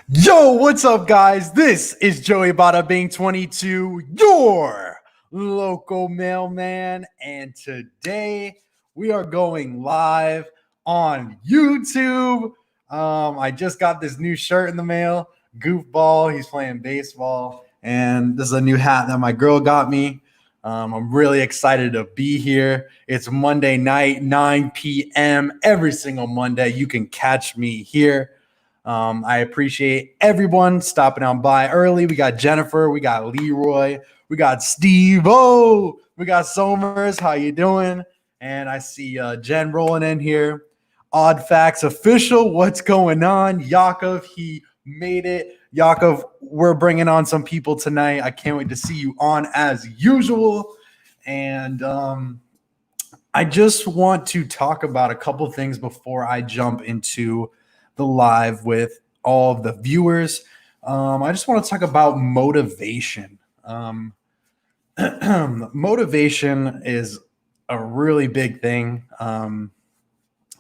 Yo, what's up, guys? This is Joey Bada being 22, your local mailman, and today we are going live on YouTube. I just got this new shirt in the mail. Goofball, he's playing baseball, and this is a new hat that my girl got me. I'm really excited to be here. It's Monday night, 9 p.m. Every single Monday, you can catch me here. I appreciate everyone stopping on by early. We got Jennifer, we got Leroy, we got Steve-O, we got Somers. How you doing? And I see Jen rolling in here. Odd Facts Official, what's going on? Yakov, he made it. Yakov, we're bringing on some people tonight. I can't wait to see you on as usual. And I just want to talk about a couple things before I jump into the live with all of the viewers. I just want to talk about motivation. Motivation is a really big thing.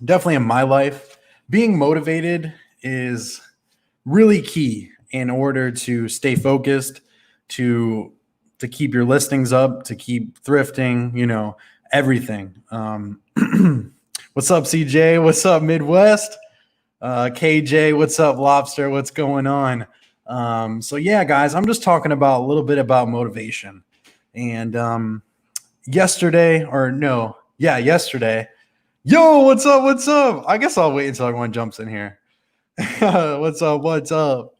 Definitely in my life, being motivated is really key in order to stay focused, to keep your listings up, to keep thrifting, everything. What's up, CJ? What's up, Midwest? KJ, what's up, Lobster? What's going on? So yeah, guys, I'm just talking about a little bit about motivation. And yesterday. Yo, what's up? What's up? I guess I'll wait until everyone jumps in here. What's up? What's up?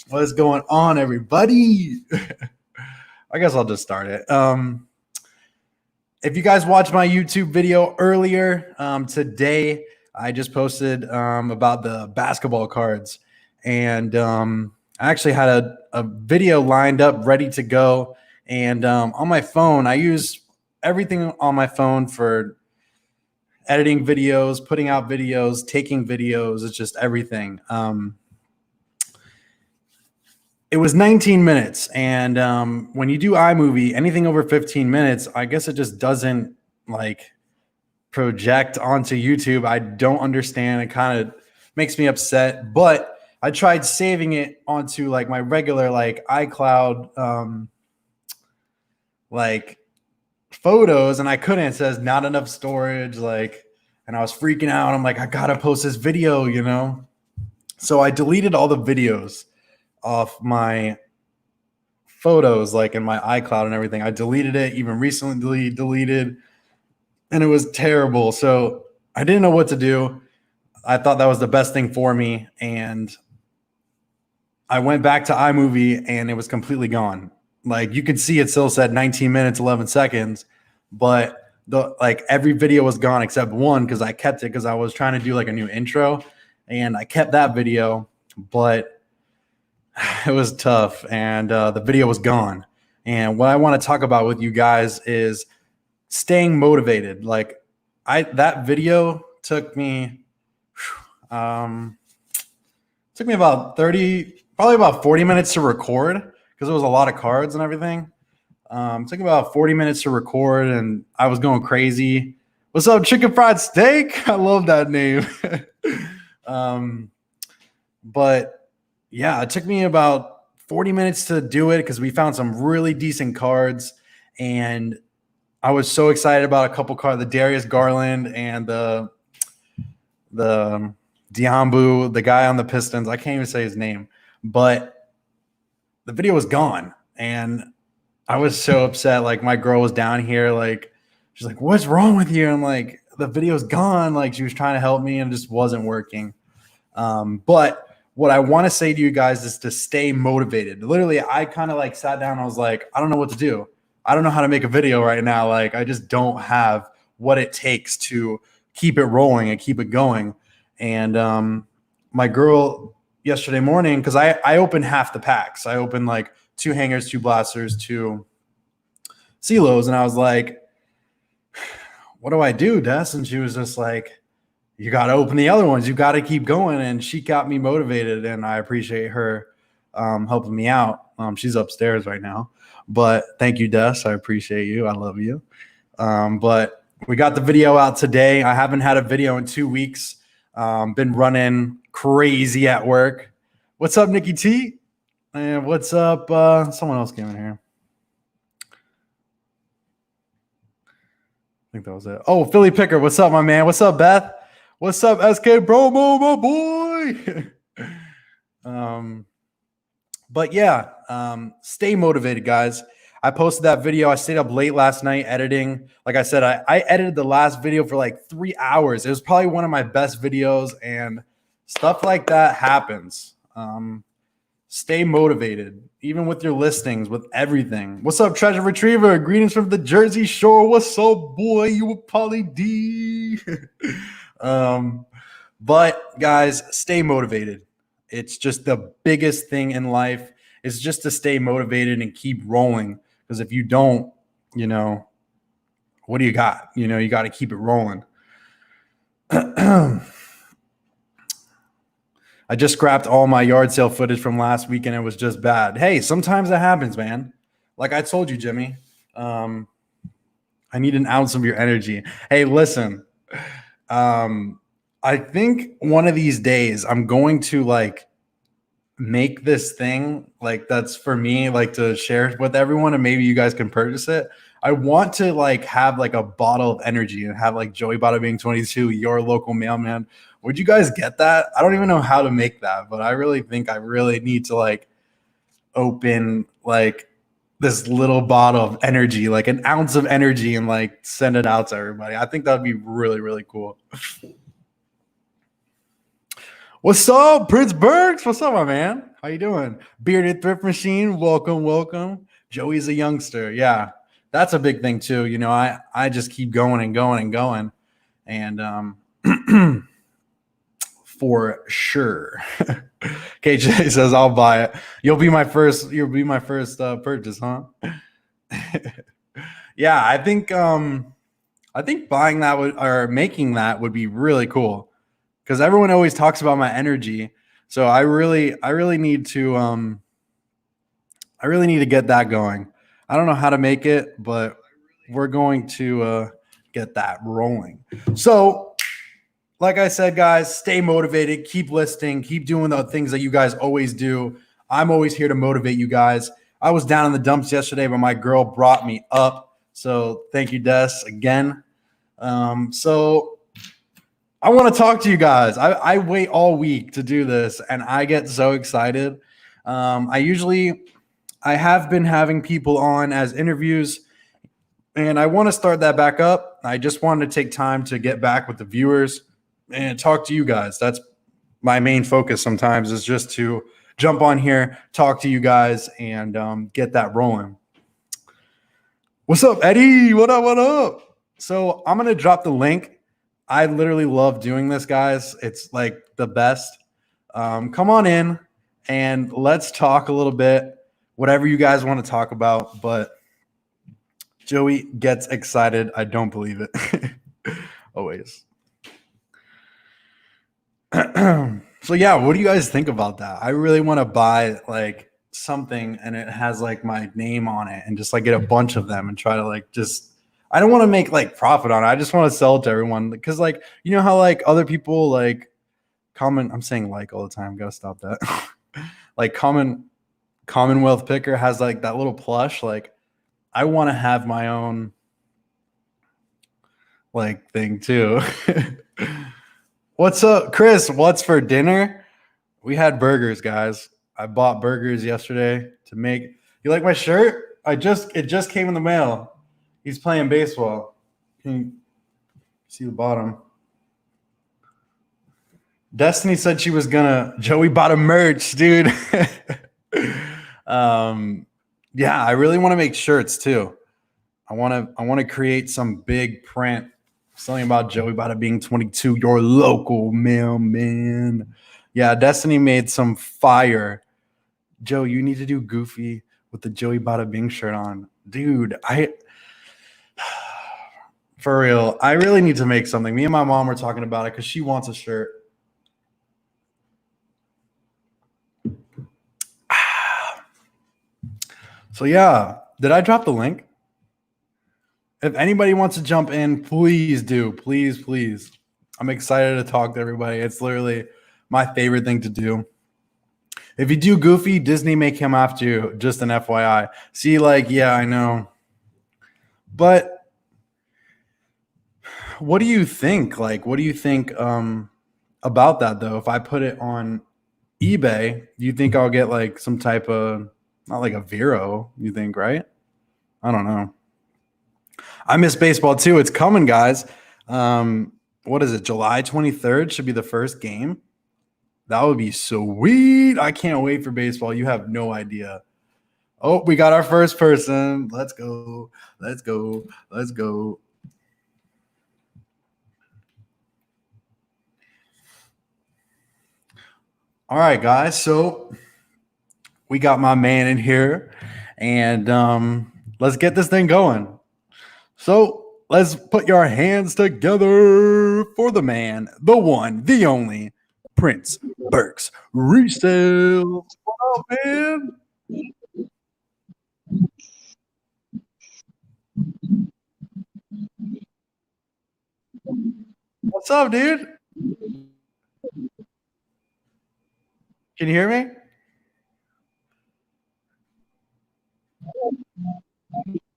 What is going on, everybody? I guess I'll just start it. If you guys watched my YouTube video earlier, today I just posted about the basketball cards. And I actually had a video lined up, ready to go. And on my phone, I use everything on my phone for editing videos, putting out videos, taking videos. It's just everything. It was 19 minutes, and when you do iMovie, anything over 15 minutes, I guess it just doesn't project onto YouTube. I don't understand. It kind of makes me upset, but I tried saving it onto my regular iCloud photos, and I couldn't. It says not enough storage, and I was freaking out. I'm like, I gotta post this video, So I deleted all the videos off my photos, in my iCloud and everything. I deleted it, even recently deleted, and it was terrible. So I didn't know what to do. I thought that was the best thing for me, and I went back to iMovie, and it was completely gone. You could see it still said 19 minutes, 11 seconds, but every video was gone except one, because I kept it because I was trying to do a new intro, and I kept that video, but it was tough, and the video was gone. And what I want to talk about with you guys is staying motivated. That video took me about probably about 40 minutes to record, because there was a lot of cards and everything. It took about 40 minutes to record, and I was going crazy. What's up, Chicken Fried Steak? I love that name. But yeah, it took me about 40 minutes to do it, because we found some really decent cards, and I was so excited about a couple cards, the Darius Garland and the Diambu, the guy on the Pistons. I can't even say his name, but the video was gone, and I was so upset. My girl was down here, she's like, "What's wrong with you?" I'm like, "The video's gone." She was trying to help me, and it just wasn't working. But what I want to say to you guys is to stay motivated. Literally, I kind of sat down. I was like, I don't know what to do. I don't know how to make a video right now. I just don't have what it takes to keep it rolling and keep it going. And my girl yesterday morning, because I opened half the packs. I opened 2 hangers, 2 blasters, 2 CeeLos, and I was like, what do I do, Des? And she was just like, you got to open the other ones. You got to keep going. And she got me motivated, and I appreciate her helping me out. She's upstairs right now, but thank you, Des. I appreciate you. I love you. But we got the video out today. I haven't had a video in 2 weeks. Been running crazy at work. What's up, Nikki T? And what's up? Someone else came in here. I think that was it. Oh, Philly Picker. What's up, my man? What's up, Beth? What's up, SK Promo, my boy? But yeah, stay motivated, guys. I posted that video. I stayed up late last night editing. Like I said, I edited the last video for like 3 hours. It was probably one of my best videos, and stuff like that happens. Stay motivated, even with your listings, with everything. What's up, Treasure Retriever? Greetings from the Jersey Shore. What's up, boy? You a Polly D. But guys, stay motivated. It's just the biggest thing in life is just to stay motivated and keep rolling. Because if you don't, you know, what do you got? You know, you got to keep it rolling. I just scrapped all my yard sale footage from last week and it was just bad. Hey, sometimes that happens, man. Like I told you, Jimmy, I need an ounce of your energy. Hey, listen, I think one of these days I'm going to like make this thing like that's for me, like to share with everyone, and maybe you guys can purchase it. I want to like have like a bottle of energy and have like Joey Bada being 22, your local mailman. Would you guys get that? I don't even know how to make that, but I really think I really need to like open like this little bottle of energy, like an ounce of energy, and like send it out to everybody. I think that'd be really, really cool. What's up, Prince Bergs? What's up, my man? How you doing? Bearded Thrift Machine, welcome, welcome. Joey's a youngster. Yeah, that's a big thing too. You know, I just keep going and going and going. And for sure. KJ says I'll buy it. You'll be my first purchase, huh? Yeah, I think buying that would, or making that would be really cool. Because everyone always talks about my energy. So I really need to get that going. I don't know how to make it, but we're going to get that rolling. So like I said, guys, stay motivated, keep listing, keep doing the things that you guys always do. I'm always here to motivate you guys. I was down in the dumps yesterday, but my girl brought me up. So thank you, Des, again. So I want to talk to you guys. I wait all week to do this, and I get so excited. I have been having people on as interviews, and I want to start that back up. I just wanted to take time to get back with the viewers and talk to you guys. That's my main focus sometimes, is just to jump on here, talk to you guys, and get that rolling. What's up, Eddie? What up, what up? So I'm going to drop the link. I literally love doing this, guys. It's like the best. Come on in and let's talk a little bit, whatever you guys want to talk about. But Joey gets excited. I don't believe it. Always. So yeah, what do you guys think about that? I really want to buy like something and it has like my name on it and just like get a bunch of them and try to like just, I don't want to make like profit on it. I just want to sell it to everyone because like, you know how like other people like comment, I'm saying like all the time, gotta stop that. Like Commonwealth Picker has like that little plush. Like I want to have my own like thing too. What's up, Chris? What's for dinner? We had burgers, guys. I bought burgers yesterday to make. You like my shirt? It just came in the mail. He's playing baseball. Can you see the bottom? Destiny said she was gonna. Joey bought a merch, dude. Yeah, I really want to make shirts too. I want to create some big print. Something about Joey Bada being 22, your local mailman. Yeah, Destiny made some fire. Joe, you need to do Goofy with the Joey Bada Bing shirt on. Dude, for real, I really need to make something. Me and my mom were talking about it because she wants a shirt. So yeah, did I drop the link? If anybody wants to jump in, please do. Please, please. I'm excited to talk to everybody. It's literally my favorite thing to do. If you do Goofy, Disney may come after you. Just an FYI. See, like, yeah, I know. But what do you think? Like, what do you think about that, though? If I put it on eBay, do you think I'll get like some type of, not like a Vero, you think, right? I don't know. I miss baseball too. It's coming, guys. What is it? July 23rd should be the first game. That would be sweet. I can't wait for baseball. You have no idea. Oh, we got our first person. Let's go. Let's go. Let's go. All right, guys. So we got my man in here, and let's get this thing going. So let's put your hands together for the man, the one, the only, Prince Burks Resale. What up, man? What's up, dude? Can you hear me?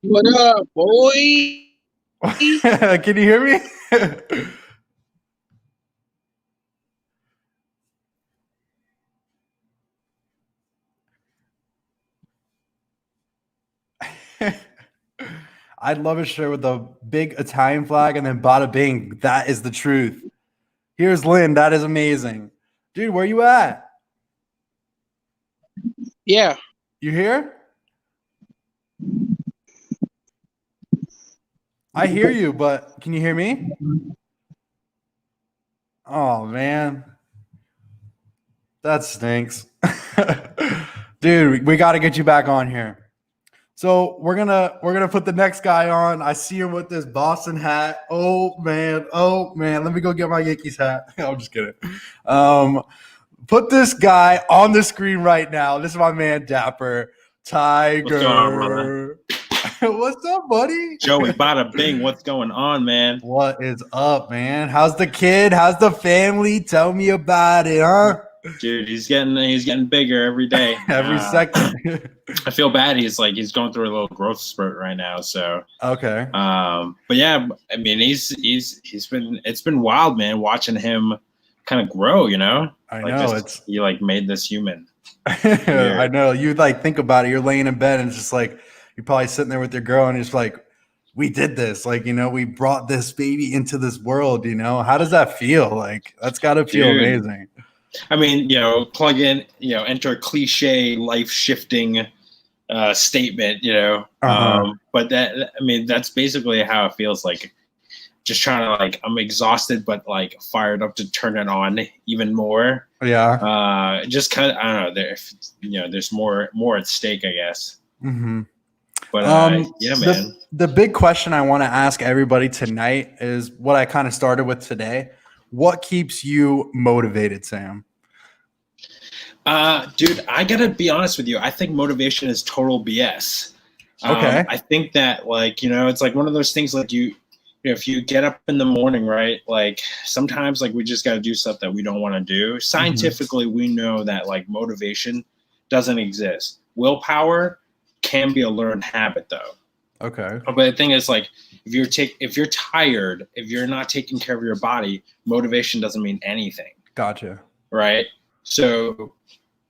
What up, boy? Can you hear me? I'd love a shirt with a big Italian flag and then bada bing. That is the truth. Here's Lynn. That is amazing. Dude, where you at? Yeah. You here? I hear you, but can you hear me? Oh, man. That stinks. Dude, we got to get you back on here. So we're gonna put the next guy on. I see him with this Boston hat. Oh man. Let me go get my Yankees hat. I'm just kidding. Put this guy on the screen right now. This is my man Dapper Tiger. What's going on, brother? What's up, buddy? Joey, bada bing. What's going on, man? What is up, man? How's the kid? How's the family? Tell me about it, huh? Dude, he's getting bigger every day. Every second. I feel bad. He's going through a little growth spurt right now. So okay. But yeah, I mean, it's been wild, man, watching him kind of grow. You know, I know he made this human. I know. You think about it. You're laying in bed and it's just like you're probably sitting there with your girl and it's like, we did this. We brought this baby into this world. How does that feel? Like that's got to feel amazing. I mean, plug in, enter a cliche life shifting statement, but that's basically how it feels like. Just trying to I'm exhausted, but fired up to turn it on even more. Yeah. Just kind of, I don't know. There's more at stake, I guess. Mm-hmm. But yeah, man. The big question I want to ask everybody tonight is what I kind of started with today. What keeps you motivated, Sam? Dude, I gotta be honest with you. I think motivation is total BS. Okay. I think that it's one of those things if you get up in the morning, right? Sometimes we just got to do stuff that we don't want to do. Scientifically, we know that motivation doesn't exist. Willpower can be a learned habit though. Okay. But the thing is if you're tired, if you're not taking care of your body, motivation doesn't mean anything. Gotcha. Right? So,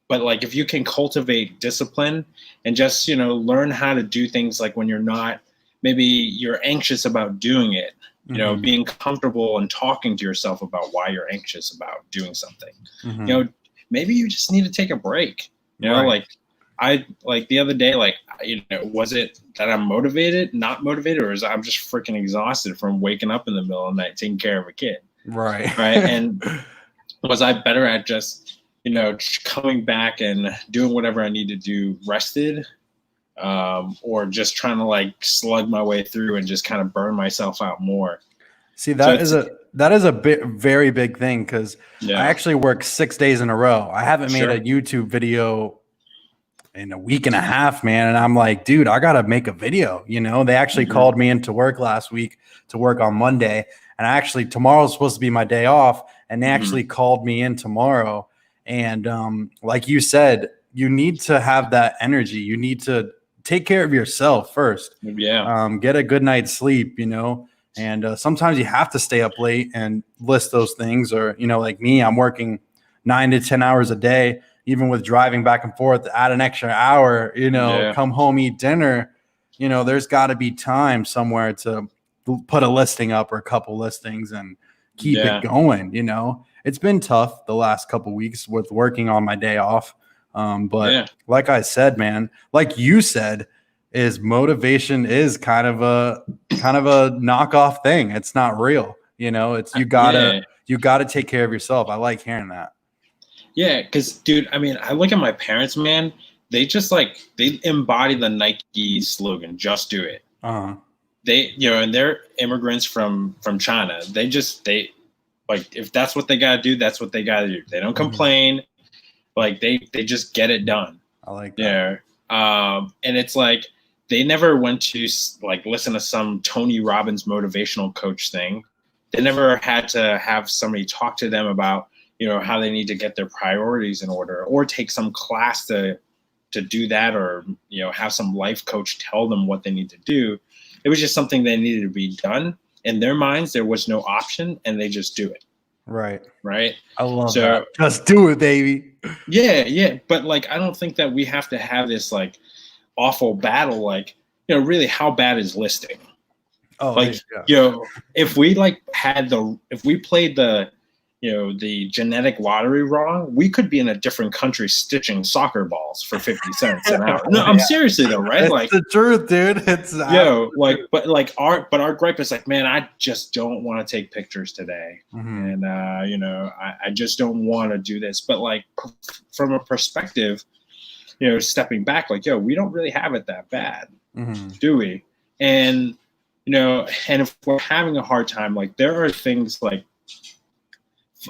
but if you can cultivate discipline and just, learn how to do things when maybe you're anxious about doing it, being comfortable and talking to yourself about why you're anxious about doing something, maybe you just need to take a break, right. I the other day, was it that I'm motivated, not motivated, or is I'm just freaking exhausted from waking up in the middle of the night, taking care of a kid. Right. Right. And was I better at just, coming back and doing whatever I need to do rested, or just trying to slug my way through and just kind of burn myself out more. See, that is a very big thing because I actually work 6 days in a row. I haven't made a YouTube video in a week and a half, man. And I'm like, dude, I got to make a video. They actually called me into work last week to work on Monday. And actually, tomorrow's supposed to be my day off, and they actually called me in tomorrow. And like you said, you need to have that energy. You need to take care of yourself first. Yeah. Get a good night's sleep, you know. And sometimes you have to stay up late and list those things. Or, you know, like me, I'm working 9 to 10 hours a day, even with driving back and forth, add an extra hour, you know, come home, eat dinner. You know, there's got to be time somewhere to put a listing up or a couple listings and keep it going. You know, it's been tough the last couple weeks with working on my day off. But like I said, man, like you said, is motivation is kind of a knockoff thing. It's not real. You know, it's you gotta take care of yourself. I like hearing that. Yeah, because dude, I mean, I look at my parents, man. They just like they embody the Nike slogan, "Just do it." They, you know, and they're immigrants from China. They like if that's what they gotta do, that's what they gotta do. They don't complain. Like they just get it done. I like that. Yeah. And it's like they never went to like listen to some Tony Robbins motivational coach thing. They never had to have somebody talk to them about, you know, how they need to get their priorities in order, or take some class to do that, or, you know, have some life coach tell them what they need to do. It was just something that needed to be done. In their minds, there was no option, and they just do it. Right. I love that. Just do it, baby. Yeah. But like, I don't think that we have to have this like awful battle. Like, you know, really, how bad is listing? Oh, like, you know, if we played the, you know, the genetic lottery wrong, we could be in a different country stitching soccer balls for 50 cents an hour. No, I'm seriously though, right? It's like the truth, dude. It's our gripe is like, man, I just don't want to take pictures today, and you know, I just don't want to do this. But like from a perspective, you know, stepping back, like, yo, we don't really have it that bad, do we? And you know, and if we're having a hard time, like there are things like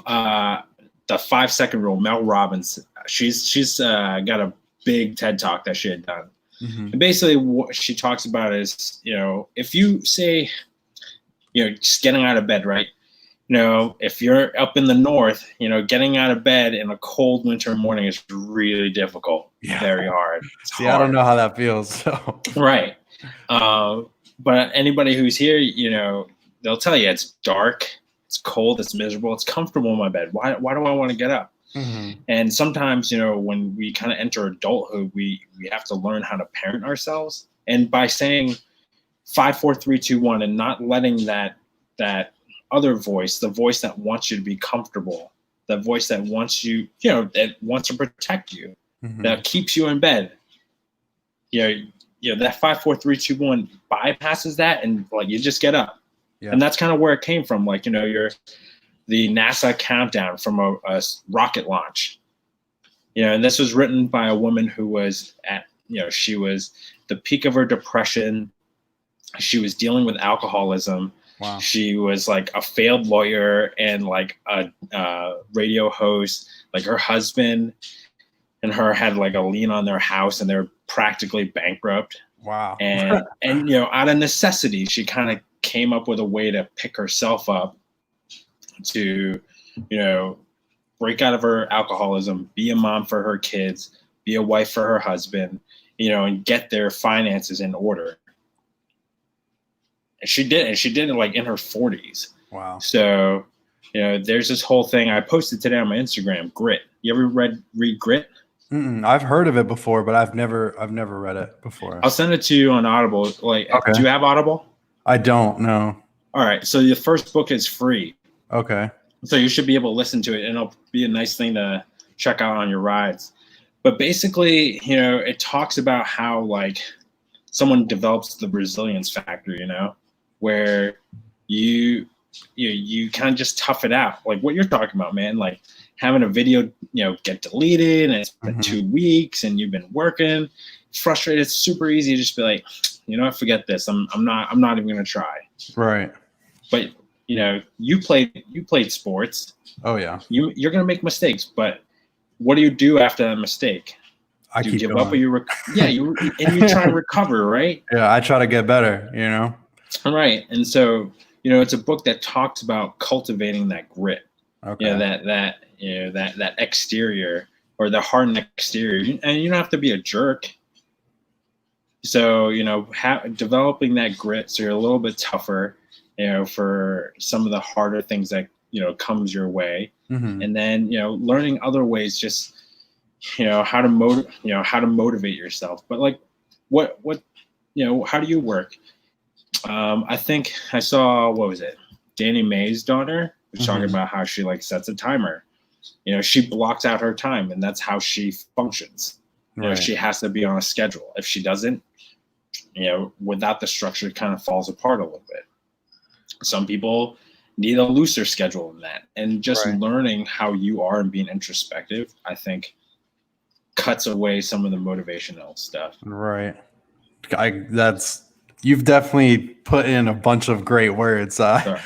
the 5-second rule. Mel Robbins, she's got a big TED talk that she had done, and basically what she talks about is, you know, if you say, you know, just getting out of bed, right? You know, if you're up in the north, you know, getting out of bed in a cold winter morning is really difficult, very hard. See, hard. I don't know how that feels. So. Right. But anybody who's here, you know, they'll tell you it's dark. It's cold, it's miserable, it's comfortable in my bed. Why do I want to get up? And sometimes, you know, when we kind of enter adulthood, we have to learn how to parent ourselves. And by saying 5, 4, 3, 2, 1, and not letting that other voice, the voice that wants you to be comfortable, the voice that wants you, you know, that wants to protect you, that keeps you in bed. You know, that 5, 4, 3, 2, 1 bypasses that, and like you just get up. Yeah. And that's kind of where it came from. Like, you know, the NASA countdown from a rocket launch. You know, and this was written by a woman who was at, you know, she was the peak of her depression. She was dealing with alcoholism. Wow. She was like a failed lawyer and like a radio host. Like her husband and her had like a lien on their house, and they're practically bankrupt. Wow. And you know, out of necessity, she kind of came up with a way to pick herself up, to, you know, break out of her alcoholism, be a mom for her kids, be a wife for her husband, you know, and get their finances in order. And she did it like in her 40s. Wow. So, you know, there's this whole thing I posted today on my Instagram, Grit. You ever read Grit? I've heard of it before, but I've never read it before. I'll send it to you on Audible. Like, okay. Do you have Audible? I don't know. All right. So the first book is free. Okay. So you should be able to listen to it, and it'll be a nice thing to check out on your rides. But basically, you know, it talks about how like someone develops the resilience factor, you know, where you kind of just tough it out. Like what you're talking about, man, like having a video, you know, get deleted, and it's been 2 weeks and you've been working, frustrated. It's super easy to just be like, you know what, forget this. I'm not even gonna try. Right. But you know, you played sports. Oh yeah. You're gonna make mistakes, but what do you do after that mistake? Do you give up, or you try to recover, right? Yeah, I try to get better, you know. Right. And so, it's a book that talks about cultivating that grit. Okay. That exterior, or the hardened exterior, and you don't have to be a jerk. So developing that grit, so you're a little bit tougher, for some of the harder things that comes your way, and then learning other ways, just how to motivate yourself. But like, what how do you work? I think I saw, what was it? Danny May's daughter was talking about how she like sets a timer. She blocks out her time, and that's how she functions. Right. She has to be on a schedule. If she doesn't, without the structure, it kind of falls apart a little bit. Some people need a looser schedule than that. And just learning how you are and being introspective, I think, cuts away some of the motivational stuff. Right. You've definitely put in a bunch of great words. That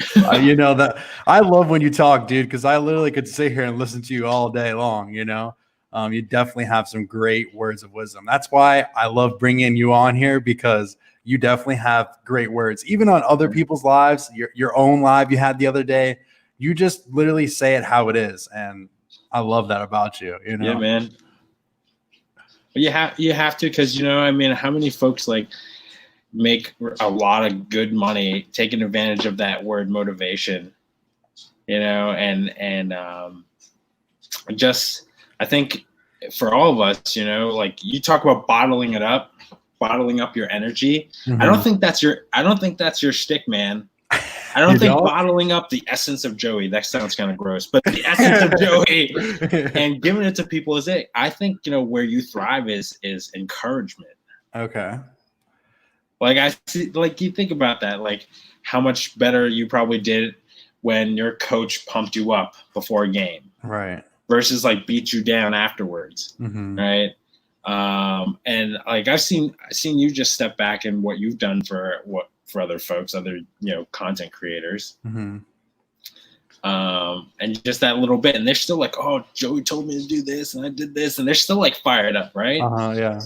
I love when you talk, dude, because I literally could sit here and listen to you all day long. You definitely have some great words of wisdom. That's why I love bringing you on here, because you definitely have great words, even on other people's lives. Your own live you had the other day, you just literally say it how it is, and I love that about you. Yeah, man. You have to, because how many folks like make a lot of good money taking advantage of that word motivation, and just, I think for all of us, like you talk about bottling up your energy. I don't think that's your shtick, man. I don't think bottling up the essence of Joey, that sounds kind of gross, but the essence of Joey and giving it to people is it. I think, where you thrive is encouragement. Okay. Like I see, like you think about that, like how much better you probably did when your coach pumped you up before a game, right? Versus like beat you down afterwards, right? And like I've seen you just step back in what you've done for other folks, other content creators, and just that little bit, and they're still like, oh, Joey told me to do this, and I did this, and they're still like fired up, right? Yeah.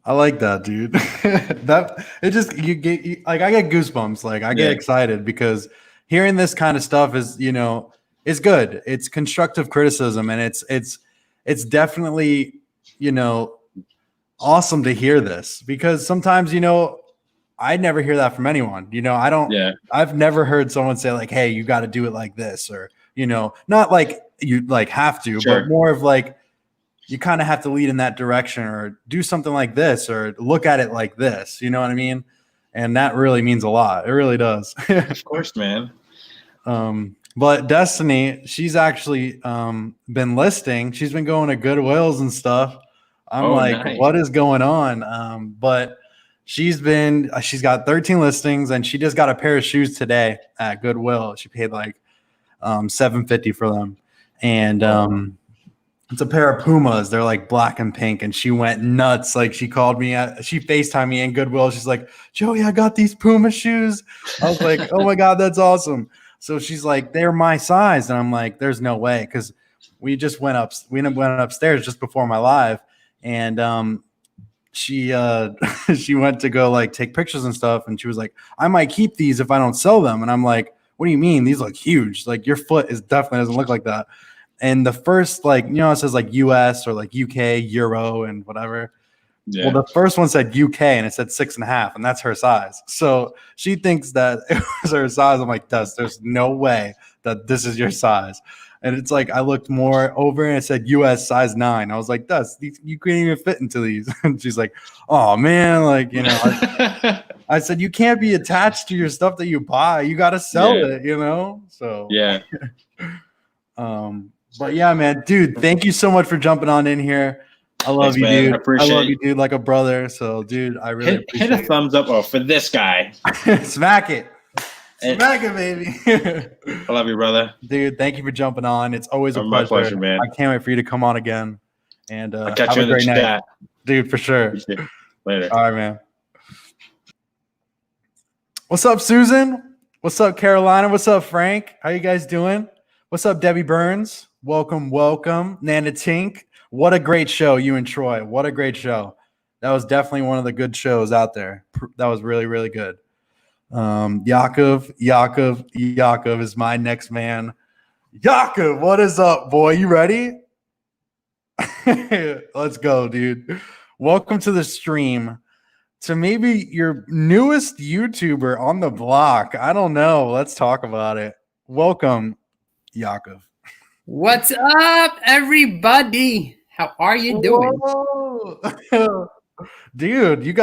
I like that, dude. That it just I get goosebumps. Like I get excited, because hearing this kind of stuff is is good. It's constructive criticism, and it's definitely awesome to hear this, because sometimes I never hear that from anyone. I've never heard someone say like, hey, you got to do it like this, or not like you like have to, but more of like, you kind of have to lead in that direction, or do something like this, or look at it like this. You know what I mean? And that really means a lot. It really does. Of course, man. But Destiny, she's actually been listing. She's been going to Goodwills and stuff. I'm nice. What is going on? But she's got 13 listings, and she just got a pair of shoes today at Goodwill. She paid like $750 for them. And it's a pair of Pumas. They're like black and pink, and she went nuts. Like she called me, she FaceTimed me in Goodwill. She's like, Joey, I got these Puma shoes. I was like, oh my God, that's awesome. So she's like, they're my size. And I'm like, there's no way. Cause we went upstairs just before my live, and she went to go like take pictures and stuff. And she was like, I might keep these if I don't sell them. And I'm like, what do you mean? These look huge. Like your foot definitely doesn't look like that. And the first, like, it says like US or like UK, Euro, and whatever. Yeah. Well, the first one said UK, and it said 6.5, and that's her size. So she thinks that it was her size. I'm like, there's no way that this is your size. And it's like, I looked more over, and it said US size 9. I was like, you can't even fit into these. And she's like, oh man, like, I said, you can't be attached to your stuff that you buy. You got to sell it, So yeah. But yeah, man, dude, thank you so much for jumping on in here. I love you, man. Dude. I love you, dude, like a brother. So, dude, I really appreciate hit a thumbs up for this guy. Smack it. Smack it, baby. I love you, brother. Dude, thank you for jumping on. It's always a pleasure. My pleasure, man. I can't wait for you to come on again. And I'll catch you in the chat. Dude, for sure. Later. All right, man. What's up, Susan? What's up, Carolina? What's up, Frank? How you guys doing? What's up, Debbie Burns? Welcome. Nana Tink. What a great show, you and Troy. What a great show. That was definitely one of the good shows out there. That was really, really good. Yakov is my next man. Yakov, what is up, boy? You ready? Let's go, dude. Welcome to the stream. To maybe your newest YouTuber on the block. I don't know. Let's talk about it. Welcome, Yakov. What's up, everybody? How are you doing? Dude, you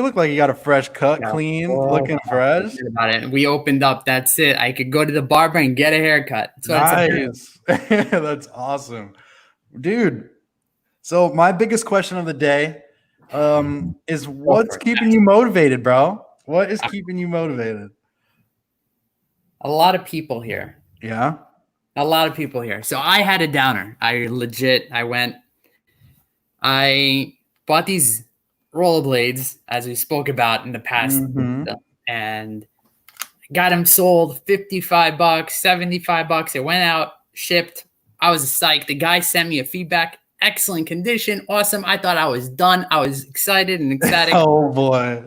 look like you got a fresh cut, clean, looking fresh. About it. We opened up. That's it. I could go to the barber and get a haircut. That's what nice. That's awesome, dude. So my biggest question of the day is what's keeping you motivated, bro? What is keeping you motivated? A lot of people here. Yeah. A lot of people here. So I had a downer. I bought these rollerblades, as we spoke about in the past, and got them sold $55, $75. It went out, shipped. I was psyched. The guy sent me a feedback. Excellent condition. Awesome. I thought I was done. I was excited and ecstatic. Oh, boy.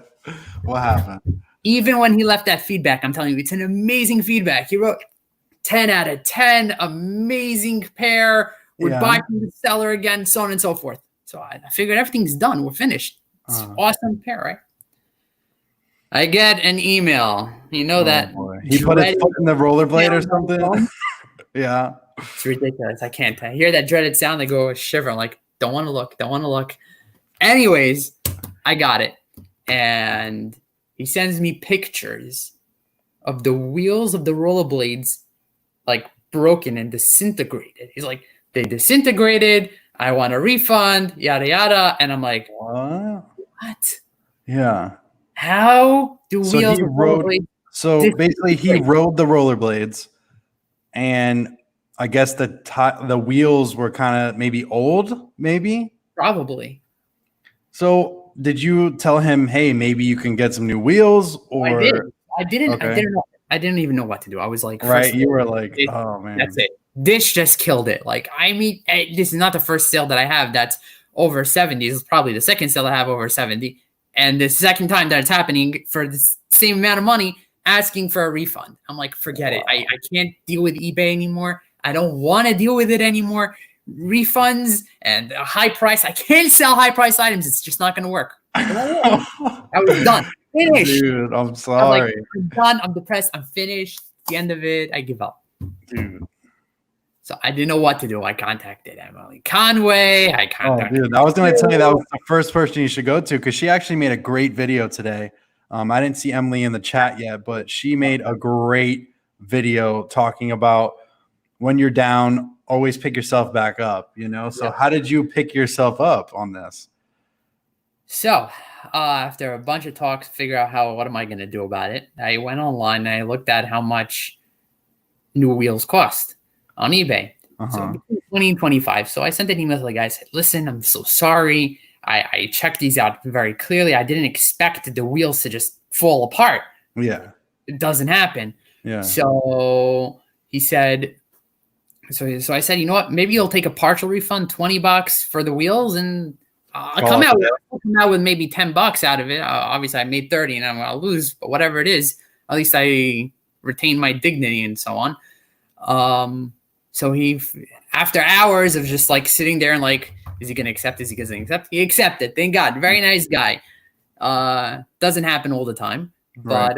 What happened? Even when he left that feedback, I'm telling you, it's an amazing feedback. He wrote 10 out of 10, amazing pair. Would buy from the seller again, so on and so forth. So I figured everything's done. We're finished. It's awesome pair, right? I get an email. You know that. Boy. He put his foot in the rollerblade or something? Yeah. It's ridiculous. I can't. I hear that dreaded sound. I go shiver. I'm like, don't want to look. Don't want to look. Anyways, I got it. And he sends me pictures of the wheels of the rollerblades like broken and disintegrated. He's like, they disintegrated. I want a refund, yada, yada. And I'm like, what? Yeah. How do wheels of rollerblades? So basically he rode the rollerblades and I guess the wheels were kind of maybe old, maybe? Probably. So did you tell him, hey, maybe you can get some new wheels? Or I didn't know. I didn't even know what to do. I was like, right. You were like, oh man, that's it. This just killed it. Like, I mean, this is not the first sale that I have that's over 70. This is probably the second sale I have over 70. And the second time that it's happening for the same amount of money, asking for a refund. I'm like, forget it. I can't deal with eBay anymore. I don't want to deal with it anymore. Refunds and a high price. I can't sell high price items. It's just not going to work. I was done. Finished. Dude, I'm sorry. I'm done. I'm depressed. I'm finished. The end of it. I give up. Dude. So I didn't know what to do. I contacted Emily Conway. Dude, I was going to tell you that was the first person you should go to because she actually made a great video today. I didn't see Emily in the chat yet, but she made a great video talking about when you're down, always pick yourself back up, you know? So how did you pick yourself up on this? So after a bunch of talks, figure out what am I going to do about it? I went online and I looked at how much new wheels cost on eBay. So between 20 and 25. So I sent an email to the guy. I said, listen, I'm so sorry. I checked these out very clearly. I didn't expect the wheels to just fall apart. Yeah. It doesn't happen. Yeah. So he said, so I said, you know what? Maybe you'll take a partial refund, $20 for the wheels, and I'll come out with maybe $10 out of it. Obviously, I made 30, and I'm gonna lose, but whatever it is, at least I retain my dignity and so on. So he, after hours of just like sitting there and like, is he gonna accept? Is he gonna accept? He accepted. Thank God. Very nice guy. Doesn't happen all the time, but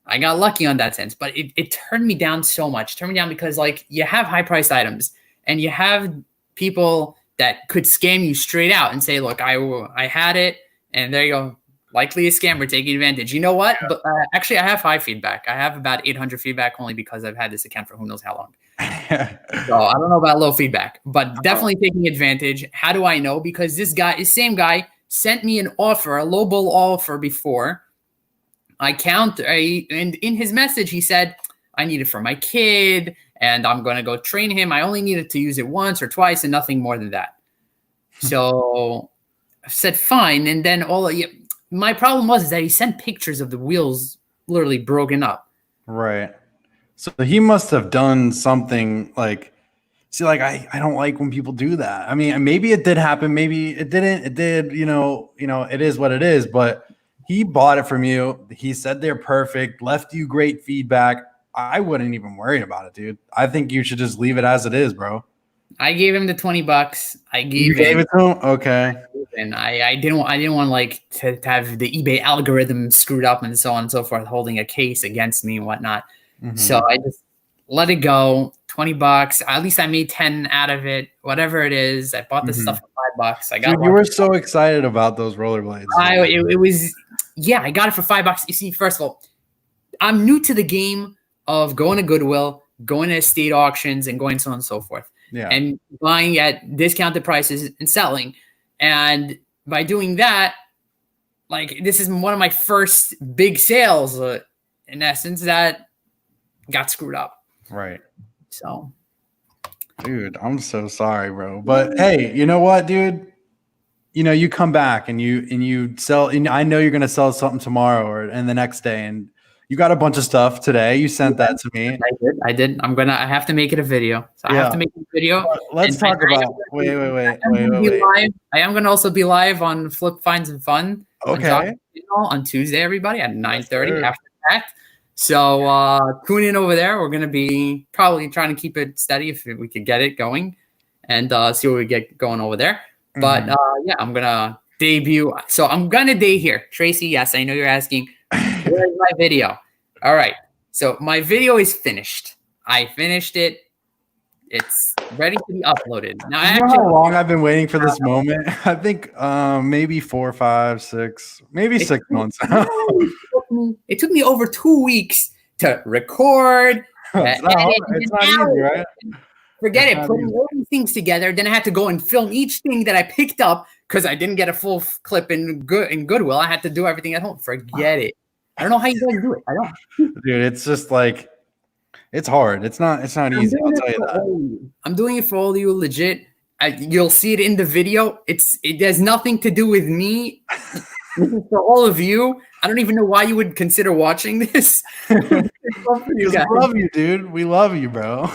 I got lucky on that sense, but it turned me down so much. Turned me down because like you have high priced items and you have people that could scam you straight out and say, look, I had it and there you go. Likely a scammer taking advantage. You know what? But actually I have high feedback. I have about 800 feedback only because I've had this account for who knows how long. So I don't know about low feedback, but definitely taking advantage. How do I know? Because this same guy sent me an offer, a lowball offer before. And in his message, he said, I need it for my kid and I'm going to go train him. I only needed to use it once or twice and nothing more than that. So I said, fine. And then my problem was that he sent pictures of the wheels literally broken up. Right. So he must have done something like, I don't like when people do that. I mean, maybe it did happen. Maybe it didn't. It did, you know, it is what it is, but he bought it from you. He said they're perfect, left you great feedback. I wouldn't even worry about it, dude. I think you should just leave it as it is, bro. I gave him the $20. You gave it to him? Okay. And I didn't want like to have the eBay algorithm screwed up and so on and so forth, holding a case against me and whatnot. So I just let it go. $20. At least I made 10 out of it. Whatever it is, I bought this stuff for $5. I got. Dude, you were so excited about those rollerblades. It was, yeah. I got it for $5. You see, first of all, I'm new to the game of going to Goodwill, going to estate auctions, and going so on and so forth. Yeah. And buying at discounted prices and selling. And by doing that, like this is one of my first big sales, in essence, that got screwed up. Right. So, dude, I'm so sorry, bro. But hey, you know what, dude? You know, you come back and you sell. And I know you're gonna sell something tomorrow and the next day, and you got a bunch of stuff today. You sent that to me. I did. I have to make it a video. So I have to make a video. Let's talk about. Wait. I am gonna also be live on Flip Finds and Fun. Okay. On Tuesday, everybody at 9:30 after that. So tune in over there. We're gonna be probably trying to keep it steady if we could get it going, and see what we get going over there. But yeah, I'm gonna debut. So I'm gonna day here, Tracy. Yes, I know you're asking. Where's my video? All right. So my video is finished. I finished it. It's ready to be uploaded. Now, you know how long I've been waiting for this moment? I think maybe 4, 5, 6, maybe 6 months. It took me over 2 weeks to record. It's not easy, right? Forget it. Putting all these things together. Then I had to go and film each thing that I picked up because I didn't get a full clip in Goodwill. I had to do everything at home. Forget it. I don't know how you guys do it. I don't. Dude, it's just like, it's hard. It's not easy. I'll tell you that. I'm doing it for all of you legit. You'll see it in the video. It has nothing to do with me. This is for all of you. I don't even know why you would consider watching this. We love you, dude. We love you, bro.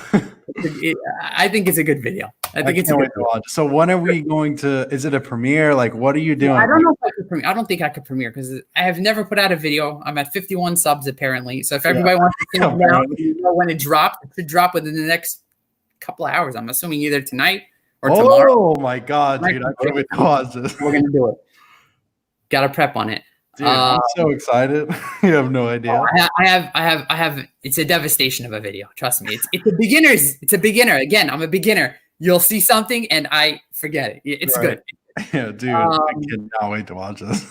I think it's a good video. I think it's a good video. So when are we going to? Is it a premiere? Like, what are you doing? I don't know if I could premiere. I don't think I could premiere because I have never put out a video. I'm at 51 subs apparently. So if everybody wants to see it now, you know when it drops. It should drop within the next couple of hours. I'm assuming either tonight or tomorrow. Oh my god, dude! I can't wait to watch this. We're gonna do it. Got to prep on it. Dude, I'm so excited. You have no idea. I have. It's a devastation of a video. Trust me. It's a beginner's. It's a beginner. Again, I'm a beginner. You'll see something and I forget it. It's good. Yeah, dude. I cannot wait to watch this.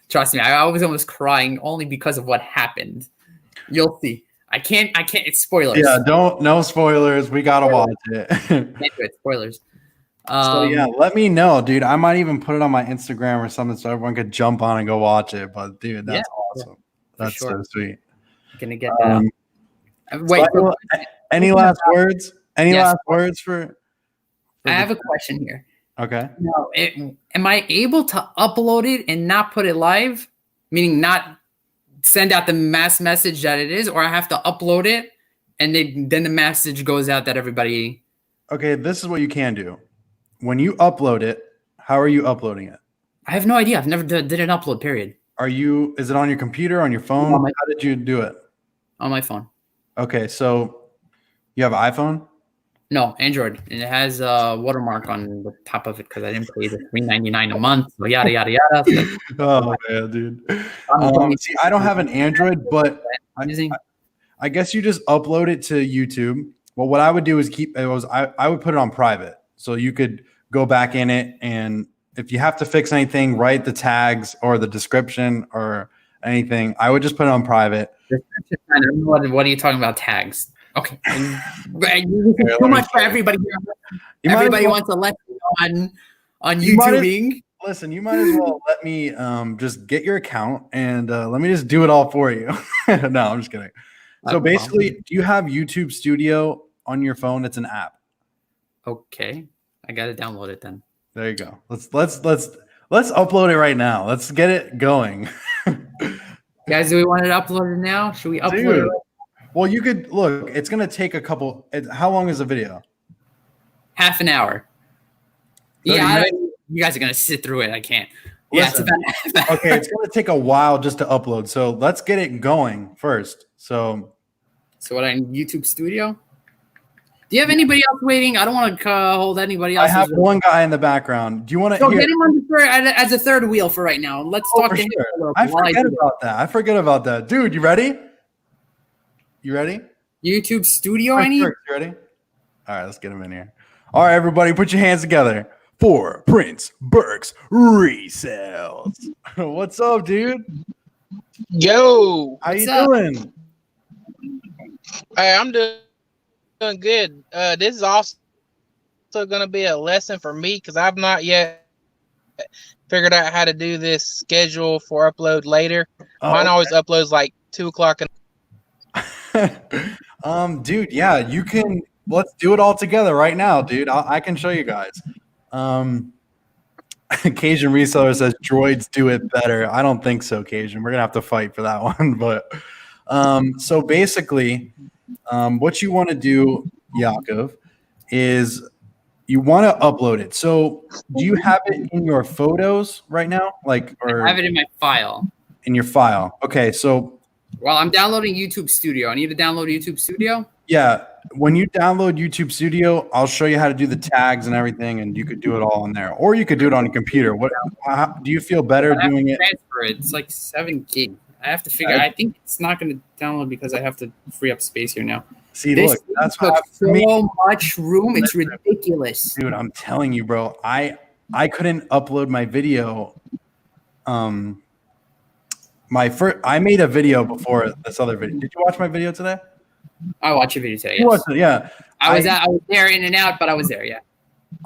Trust me. I was almost crying only because of what happened. You'll see. I can't. It's spoilers. Yeah, no spoilers. We gotta watch it. Can't do it. Spoilers. So yeah, let me know, dude. I might even put it on my Instagram or something so everyone could jump on and go watch it. But dude, that's awesome. That's so sweet. Gonna get that. Wait. So any last words? Any last words for I have a question here. Okay. Now, am I able to upload it and not put it live? Meaning not send out the mass message that it is, or I have to upload it and then the message goes out that everybody. Okay, this is what you can do. When you upload it, how are you uploading it? I have no idea. I've never did an upload, period. Is it on your computer, on your phone? How did you do it? On my phone. Okay, so you have an iPhone? No, Android. And it has a watermark on the top of it because I didn't pay the $3.99 a month. So yada, yada, yada. So oh, man, dude. See, I don't have an Android, but I guess you just upload it to YouTube. Well, what I would do is I would put it on private. So you could go back in it, and if you have to fix anything, write the tags or the description or anything. I would just put it on private. What are you talking about, tags? Okay. Too much for everybody here. Everybody wants a lesson on YouTubing. Listen, you might as well let me just get your account and let me just do it all for you. No, I'm just kidding. So basically, do you have YouTube Studio on your phone? It's an app. Okay, I gotta download it then. There you go. Let's upload it right now. Let's get it going. Guys, do we want it uploaded now? Should we upload it? Well, you could look. It's gonna take a couple. How long is the video? Half an hour. Yeah, you guys are gonna sit through it. I can't. Yeah, it's Listen, about okay, it's going to take a while just to upload. So let's get it going first. So what on YouTube Studio? Do you have anybody else waiting? I don't want to hold anybody else. I have one guy in the background. Do you want to So hear? get him on the as a third wheel for right now. Let's talk For to him. sure. I forget about that. I forget about that. Dude, you ready? You ready? YouTube Studio, I need? You ready? All right, let's get him in here. All right, everybody, put your hands together for Prince Burke's Resales. What's up, dude? Yo, How What's you up? doing? hey, I'm doing good. This is also gonna be a lesson for me because I've not yet figured out how to do this schedule for upload later. Mine always uploads like 2 o'clock. Dude, yeah, you can. Let's do it all together right now, dude. I can show you guys. Cajun Reseller says droids do it better. I don't think so, Cajun. We're gonna have to fight for that one. But so basically, what you want to do, Yakov, is you want to upload it. So do you have it in your photos right now? Like, or I have it in my file. in your file? Okay, so Well, I'm downloading YouTube Studio. I need to download YouTube Studio. yeah, when you download YouTube Studio, I'll show you how to do the tags and everything, and you could do it all in there, or you could do it on your computer. What do you feel better I have doing to it? transfer it. It's like 7 gig. I have to figure. I think it's not going to download because I have to free up space here now. See, This look, that's took what happened to me, so much room. It's ridiculous. dude. I'm telling you, bro. I couldn't upload my video. I made a video before this other video. Did you watch my video today? I watched your video today. You Yes. watched it, yeah. I was there in and out, but I was there. Yeah.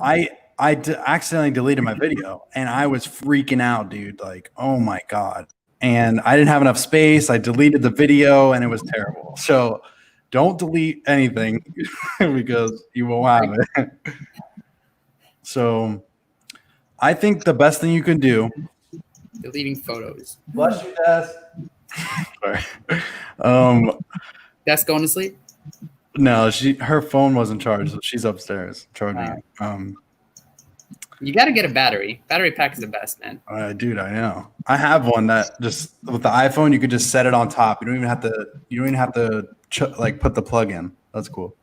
I accidentally deleted my video, and I was freaking out, dude. Like, oh my god! And I didn't have enough space. I deleted the video, and it was terrible. So, don't delete anything because you won't have it. So, I think the best thing you can do. Deleting photos. Bless you, Des. Sorry. That's going to sleep. No, her phone wasn't charged, so she's upstairs charging. You got to get a battery. Battery pack is the best, man. Dude, I know. I have one that just with the iPhone, you could just set it on top. You don't even have to. You don't even have to like put the plug in. That's cool.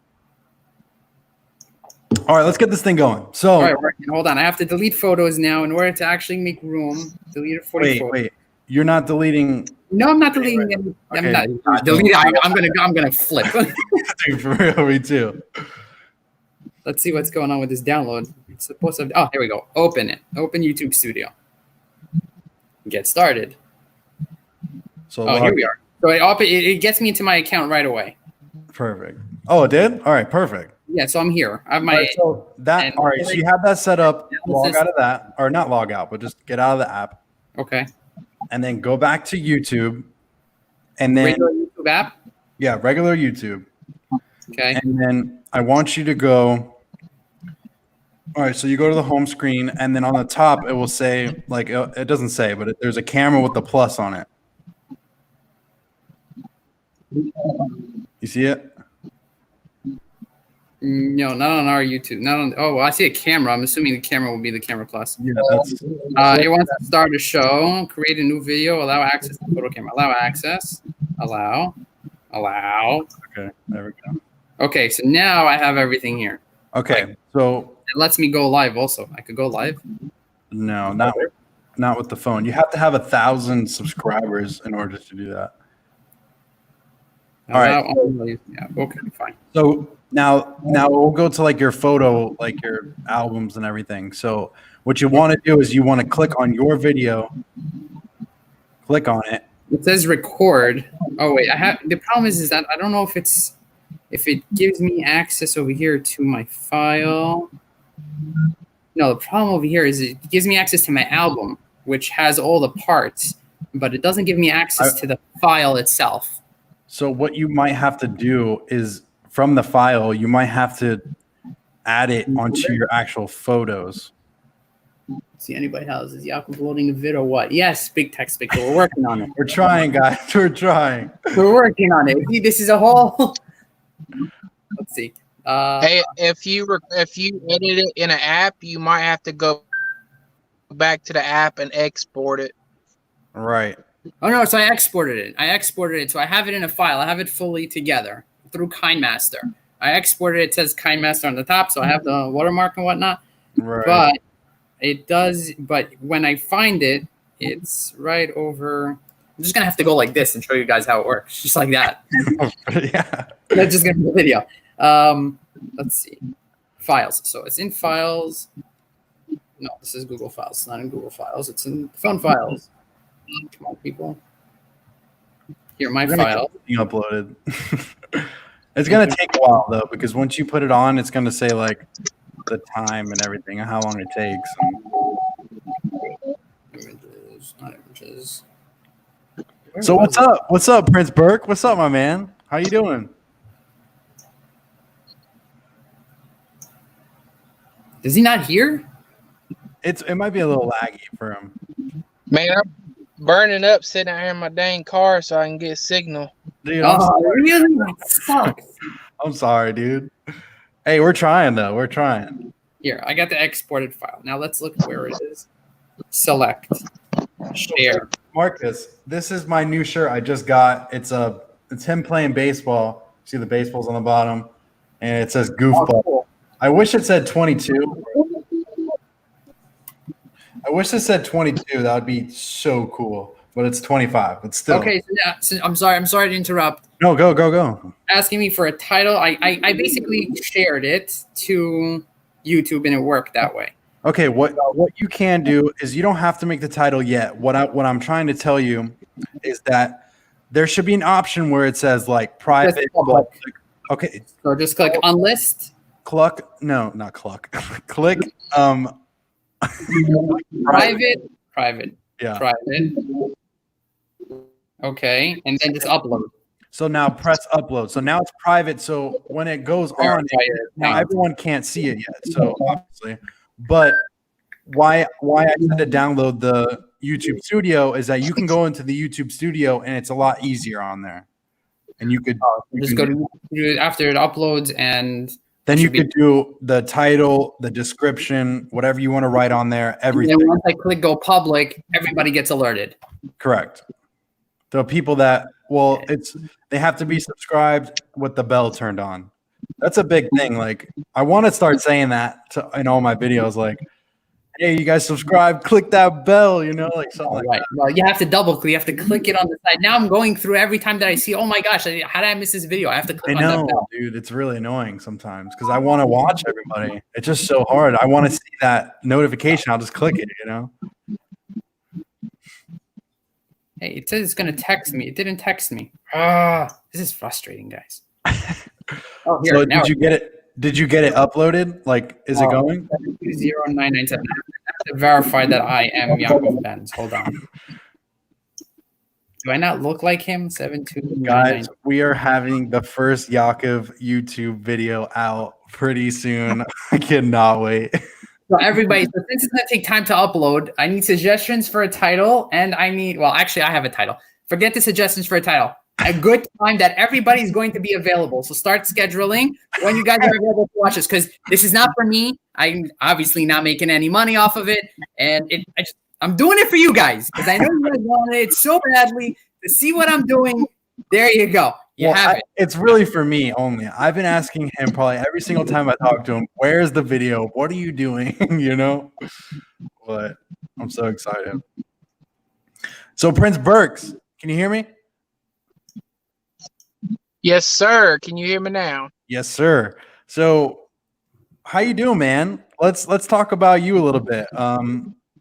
All right, let's get this thing going. So, All right, hold on. I have to delete photos now in order to actually make room. Delete 40 photos. wait. You're not deleting. No, I'm not deleting them. Okay. I'm not deleting. I'm gonna flip. Dude, for real, me too. Let's see what's going on with this download. It's supposed to. Oh, here we go. Open it. Open YouTube Studio. Get started. So here we are. So it gets me into my account right away. Perfect. Oh, it did. All right, perfect. Yeah, so I'm here. I have my. All right, so so you have that set up. Log out of that, or not log out, but just get out of the app. Okay. And then go back to YouTube, and then Regular YouTube app. Yeah, regular YouTube. Okay. And then I want you to go. All right, so you go to the home screen, and then on the top it will say, like, it doesn't say, but there's a camera with the plus on it. You see it? No, not on our YouTube. Not on. Oh, well, I see a camera. I'm assuming the camera will be the camera plus. Yeah, that's. It wants to start a show, create a new video, allow access to photo camera, allow access, allow. Okay, there we go. Okay, so now I have everything here. Okay, so It lets me go live also. I could go live. no, not with the phone. You have to have 1,000 subscribers in order to do that. All right. Yeah, okay, fine. So now we'll go to like your photo, like your albums and everything. So what you want to do is you want to click on your video, click on it. It says record. Oh wait, the problem is that I don't know if it gives me access over here to my file. No, the problem over here is it gives me access to my album, which has all the parts, but it doesn't give me access to the file itself. So what you might have to do is from the file, you might have to add it onto your actual photos. See anybody else? Is Yakov loading a vid or what? Yes, big text picture. We're working on it. We're trying, guys. We're trying. We're working on it. See, this is a whole. Let's see. Hey, if you edit it in an app, you might have to go back to the app and export it. Right. Oh no, so I exported it. So I have it in a file. I have it fully together through KindMaster. I exported it. It says KindMaster on the top, so I have the watermark and whatnot. Right. But it does. But when I find it, it's right over. I'm just gonna have to go like this and show you guys how it works, just like that. Yeah. That's just gonna be the video. Let's see, files. So it's in files. No, this is Google Files. It's not in Google Files. It's in phone files. Come on, people. Here, my file. Being uploaded. It's gonna take a while though, because once you put it on, it's gonna say like the time and everything, and how long it takes. Images, not images. So what's up? What's up, Prince Burke? What's up, my man? How you doing? Is he not here? It might be a little laggy for him. Man, I'm burning up sitting out here in my dang car so I can get signal. Dude, Really? That sucks. I'm sorry, dude. Hey, we're trying though. We're trying. Here, I got the exported file. Now let's look where it is. Select. Share. Marcus, this is my new shirt I just got. It's him playing baseball. See the baseball's on the bottom, and it says goofball. Oh, cool. I wish it said 22. I wish it said 22. That would be so cool. But it's 25. But still. Okay, so I'm sorry to interrupt. No, go. Asking me for a title. I basically shared it to YouTube and it worked that way. Okay, what you can do is you don't have to make the title yet. What I'm trying to tell you is that there should be an option where it says like private. Public. Okay. So just click on list. Cluck. No, not cluck. Click Private. Yeah. Private. Okay, and then just upload. So now press upload. So now it's private. So when it goes on, now everyone can't see it yet. So obviously, but why I said to download the YouTube Studio is that you can go into the YouTube Studio and it's a lot easier on there. And you could just go to after it uploads, and then you could do the title, the description, whatever you want to write on there. Everything. And then once I click go public, everybody gets alerted. Correct. The people that they have to be subscribed with the bell turned on. That's a big thing. Like I want to start saying that in all my videos. Like, hey, you guys subscribe, click that bell. You know, like something like that. Well, you have to double click. You have to click it on the side. Now I'm going through every time that I see. Oh my gosh, how did I miss this video? I have to click on that bell. Dude, it's really annoying sometimes because I want to watch everybody. It's just so hard. I want to see that notification. I'll just click it. You know. Hey, it says it's going to text me. It didn't text me. This is frustrating, guys. Oh, here, so did you get it? Did you get it uploaded? Like, is it going? 0997. I have to verify that I am Yaakov Benz. Hold on. Do I not look like him? 72. Guys, we are having the first Yaakov YouTube video out pretty soon. I cannot wait. So everybody, so since it's going to take time to upload, I need suggestions for a title, and I have a title. Forget the suggestions for a title. A good time that everybody's going to be available. So start scheduling when you guys are available to watch this, because this is not for me. I'm obviously not making any money off of it, and I'm doing it for you guys because I know you guys want it so badly to see what I'm doing. There you go. You have it. It's really for me only. I've been asking him probably every single time I talk to him, where's the video? What are you doing? You know? But I'm so excited. So Prince Burks, can you hear me? Yes, sir. Can you hear me now? Yes, sir. So how you doing, man? Let's talk about you a little bit.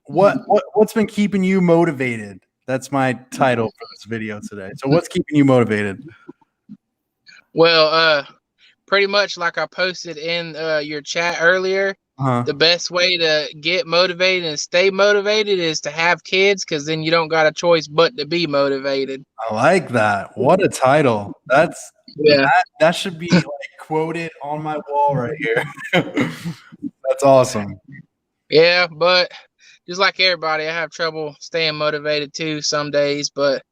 What's been keeping you motivated? That's my title for this video today. So what's keeping you motivated? Well, pretty much like I posted in your chat earlier, the best way to get motivated and stay motivated is to have kids, because then you don't got a choice but to be motivated. I like that. What a title. That should be like quoted on my wall right here. That's awesome. Yeah, but just like everybody, I have trouble staying motivated too some days, but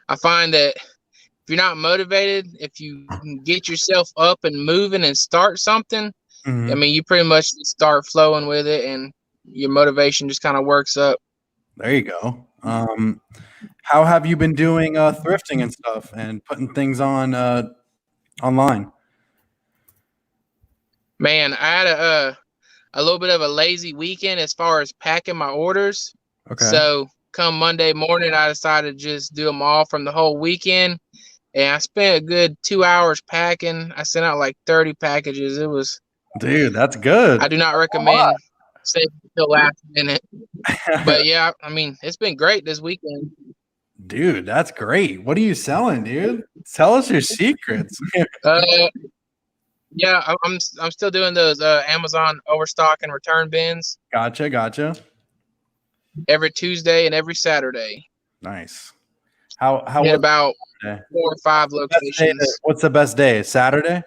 I find that if you're not motivated, if you get yourself up and moving and start something, I mean, you pretty much start flowing with it, and your motivation just kind of works up. There you go. How have you been doing thrifting and stuff and putting things on online? Man, I had a little bit of a lazy weekend as far as packing my orders. Okay. So come Monday morning, I decided to just do them all from the whole weekend. And I spent a good 2 hours packing. I sent out like 30 packages. It was, dude, that's good. I do not recommend saving until last minute. But yeah, I mean, it's been great this weekend. Dude, that's great. What are you selling, dude? Tell us your secrets. Yeah, I'm still doing those Amazon overstock and return bins. Gotcha. Every Tuesday and every Saturday. Nice. How in about 4 or 5 locations. What's the best day? Saturday?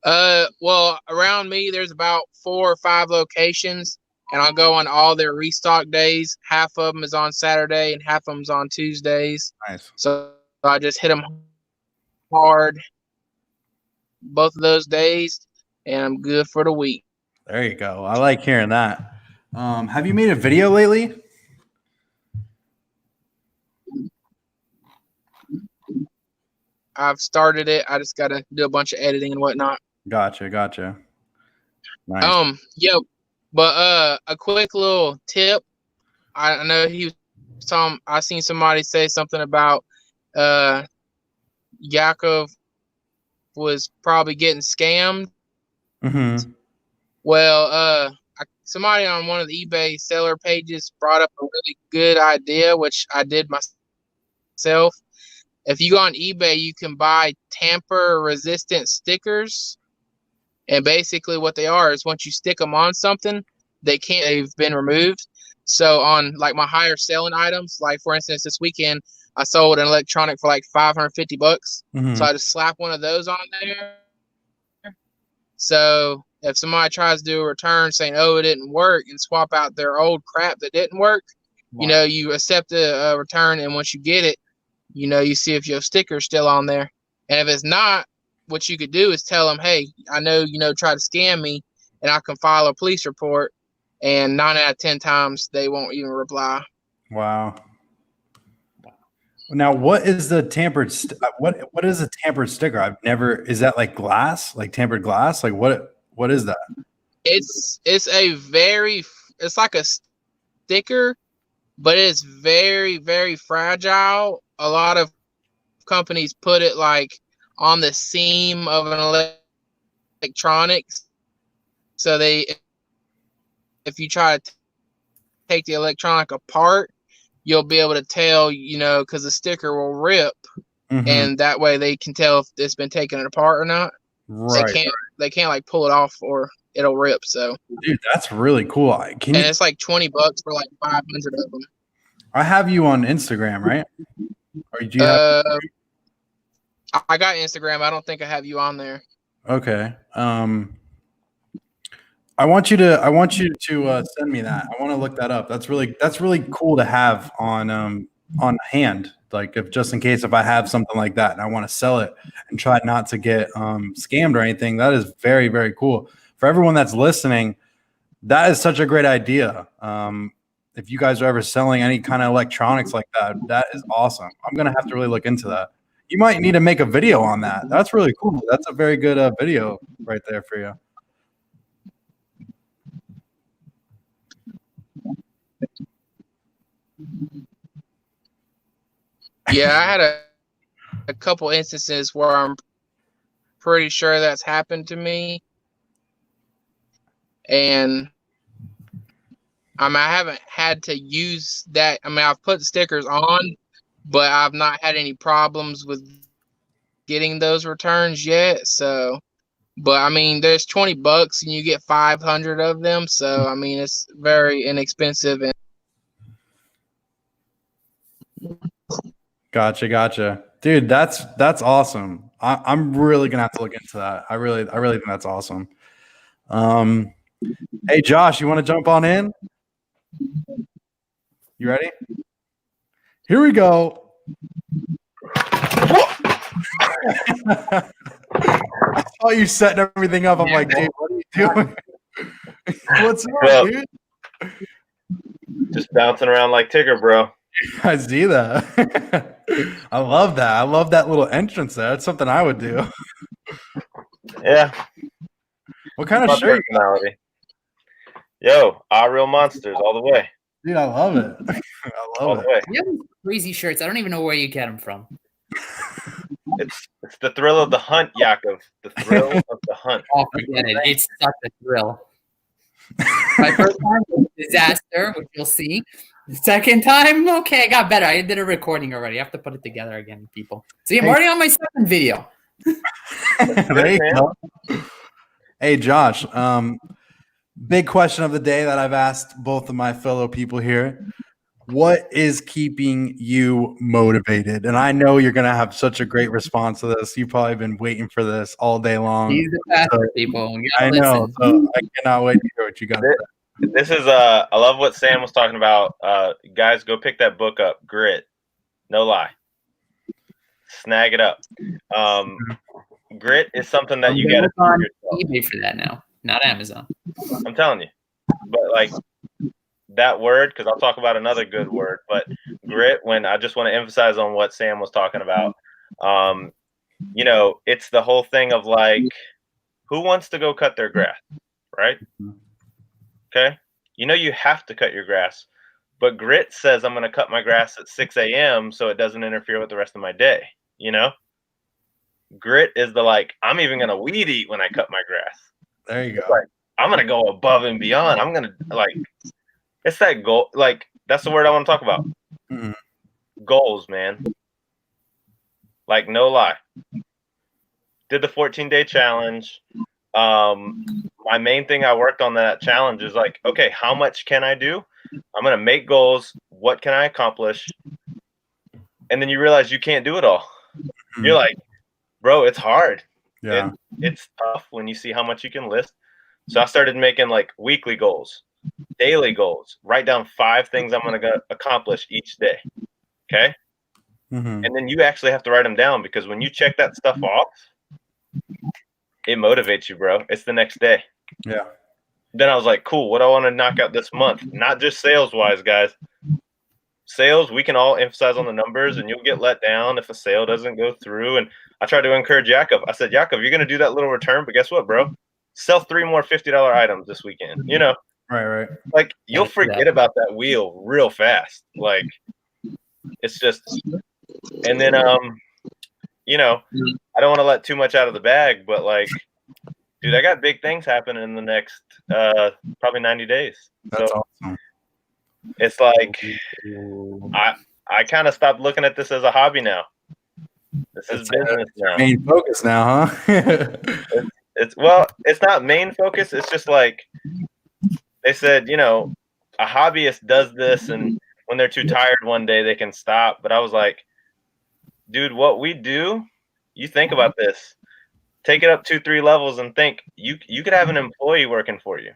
Well, around me there's about 4 or 5 locations, and I'll go on all their restock days. Half of them is on Saturday and half of them's on Tuesdays. Nice. So I just hit them hard both of those days, and I'm good for the week. There you go. I like hearing that. Have you made a video lately? I've started it. I just got to do a bunch of editing and whatnot. Gotcha. Nice. Yeah, but a quick little tip. I know he was talking. I seen somebody say something about Yakov was probably getting scammed. Mm-hmm. Well, somebody on one of the eBay seller pages brought up a really good idea, which I did myself. If you go on eBay, you can buy tamper resistant stickers. And basically what they are is once you stick them on something, they've been removed. So on like my higher selling items, like for instance, this weekend, I sold an electronic for like $550. Mm-hmm. So I just slap one of those on there. So if somebody tries to do a return saying, oh, it didn't work, and swap out their old crap that didn't work, Wow. you know, you accept a return, and once you get it, you know, you see if your sticker's still on there. And if it's not, what you could do is tell them, hey, I know, you know, try to scam me, and I can file a police report. And 9 out of 10 times they won't even reply. Wow. Now, what is the tampered? What is a tampered sticker? I've never. Is that like glass, like tampered glass? Like what is that? It's like a sticker, but it's very, very fragile. A lot of companies put it like on the seam of an electronics. So if you try to take the electronic apart, you'll be able to tell, you know, because the sticker will rip, and that way they can tell if it's been taken apart or not. Right. They can't like pull it off or it'll rip. So, dude, that's really cool. It's like $20 for like 500 of them. I have you on Instagram, right? Or do you have? I got Instagram. I don't think I have you on there. Okay. I want you to send me that. I want to look that up. That's really cool to have on hand. Like if just in case if I have something like that and I want to sell it and try not to get scammed or anything. That is very, very cool. For everyone that's listening, that is such a great idea. If you guys are ever selling any kind of electronics like that, that is awesome. I'm gonna have to really look into that. You might need to make a video on that. That's really cool. That's a very good video right there for you. Yeah, I had a couple instances where I'm pretty sure that's happened to me. And I haven't had to use that. I mean, I've put stickers on, but I've not had any problems with getting those returns yet. So, but I mean, there's $20 and you get 500 of them. So, I mean, it's very inexpensive. And Gotcha. Dude, that's awesome. I'm really gonna have to look into that. I really think that's awesome. Hey Josh, you want to jump on in? You ready? Here we go. I saw you setting everything up. I'm like, dude, what are you doing? What's up, Well- dude? Just bouncing around like Tigger, bro. I see that. I love that. I love that little entrance there. That's something I would do. Yeah, What kind of my shirt? personality. Yo, our real monsters all the way. Dude, I love it. I All love the it. way. You have these crazy shirts. I don't even know where you get them from. It's the thrill of the hunt, Yakov. The thrill of the hunt. Oh, forget it. It's such a thrill. My first time was a disaster, which you'll see. The second time, okay, I got better. I did a recording already. I have to put it together again, people. See, I'm already on my second video. There you go. Hey, Josh. Big question of the day that I've asked both of my fellow people here. What is keeping you motivated? And I know you're going to have such a great response to this. You've probably been waiting for this all day long. He's the fastest, people. You I gotta know. listen. So I cannot wait to hear what you got to say. This is I love what Sam was talking about. Guys, go pick that book up. Grit. No lie. Snag it up. Grit is something that you got to on eBay for that now, not Amazon. I'm telling you. But like that word, because I'll talk about another good word, but grit, when I just want to emphasize on what Sam was talking about. You know, it's the whole thing of like, who wants to go cut their grass, right? Okay. You know, you have to cut your grass, but grit says I'm going to cut my grass at 6 a.m. so it doesn't interfere with the rest of my day. You know, grit is the like, I'm even going to weed eat when I cut my grass. There you go. Like, I'm going to go above and beyond. I'm going to like, it's that goal. Like, that's the word I want to talk about. Mhm. Goals, man. Like, no lie. Did the 14-day challenge. My main thing I worked on that challenge is like, okay, how much can I do? I'm going to make goals. What can I accomplish? And then you realize you can't do it all. You're like, bro, it's hard. Yeah. It's tough when you see how much you can lift. So I started making like weekly goals, daily goals. Write down 5 things I'm going to accomplish each day. Okay. Mhm. And then you actually have to write them down, because when you check that stuff off, it motivates you, bro. It's the next day. Yeah. Then I was like, cool, what do I want to knock out this month? Not just sales wise, guys. Sales, we can all emphasize on the numbers, and you'll get let down if a sale doesn't go through. And I tried to encourage Yakov. I said, Yakov, you're going to do that little return, but guess what, bro? Sell 3 more $50 items this weekend. You know, Right. like you'll forget about that wheel real fast. Like, it's just, and then, you know, I don't want to let too much out of the bag, but like, dude, I got big things happening in the next probably 90 days. That's So awesome. it's like I kind of stopped looking at this as a hobby now. This is It's business now. Main focus now, huh? It's not main focus. It's just like they said, you know, a hobbyist does this, and when they're too tired one day, they can stop. But I was like, dude, what we do, you think about this. Take it up 2-3 levels and think you could have an employee working for you.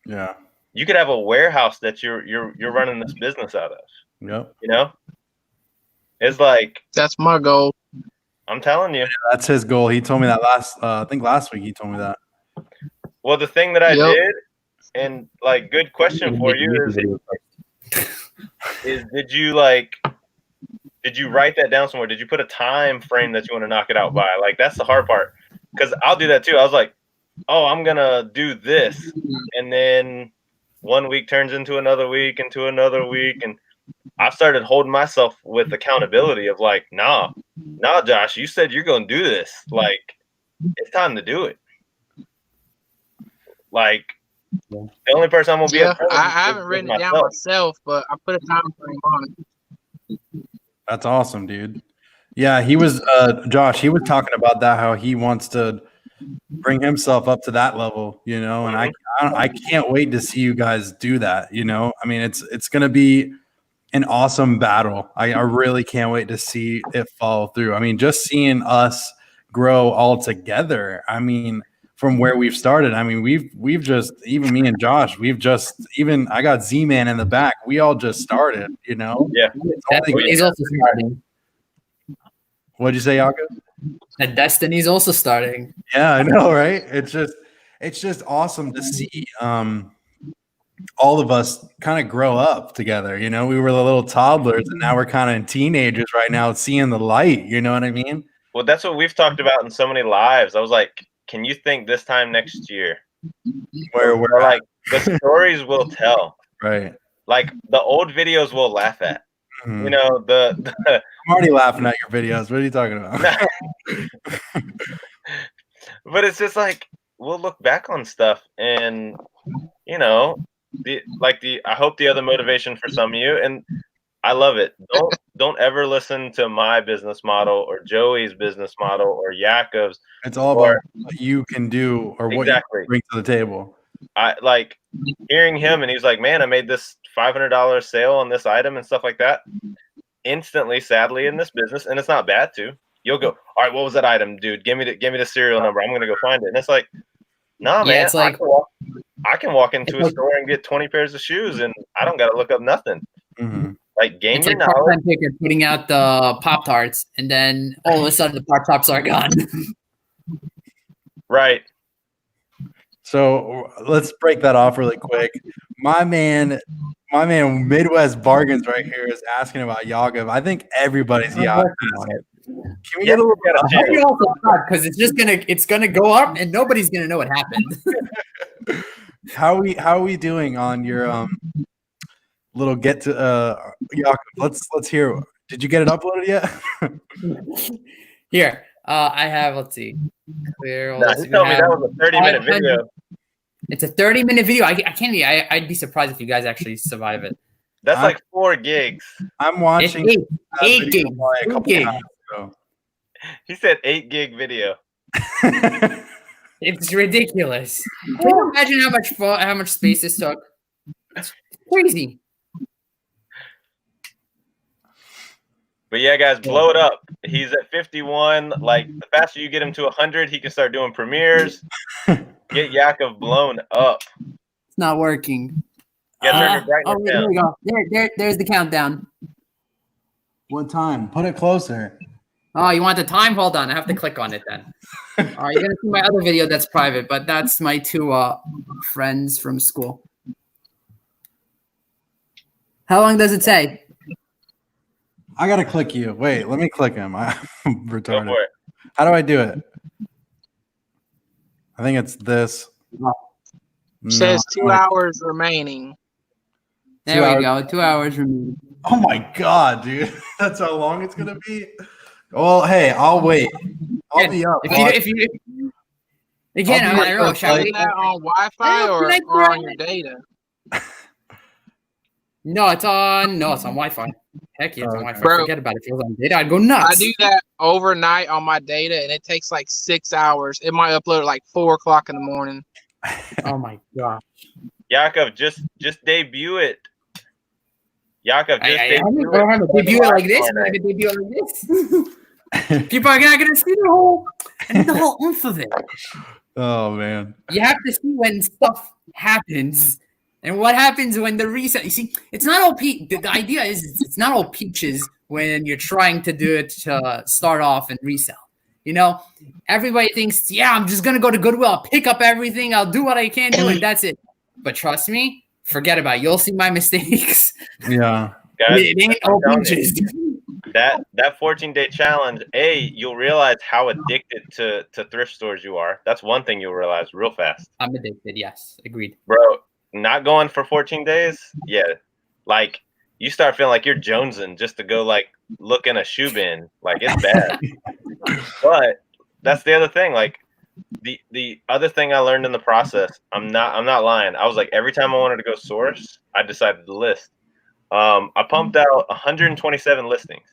Yeah. You could have a warehouse that you're running this business out of. Yep. You know, it's like, That's my goal. I'm telling you. That's his goal. He told me that I think last week he told me that. Well, the thing that I Yep. did, and like, good question for you is did you write that down somewhere? Did you put a time frame that you want to knock it out by? Like, that's the hard part, because I'll do that too. I was like, oh, I'm gonna do this, and then 1 week turns into another week, and I started holding myself with accountability of like, nah, Josh, you said you're gonna do this. Like, it's time to do it. Like, the only person I'm gonna be. Yeah, I haven't written it down myself, but I put a time frame on it. That's awesome, dude. Yeah, he was Josh, he was talking about that, how he wants to bring himself up to that level, you know, and I can't wait to see you guys do that, you know. I mean, it's going to be an awesome battle. I really can't wait to see it follow through. I mean, just seeing us grow all together. I mean, from where we've started, I mean, we've just, even me and Josh, even I got Z-Man in the back. We all just started, you know. Yeah. Destiny's also starting. What'd you say, Jakob? And Destiny's also starting. Yeah, I know, right? It's just, it's just awesome to see all of us kind of grow up together. You know, we were the little toddlers and now we're kind of teenagers right now seeing the light. You know what I mean? Well, that's what we've talked about in so many lives. I was like, can you think this time next year Where we're like the stories will tell, right? Like the old videos we'll laugh at. Mhm. You know, I'm already laughing at your videos. What are you talking about? But it's just like we'll look back on stuff, and you know, I hope the other motivation for some of you, and I love it. Don't ever listen to my business model or Joey's business model or Yakov's. It's all about what you can do or what Exactly. you bring to the table. I like hearing him, and he's like, "Man, I made this $500 sale on this item and stuff like that." Instantly, sadly, in this business, and it's not bad too. You'll go, "All right, what was that item, dude? Give me the serial number. I'm gonna go find it." And it's like, "Nah, man. it's like I can walk into a store and get 20 pairs of shoes, and I don't gotta look up nothing." Mm-hmm. Like gain it's your like knowledge. part-time picker putting out the Pop-Tarts, and then all of a sudden the Pop-Tarts are gone. Right. So let's break that off really quick. My man, Midwest Bargains right here is asking about Yakov. I think everybody's Yakov. Can we get a little bit of because it's gonna go up and nobody's gonna know what happened. How are we doing on your little get to Yakov? Let's hear. Did you get it uploaded yet? Here, I have. Let's see. Clear. Nah, he told me that was a 30-minute video. It's a 30-minute video. I can't. I'd be surprised if you guys actually survive it. That's like 4 gigs. I'm watching It's 8 gigs. a couple times ago. He said 8 gig video. It's ridiculous. Can you imagine how much space this took? It's crazy. But yeah, guys, blow it up. He's at 51. Like the faster you get him to 100, he can start doing premieres. Get Yakov blown up. It's not working. Yeah, there we go. There's the countdown. What time? Put it closer. Oh, you want the time? Hold on. I have to click on it then. All right, you're going to see my other video that's private, but that's my 2 friends from school. How long does it say? I got to click you. Wait, let me click him. I'm retarded. Go for it. How do I do it? I think it's this. Oh. Says 2 hours remaining. There we go. 2 hours remaining. Oh my god, dude! That's how long it's gonna be. Well, hey, I'll wait. I'll be up. If you again, I don't know. Shall we? That on Wi-Fi or on your data? No, it's on Wi-Fi. Heck yeah, it's on Wi-Fi. Bro, forget about it. If it was on data, I'd go nuts. I do that overnight on my data, and it takes like 6 hours. It might upload at like 4 o'clock in the morning. Oh my god. Yakov, just debut it. Yakov, just debut it like this. I could debut it like this. People are not gonna see the whole oomph of it. Oh man. You have to see when stuff happens. And what happens when the reset? You see, it's not all the idea is it's not all peaches when you're trying to do it to start off and resell. You know, everybody thinks, yeah, I'm just gonna go to Goodwill, I'll pick up everything, I'll do what I can do, and that's it. But trust me, forget about it. You'll see my mistakes. Yeah, guys, it ain't all peaches. That 14-day challenge, you'll realize how addicted to thrift stores you are. That's one thing you'll realize real fast. I'm addicted. Yes, agreed, bro. Not going for 14 days, yeah. Like you start feeling like you're jonesing just to go like look in a shoe bin. Like it's bad. But that's the other thing. Like the other thing I learned in the process, I'm not lying. I was like, every time I wanted to go source, I decided to list. I pumped out 127 listings.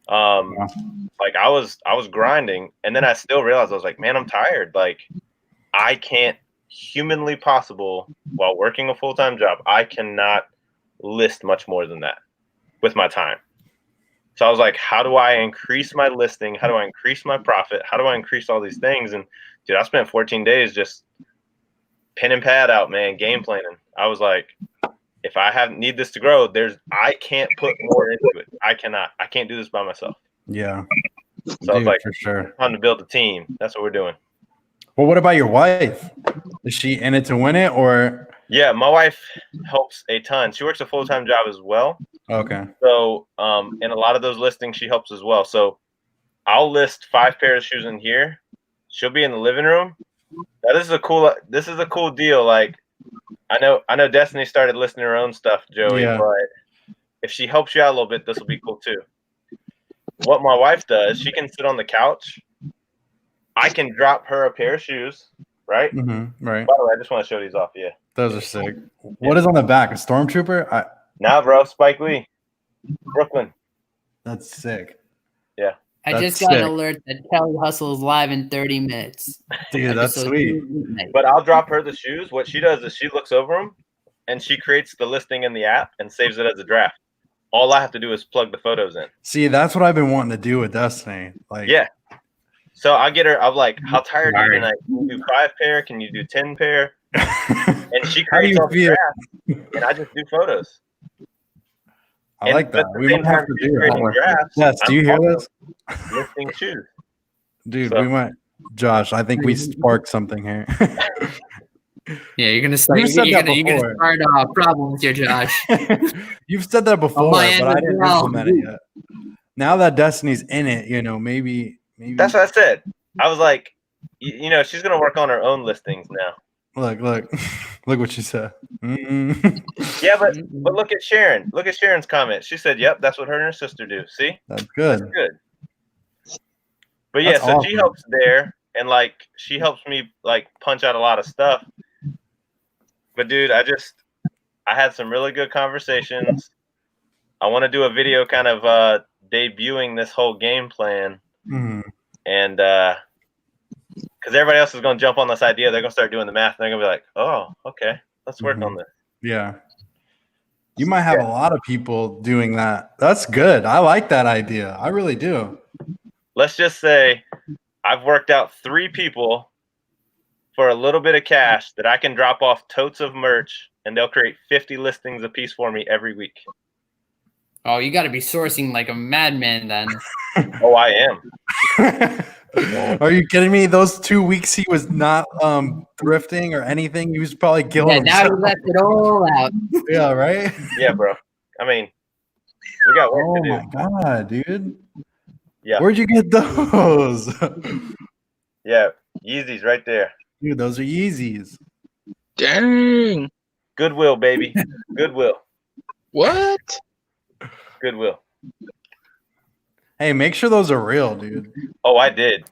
Like I was grinding, and then I still realized I was like, man, I'm tired. Like I can't humanly possible while working a full-time job. I cannot list much more than that with my time. So I was like, how do I increase my listing? How do I increase my profit? How do I increase all these things? And dude, I spent 14 days just pen and pad out, man, game planning. I was like, if I need this to grow, I can't put more into it. I can't do this by myself. Yeah. So I was like, for sure. Time to build a team. That's what we're doing. Well, what about your wife? Is she in it to win it, or? Yeah, my wife helps a ton. She works a full-time job as well. Okay. So, in a lot of those listings, she helps as well. So, I'll list 5 pairs of shoes in here. She'll be in the living room. Now, this is a cool deal. Like, I know Destiny started listing her own stuff, Joey, Yeah. but if she helps you out a little bit, this will be cool too. What my wife does, she can sit on the couch. I can drop her a pair of shoes, right? Right. By the way, I just want to show these off. Yeah. Those are sick. What is on the back? A stormtrooper? Nah, bro. Spike Lee, Brooklyn. That's sick. Yeah. I That's just got an sick. alert that Kelly Hustle is live in 30 minutes. Dude, that's Episode sweet. 2 midnight. But I'll drop her the shoes. What she does is she looks over them and she creates the listing in the app and saves it as a draft. All I have to do is plug the photos in. See, that's what I've been wanting to do with Destiny. Like, Yeah. So I get her. I'm like, how tired are you tonight? Can you do 5 pair? Can you do 10 pair? And she How do creates you all the feel? drafts, and I just do photos. I like And that. at the We same might have time to she's do creating that. drafts, Yes, do I'm you hear also this? listing shoes. Dude, So- we might. Josh, I think we sparked something here. Yeah, you're gonna start. You said You're that gonna before. start problems here, Josh. You've said that before, my end but I as didn't well. implement it yet. Now that Destiny's in it, maybe. That's what I said. I was like, she's gonna work on her own listings now. Look what she said. Mm-mm. Yeah, but look at Sharon. Look at Sharon's comment. She said, "Yep, that's what her and her sister do." See, That's good. that's good. But yeah, That's so she awesome. helps there, and like she helps me like punch out a lot of stuff. But dude, I had some really good conversations. I want to do a video kind of debuting this whole game plan, Mhm. and because everybody else is going to jump on this idea, they're going to start doing the math, and they're going to be like, "Oh, okay, let's work on this." Yeah. You might have a lot of people doing that. That's good. I like that idea. I really do. Let's just say I've worked out 3 people for a little bit of cash that I can drop off totes of merch, and they'll create 50 listings a piece for me every week. Oh, you got to be sourcing like a madman then. Oh, I am. Are you kidding me? Those 2 weeks he was not thrifting or anything. He was probably killing Yeah, now himself. he left it all out. Yeah, right? Yeah, bro. I mean, we got work Oh to do. my god, dude. Yeah. Where'd you get those? Yeah, Yeezys right there. Dude, those are Yeezys. Dang. Goodwill, baby. Goodwill. What? Goodwill. Hey, make sure those are real, dude. Oh, I did.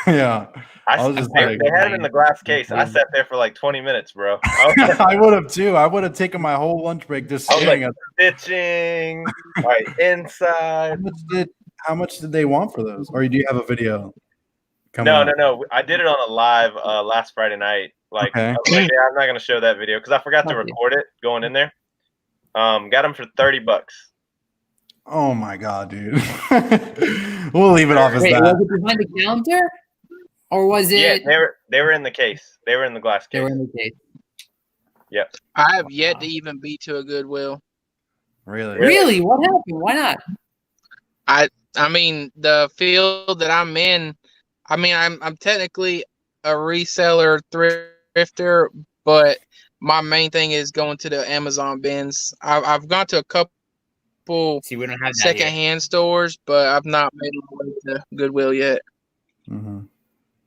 Yeah. I was just They like, had them in the glass case. I sat there for like 20 minutes, bro. I I would have too. I would have taken my whole lunch break just was staring like at stitching. All right, inside. how much did they want for those? Or do you have a video? No. I did it on a live last Friday night. Like, Okay. I was like, yeah, I'm not gonna show that video because I forgot to record it going in there. Got them for $30. Oh my god, dude. We'll leave it off as Wait, that. was it behind the counter? Or was it? Yeah, they were in the case. They were in the glass They case. were in the case. Yep. I have yet to even be to a Goodwill. Really? Really? What happened? Why not? I mean, the field that I'm in, I mean, I'm technically a reseller thrifter, but my main thing is going to the Amazon bins. I've gone to a couple See, we don't have that secondhand stores, but I've not made my way to Goodwill yet. Mhm.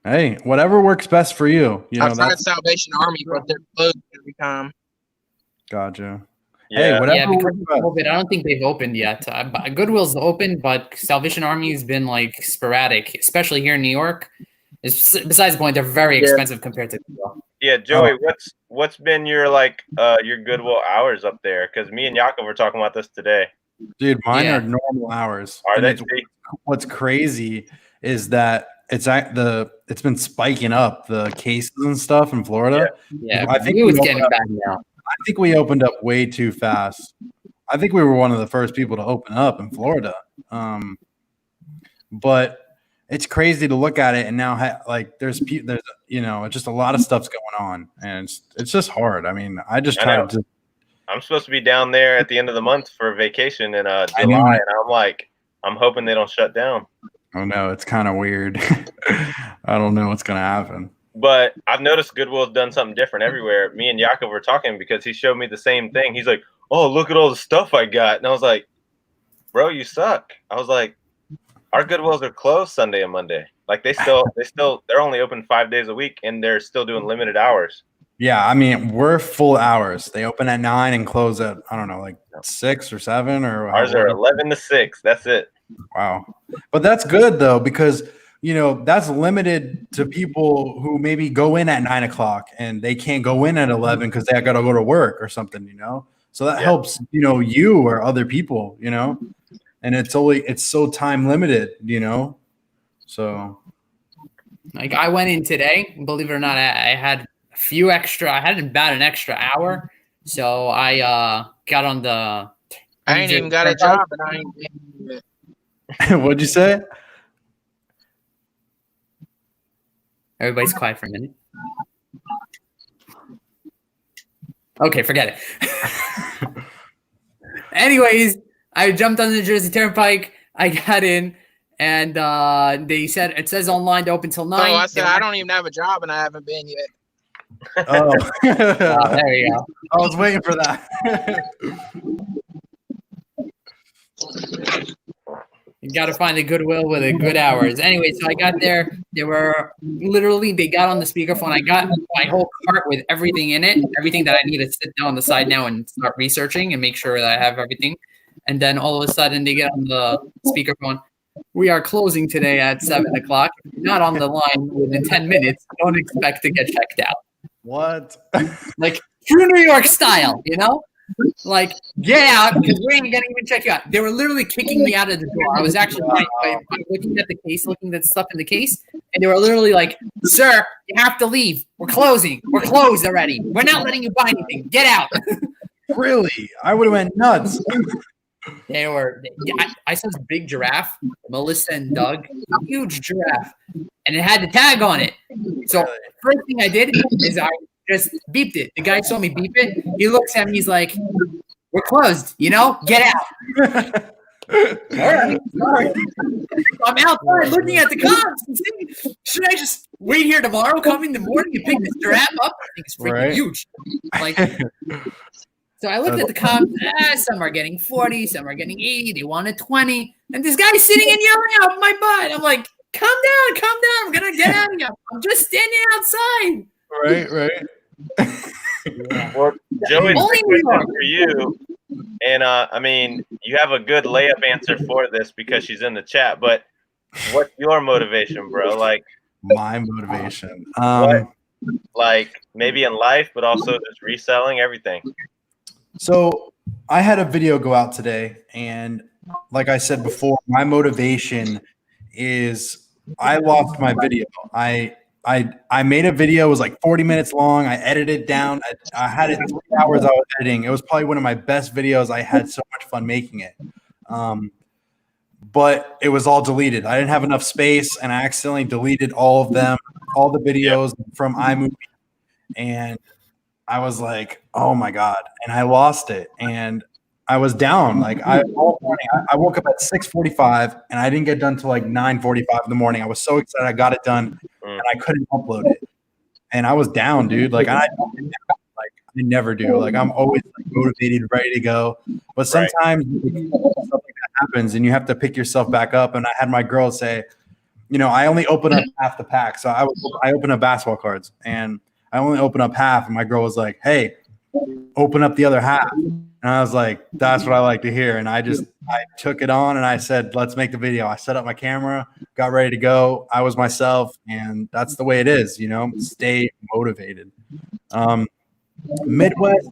Hey, whatever works best for you. You know, I've tried that's Salvation Army, but they're closed every time. gotcha. Yeah. Hey, yet. whatever Yeah, because works of best. COVID, I don't think they've opened yet. Goodwill's open, but Salvation Army has been like sporadic, especially here in New York. Besides the point, they're very expensive compared to Goodwill. Yeah, Joey, what's been your your Goodwill hours up there? Because me and Yakov were talking about this today. Dude, mine Yeah. are normal hours. Are And they? it's- what's crazy is that it's been spiking up the cases and stuff in Florida. Yeah, I think it was we getting bad now. I think we opened up way too fast. I think we were one of the first people to open up in Florida. But it's crazy to look at it and now there's just a lot of stuff's going on and it's just hard. I mean, I just try know. to I'm supposed to be down there at the end of the month for vacation in know. July, and I'm hoping they don't shut down. oh no, it's kind of weird. I don't know what's gonna happen. But I've noticed Goodwill's done something different everywhere. Me and Yakov were talking because he showed me the same thing. He's like, "Oh, look at all the stuff I got," and I was like, "Bro, you suck." I was like, "Our Goodwills are closed Sunday and Monday. Like they're only open 5 days a week, and they're still doing limited hours." Yeah, I mean, we're full hours. They open at 9 and close at, I don't know, like 6 or 7 or ours are 11 to 6. That's it. Wow. But that's good though, because that's limited to people who maybe go in at 9 o'clock and they can't go in at 11 because they got to go to work or something, So that helps, you or other people, and it's so time limited, So like I went in today, believe it or not, I had I had about an extra hour. So I got on the I ain't even got a job and I ain't been yet. What'd you say? Everybody's quiet for a minute. Okay, forget it. Anyways, I jumped on the Jersey Turnpike. I got in, and they said it says online to open till 9. Oh, I said I don't even have a job and I haven't been yet. Oh, there you go. I was waiting for that. You got to find the Goodwill with the good hours. Anyway, so I got there. They got on the speakerphone. I got my whole cart with everything in it, everything that I need to sit down on the side now and start researching and make sure that I have everything. And then all of a sudden they get on the speakerphone. We are closing today at 7 o'clock. If you're not on the line within 10 minutes, don't expect to get checked out. What? Like true New York style, Like, get out because we ain't gonna even check you out. They were literally kicking me out of the door. I was actually looking at the case, looking at stuff in the case, and they were literally like, "Sir, you have to leave. We're closing. We're closed already. We're not letting you buy anything. Get out." Really? I would have went nuts. They were. I saw this big giraffe, Melissa and Doug, huge giraffe, and it had the tag on it. So first thing I did is I just beeped it. The guy saw me beep it. He looks at me. He's like, "We're closed. Get out." All right. I'm outside looking at the comps. Should I just wait here tomorrow? Come in the morning and pick this giraffe up? I think it's freaking huge. Like, so I looked at the comps. Some are getting 40, some are getting 80. They wanted 20, and this guy's sitting and yelling out my butt. I'm like, calm down. I'm gonna get out of here. I'm just standing outside. Right. Well, Joey, for you, and I mean, you have a good layup answer for this because she's in the chat. But what's your motivation, bro? Like my motivation, like maybe in life, but also just reselling everything. So I had a video go out today, and like I said before, my motivation is I lost my video. I made a video. It was like 40 minutes long. I edited it down. I had it 3 hours I was editing. It was probably one of my best videos. I had so much fun making it. But it was all deleted. I didn't have enough space, and I accidentally deleted all of them, all the videos from iMovie. And I was like, oh my God. And I lost it. And I was down. Like all morning, I woke up at 6:45 and I didn't get done till like 9:45 in the morning. I was so excited I got it done and I couldn't upload it. And I was down, dude. Like I never do. Like I'm always like motivated, ready to go. But sometimes something like that happens and you have to pick yourself back up. And I had my girl say, I only open up half the pack. So I open up basketball cards and I only open up half. And my girl was like, hey, open up the other half. And I was like, that's what I like to hear. And I took it on and I said, let's make the video. I set up my camera, got ready to go. I was myself. And that's the way it is, stay motivated. Midwest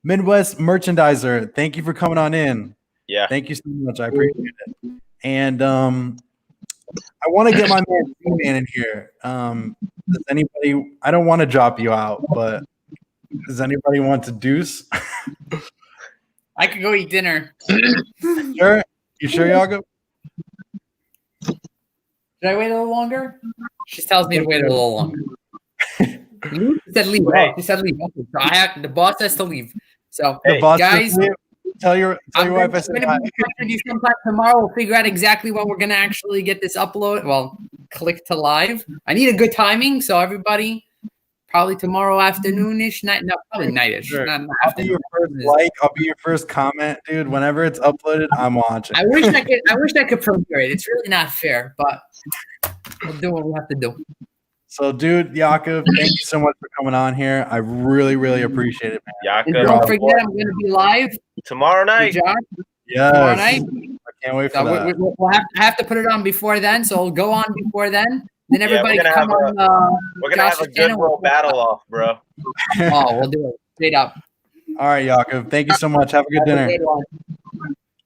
merchandiser, thank you for coming on in. Yeah. Thank you so much. I appreciate it. And I want to get my man in here. Does anybody, I don't want to drop you out, but does anybody want to deuce? I could go eat dinner. Sure? You sure, Yago? Should I wait a little longer? She tells me to wait a little longer. She said leave. She said leave. So the boss has to leave. So, the boss guys, tell your wife I said hi. Sometime tomorrow we'll figure out exactly when we're going to actually get this upload. Well, click to live. I need a good timing, so everybody probably tomorrow afternoonish, night, no, probably nightish. Sure. Not I'll be your first like. I'll be your first comment, dude. Whenever it's uploaded, I'm watching. I wish I could premiere it. It's really not fair, but we'll do what we have to do. So, dude, Yakov, thank you so much for coming on here. I really, really appreciate it, man. And Yakov, don't forget, I'm going to be live tomorrow night. Josh, Yes. tomorrow night. I can't wait for So that. we'll have to put it on before then. So go on before then. Then Yeah, everybody we're gonna come have on. We're gonna have a Josh's good channel. roll battle off, bro. Oh, we'll do it straight up. All right, Yakov. Thank you so much. Have a good dinner.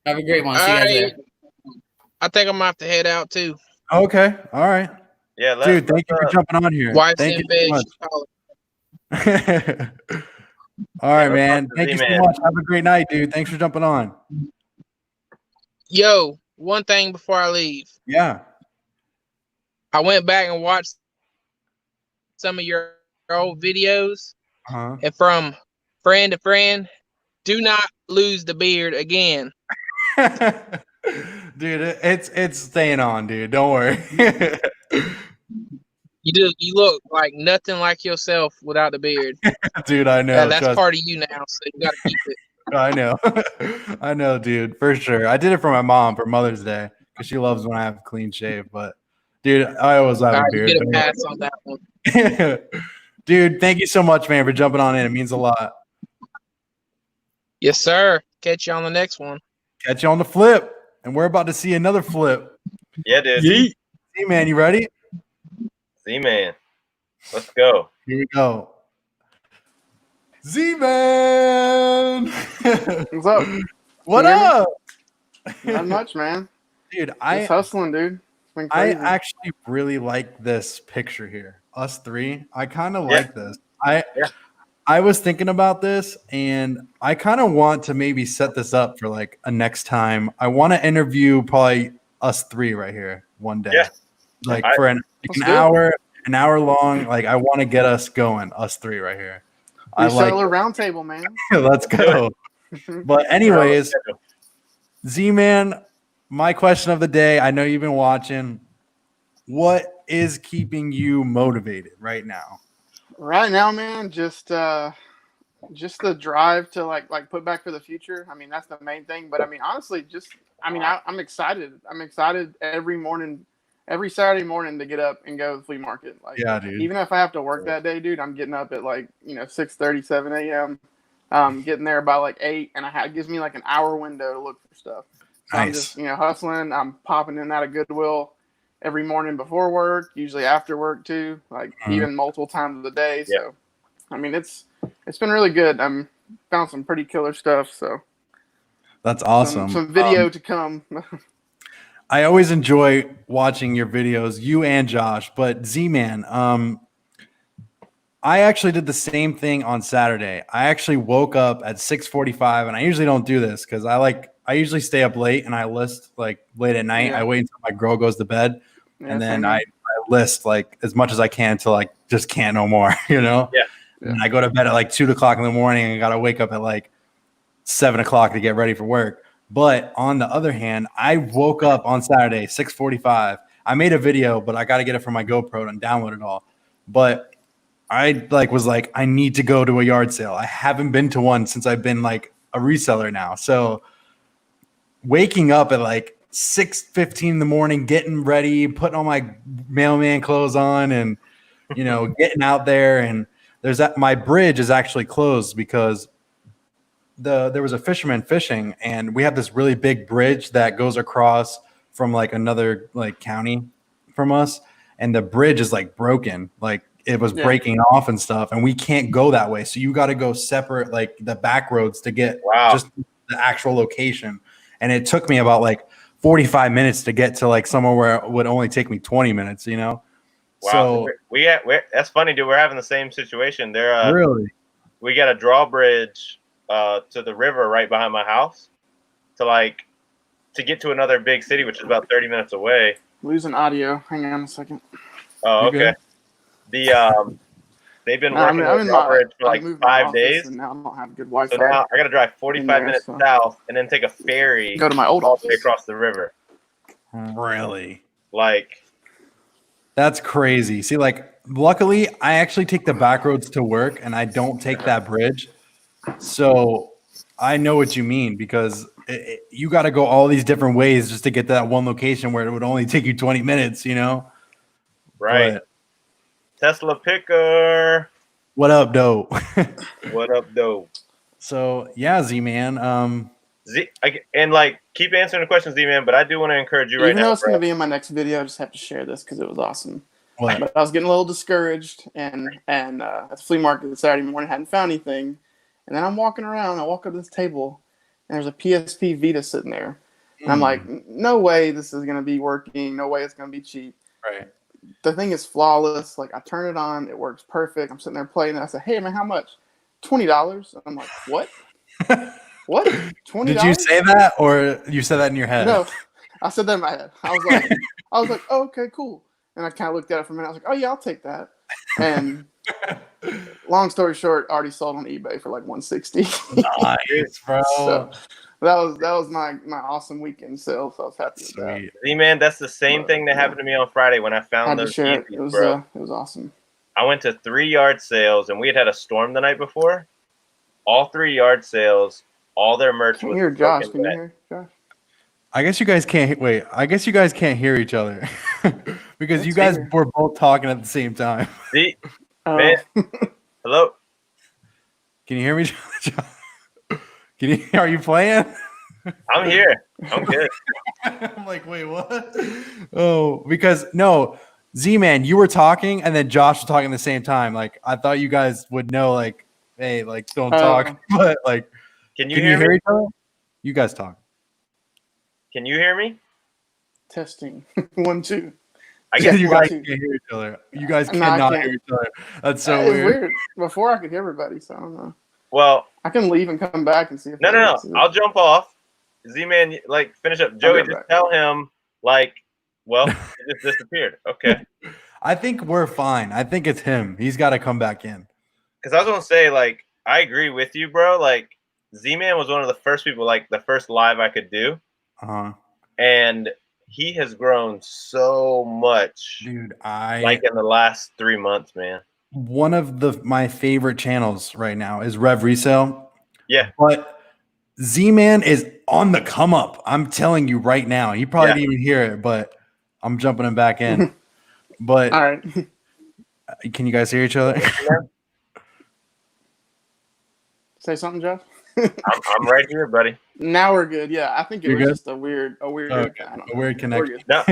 Have a great one. See you All guys right. there. I think I'm gonna have to head out too. Okay. All right. Yeah, Dude, thank you for jumping on here. Wife's Thank in you bed. so much. All right, man. Thank you so much. Have a great night, dude. Thanks for jumping on. Yo, one thing before I leave. Yeah. I went back and watched some of your old videos, Uh-huh. and from friend to friend, do not lose the beard again. Dude, it's staying on, dude. Don't worry. You look like nothing like yourself without the beard. Dude, I know. And that's trust part of you now, so you gotta keep it. I know. I know, dude, for sure. I did it for my mom for Mother's Day because she loves when I have a clean shave. But, dude, I always have a You beard. get a pass on that one. Dude, thank you so much, man, for jumping on in. It means a lot. Yes, sir. Catch you on the next one. Catch you on the flip. And we're about to see another flip. Yeah, dude. See, man, you ready? Z-Man. Let's go. Here we go. Z-Man! What's up? What Can you hear up? Not much, man. Dude, Just hustling, dude. It's been I crazy. actually really like this picture here. Us three. I kind of like this. I was thinking about this, and I kind of want to maybe set this up for like a next time. I want to interview probably us three right here one day. Yeah. Like for an hour long. Like I want to get us going, us three right here. I like Reseller roundtable, man. Let's go. But anyways, Z-Man, my question of the day. I know you've been watching. What is keeping you motivated right now? Right now, man, just the drive to like put back for the future. I mean, that's the main thing. But I mean, honestly, I'm excited. I'm excited every morning, every Saturday morning to get up and go to the flea market. Like, yeah, dude. Even if I have to work that day, dude, I'm getting up at 6:30, 7 a.m. Getting there by like 8, and it gives me like an hour window to look for stuff. So Nice. I'm just hustling. I'm popping in and out of Goodwill every morning before work, usually after work too, like even multiple times of the day. Yeah. So, I mean, it's been really good. I'm found some pretty killer stuff. So that's awesome. Some video to come. I always enjoy watching your videos, you and Josh. But Z-Man, I actually did the same thing on Saturday. I actually woke up at 6:45, and I usually don't do this because I usually stay up late and I list like late at night. Yeah. I wait until my girl goes to bed, and then same I list like as much as I can until I just can't no more, Yeah. And I go to bed at like 2 o'clock in the morning and I got to wake up at like 7 o'clock to get ready for work. But on the other hand, I woke up on Saturday, 6:45. I made a video, but I got to get it from my GoPro and download it all. But I was like, I need to go to a yard sale. I haven't been to one since I've been like a reseller now. So waking up at like 6:15 in the morning, getting ready, putting all my mailman clothes on, and getting out there. And my bridge is actually closed because there was a fisherman fishing, and we have this really big bridge that goes across from like another like county from us, and the bridge is like broken, like it was breaking off and stuff, and we can't go that way. So you got to go separate, like the back roads to get just the actual location. And it took me about like 45 minutes to get to like somewhere where it would only take me 20 minutes, Wow. So that's funny, dude. We're having the same situation. Really? We got a drawbridge to the river right behind my house to get to another big city, which is about 30 minutes away. Losing audio. Hang on a second. Oh, okay. They've been working on the drawbridge for like 5 days. And now I don't have good Wi-Fi. So now I got to drive 45 minutes south and then take a ferry. Go to my old all the office way across the river. Really? Like, That's crazy. See, like, luckily, I actually take the back roads to work, and I don't take that bridge. So I know what you mean because you got to go all these different ways just to get to that one location where it would only take you 20 minutes, you know? Right. But Tesla picker. what up, doe? What up, though? So, yeah, Z-Man. And like, keep answering the questions, Z-Man, but I do want to encourage you right Even though now, it's going to be in my next video, I just have to share this because it was awesome. What? But I was getting a little discouraged, and at the flea market Saturday morning, hadn't found anything. And then I'm walking around. I walk up to this table, and there's a PSP Vita sitting there. And I'm like, no way this is going to be working. No way it's going to be cheap. Right. The thing is flawless. Like, I turn it on. It works perfect. I'm sitting there playing it. I said, hey, man, how much? $20. And I'm like, what? What? $20? Did you say that or you said that in your head? No, I said that in my head. I was like, oh, okay, cool. And I kind of looked at it for a minute. I was like, oh yeah, I'll take that. And long story short, already sold on eBay for like $160. Nice, bro. So that was my awesome weekend sale. So I was happy with that. Z-Man, that's the same thing that happened to me on Friday when I found Had to those share it. TVs, bro. It was awesome. I went to 3 yard sales, and we had a storm the night before. All 3 yard sales, all their merch Can was you hear Josh? broken Can you wet. hear Josh? I guess you guys can't wait. I guess you guys can't hear each other because you guys weird. were both talking at the same time. See, man, hello. Can you hear me? Are you playing? I'm here. I'm good. I'm like, wait, what? Oh, because no, Z-Man, you were talking and then Josh was talking at the same time. Like, I thought you guys would know, like, hey, like, don't talk. But like, Can you hear me? each other? You guys talk. Can you hear me? Testing 1 2. I guess you guys too. can't hear each other. You guys No, I cannot can't. hear each other. That's so It's weird. weird. Before I could hear everybody, so I don't know. Well, I can leave and come back and see if no. I'll jump off. Z-Man, like, finish up. Joey, just tell him, like, well, he just disappeared. Okay. I think we're fine. I think it's him. He's got to come back in. Because I was going to say, like, I agree with you, bro. Like, Z-Man was one of the first people, like, the first live I could do. Uh-huh. And he has grown so much, Dude, like in the last 3 months, man. One of my favorite channels right now is Rev Resale. Yeah. But Z-Man is on the come up. I'm telling you right now. He probably didn't even hear it, but I'm jumping him back in. But all right. Can you guys hear each other? Say something, Jeff. I'm right here, buddy. Now we're good. Yeah, I think it You're was good? just a weird. Okay. I don't know. A weird We're connection. good. No,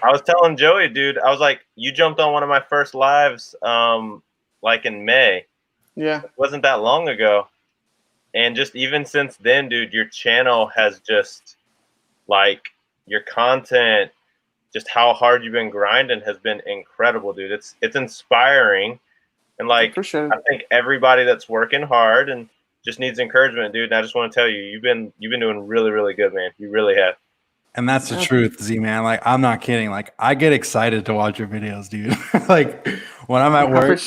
I was telling Joey, dude, I was like, you jumped on one of my first lives, like in May. Yeah. It wasn't that long ago. And just even since then, dude, your channel has just, like, your content, just how hard you've been grinding has been incredible, dude. It's inspiring. And, like, Appreciate it. I think everybody that's working hard and just needs encouragement, dude. And I just want to tell you, you've been doing really, really good, man. You really have. And that's the truth, Z-Man. Like, I'm not kidding. Like, I get excited to watch your videos, dude. Like, when I'm at work,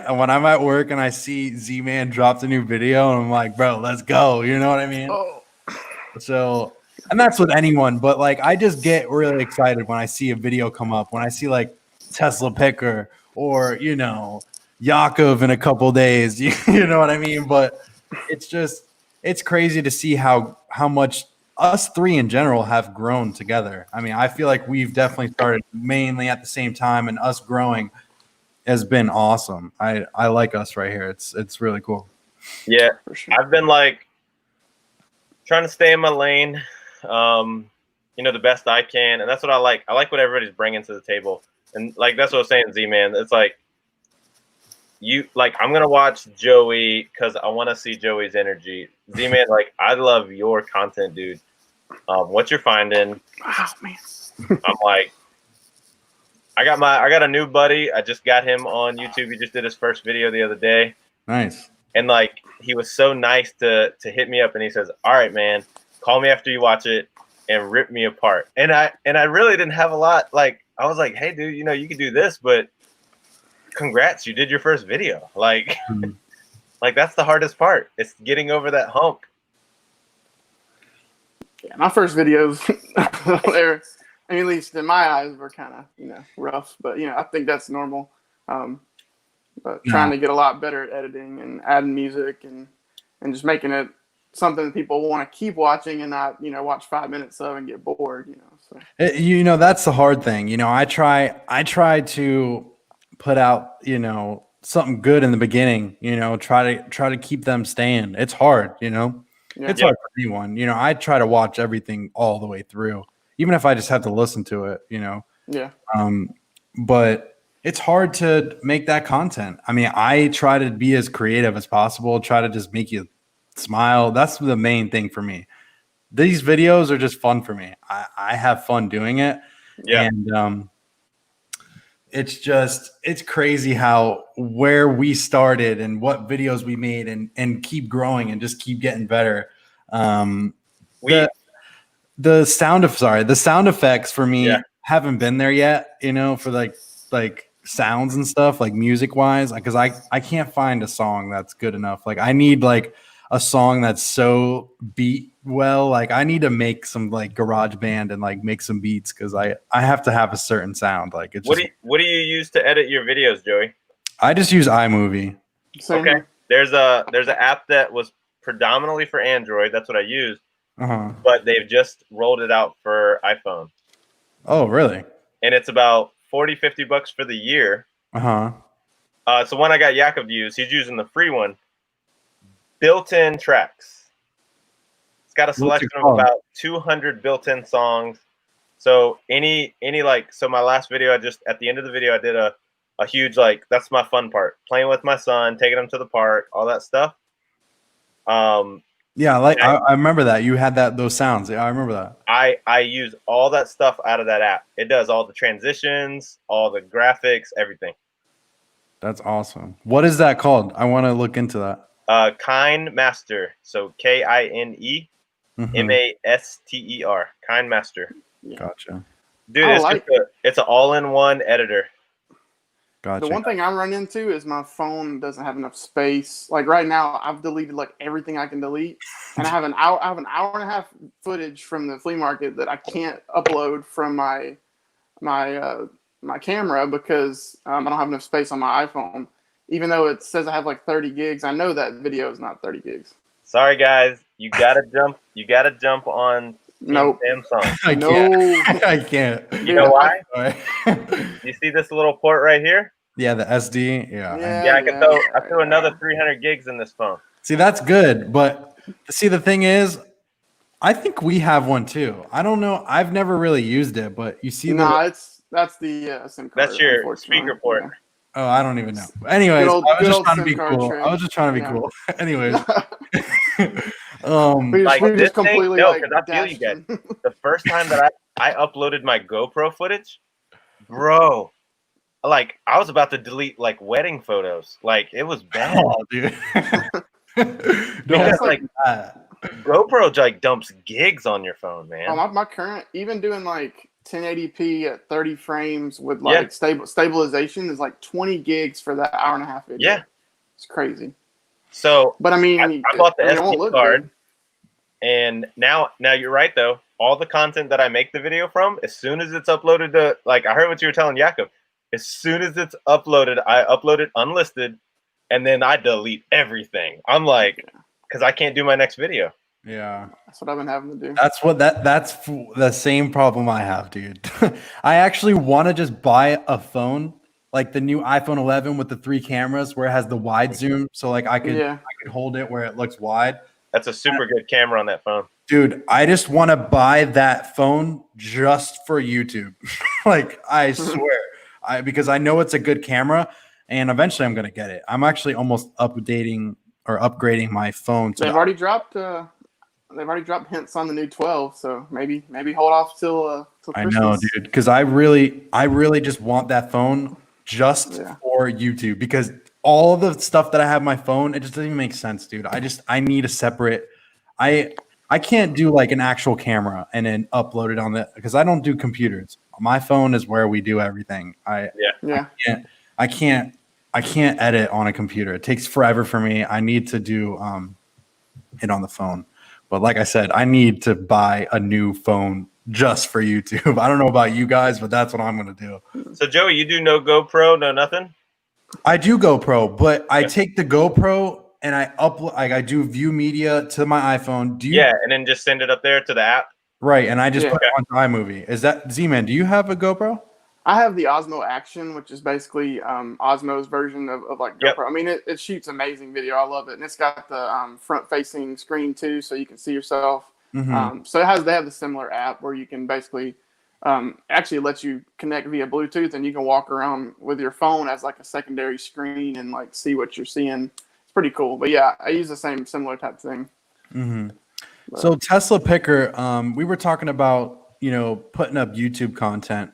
when I'm at work and I see Z-Man drops a new video, and I'm like, bro, let's go. You know what I mean? Oh. So, and that's with anyone, but like, I just get really excited when I see a video come up, when I see like Tesla Picker or, you know, Yakov in a couple days, you know what I mean? But it's crazy to see how much us three in general have grown together. I mean, I feel like we've definitely started mainly at the same time, and us growing has been awesome. I like us right here. It's really cool. Yeah, For sure. I've been like trying to stay in my lane, you know, the best I can, and that's what I like. I like what everybody's bringing to the table, and like that's what I was saying, Z-Man. It's like I'm gonna watch Joey because I want to see Joey's energy. Z-Man, like, I love your content, dude. What you're finding. Wow, man. I'm like, I got a new buddy. I just got him on YouTube. He just did his first video the other day. Nice. And like, he was so nice to hit me up, and he says, all right, man, call me after you watch it and rip me apart. And I really didn't have a lot. Like, I was like, hey, dude, you know, you could do this, but congrats, you did your first video. Like, like, that's the hardest part. It's getting over that hump. Yeah, my first videos, I mean, at least in my eyes, were kind of, rough. But, I think that's normal. But trying to get a lot better at editing and adding music and just making it something that people want to keep watching and not, watch 5 minutes of and get bored, So That's the hard thing. I try to put out, something good in the beginning, try to keep them staying. It's hard, It's hard for anyone. I try to watch everything all the way through, even if I just have to listen to it, Yeah. But it's hard to make that content. I mean, I try to be as creative as possible, try to just make you smile. That's the main thing for me. These videos are just fun for me. I have fun doing it. Yeah. And it's crazy how where we started and what videos we made and keep growing and just keep getting better. The sound effects for me haven't been there yet, for like sounds and stuff, like music wise, because I can't find a song that's good enough. Like I need like a song that's so beat well. Like I need to make some like garage band and like make some beats because I have to have a certain sound. Like it's what do you use to edit your videos, Joey? I just use iMovie. Same. Okay. There's an app that was predominantly for Android. That's what I used. But they've just rolled it out for iPhone. Oh, really? And it's about $40-$50 for the year. It's the one I got Jakob to use. He's using the free one. Built-in tracks. It's got a selection of about 200 built-in songs. So so my last video, at the end of the video, I did a huge, like, that's my fun part. Playing with my son, taking him to the park, all that stuff. Yeah, like I remember that. You had those sounds. Yeah, I remember that. I use all that stuff out of that app. It does all the transitions, all the graphics, everything. That's awesome. What is that called? I want to look into that. KineMaster. So KineMaster. KineMaster. Gotcha. Dude, it's an all-in-one editor. Gotcha. The one thing I run into is my phone doesn't have enough space. Like right now, I've deleted like everything I can delete, and I have an hour and a half footage from the flea market that I can't upload from my camera because I don't have enough space on my iPhone. Even though it says I have like 30 gigs, I know that video is not 30 gigs. Sorry guys, you gotta jump on Nope. Samsung. I can't. You know why? You see this little port right here? Yeah, the SD. Yeah. I threw another 300 gigs in this phone. See, that's good, but see, the thing is, I think we have one too. I don't know. I've never really used it, but you see, that's the SIM card. That's your speaker port. Yeah. Oh, I don't even know. Anyways, I was just trying to be cool. I was just trying to be cool. Anyways. We just completely because I feel you guys. The first time that I uploaded my GoPro footage, bro, like I was about to delete like wedding photos. Like it was bad. Oh, dude. Because like GoPro like dumps gigs on your phone, man. My current, even doing like 1080p at 30 frames with like stabilization is like 20 gigs for that hour and a half video. Yeah, it's crazy. So, but I mean, I bought the SD card, and now you're right though. All the content that I make the video from, as soon as it's uploaded to, like I heard what you were telling Jakob, as soon as it's uploaded, I upload it unlisted, and then I delete everything. I'm like, because I can't do my next video. Yeah, that's what I've been having to do. That's the same problem I have, dude. I actually want to just buy a phone like the new iPhone 11 with the 3 cameras where it has the wide zoom, so like I could hold it where it looks wide. That's a super good camera on that phone. Dude, I just want to buy that phone just for YouTube. Like I swear, because I know it's a good camera, and eventually I'm gonna get it. I'm actually almost upgrading my phone. They've already dropped hints on the new 12, so maybe hold off till Christmas. I know, dude, because I really just want that phone just for YouTube, because all of the stuff that I have on my phone, it just doesn't even make sense, dude. I need a separate. I can't do like an actual camera and then upload it on the, because I don't do computers. My phone is where we do everything. I can't edit on a computer. It takes forever for me. I need to do it on the phone. But like I said, I need to buy a new phone just for YouTube. I don't know about you guys, but that's what I'm gonna do. So Joey, you do no GoPro, no nothing? I do GoPro, but I take the GoPro and I upload, like I do view media to my iPhone. Do you? Yeah, and then just send it up there to the app. Right, and I just Yeah. put it onto iMovie. Is that Z-Man? Do you have a GoPro? I have the Osmo Action, which is basically Osmo's version of like GoPro. Yep. I mean, it shoots amazing video. I love it, and it's got the front-facing screen too, so you can see yourself. So they have the similar app where you can basically actually let you connect via Bluetooth, and you can walk around with your phone as like a secondary screen and like see what you're seeing. It's pretty cool. But yeah, I use the similar type thing. So Tesla Picker, we were talking about, you know, putting up YouTube content,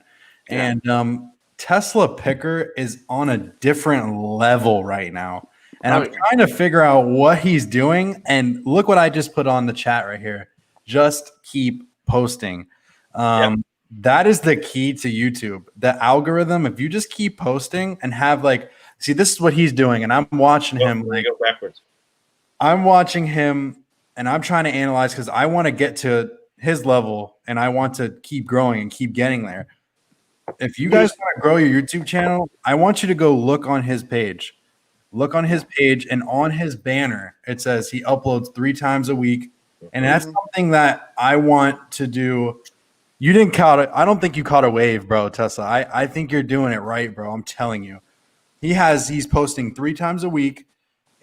and Tesla Picker is on a different level right now. And I'm trying to figure out what he's doing. And look what I just put on the chat right here. Just keep posting. That is the key to YouTube. The algorithm, if you just keep posting and have like, see, this is what he's doing. And I'm watching him. Like, go backwards. I'm watching him and I'm trying to analyze because I want to get to his level and I want to keep growing and keep getting there. If you guys want to grow your YouTube channel, I want you to go look on his page. Look on his page, and on his banner, it says he uploads 3 times a week. And that's something that I want to do. You didn't caught it. I don't think you caught a wave, bro, Tesla. I think you're doing it right, bro. I'm telling you. He's posting 3 times a week,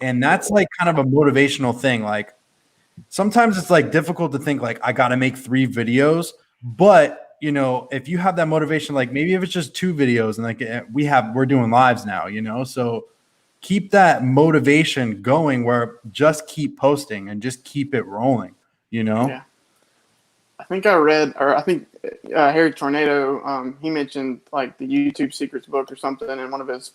and that's like kind of a motivational thing. Like sometimes it's like difficult to think like I got to make 3 videos, but you know, if you have that motivation, like maybe if it's just 2 videos and like we're doing lives now, you know, so keep that motivation going where just keep posting and just keep it rolling, you know? Yeah. I think I read, or I think Harry Tornado, he mentioned like the YouTube Secrets book or something in one of his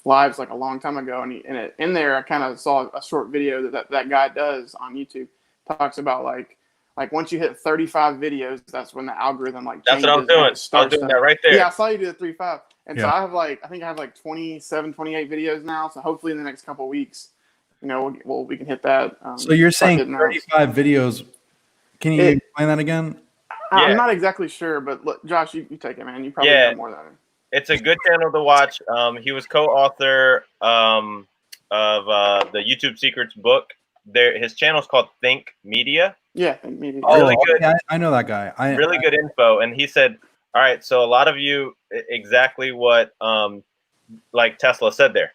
lives like a long time ago. And in there, I kind of saw a short video that guy does on YouTube. Talks about like once you hit 35 videos, that's when the algorithm like changes. That's what I'm doing. I'm doing that right there. Yeah, I saw you do the 3-5. And so I think I have like 27, 28 videos now. So hopefully in the next couple of weeks, you know, we can hit that. So you're saying 35 videos. Can you explain that again? I'm not exactly sure, but look, Josh, you take it, man. You probably know more than me. It's a good channel to watch. He was co-author of the YouTube Secrets book. His channel is called Think Media. Yeah, Think Media. Really good. Yeah, I know that guy. Really good info. And he said, all right, so a lot of you, exactly what like Tesla said there.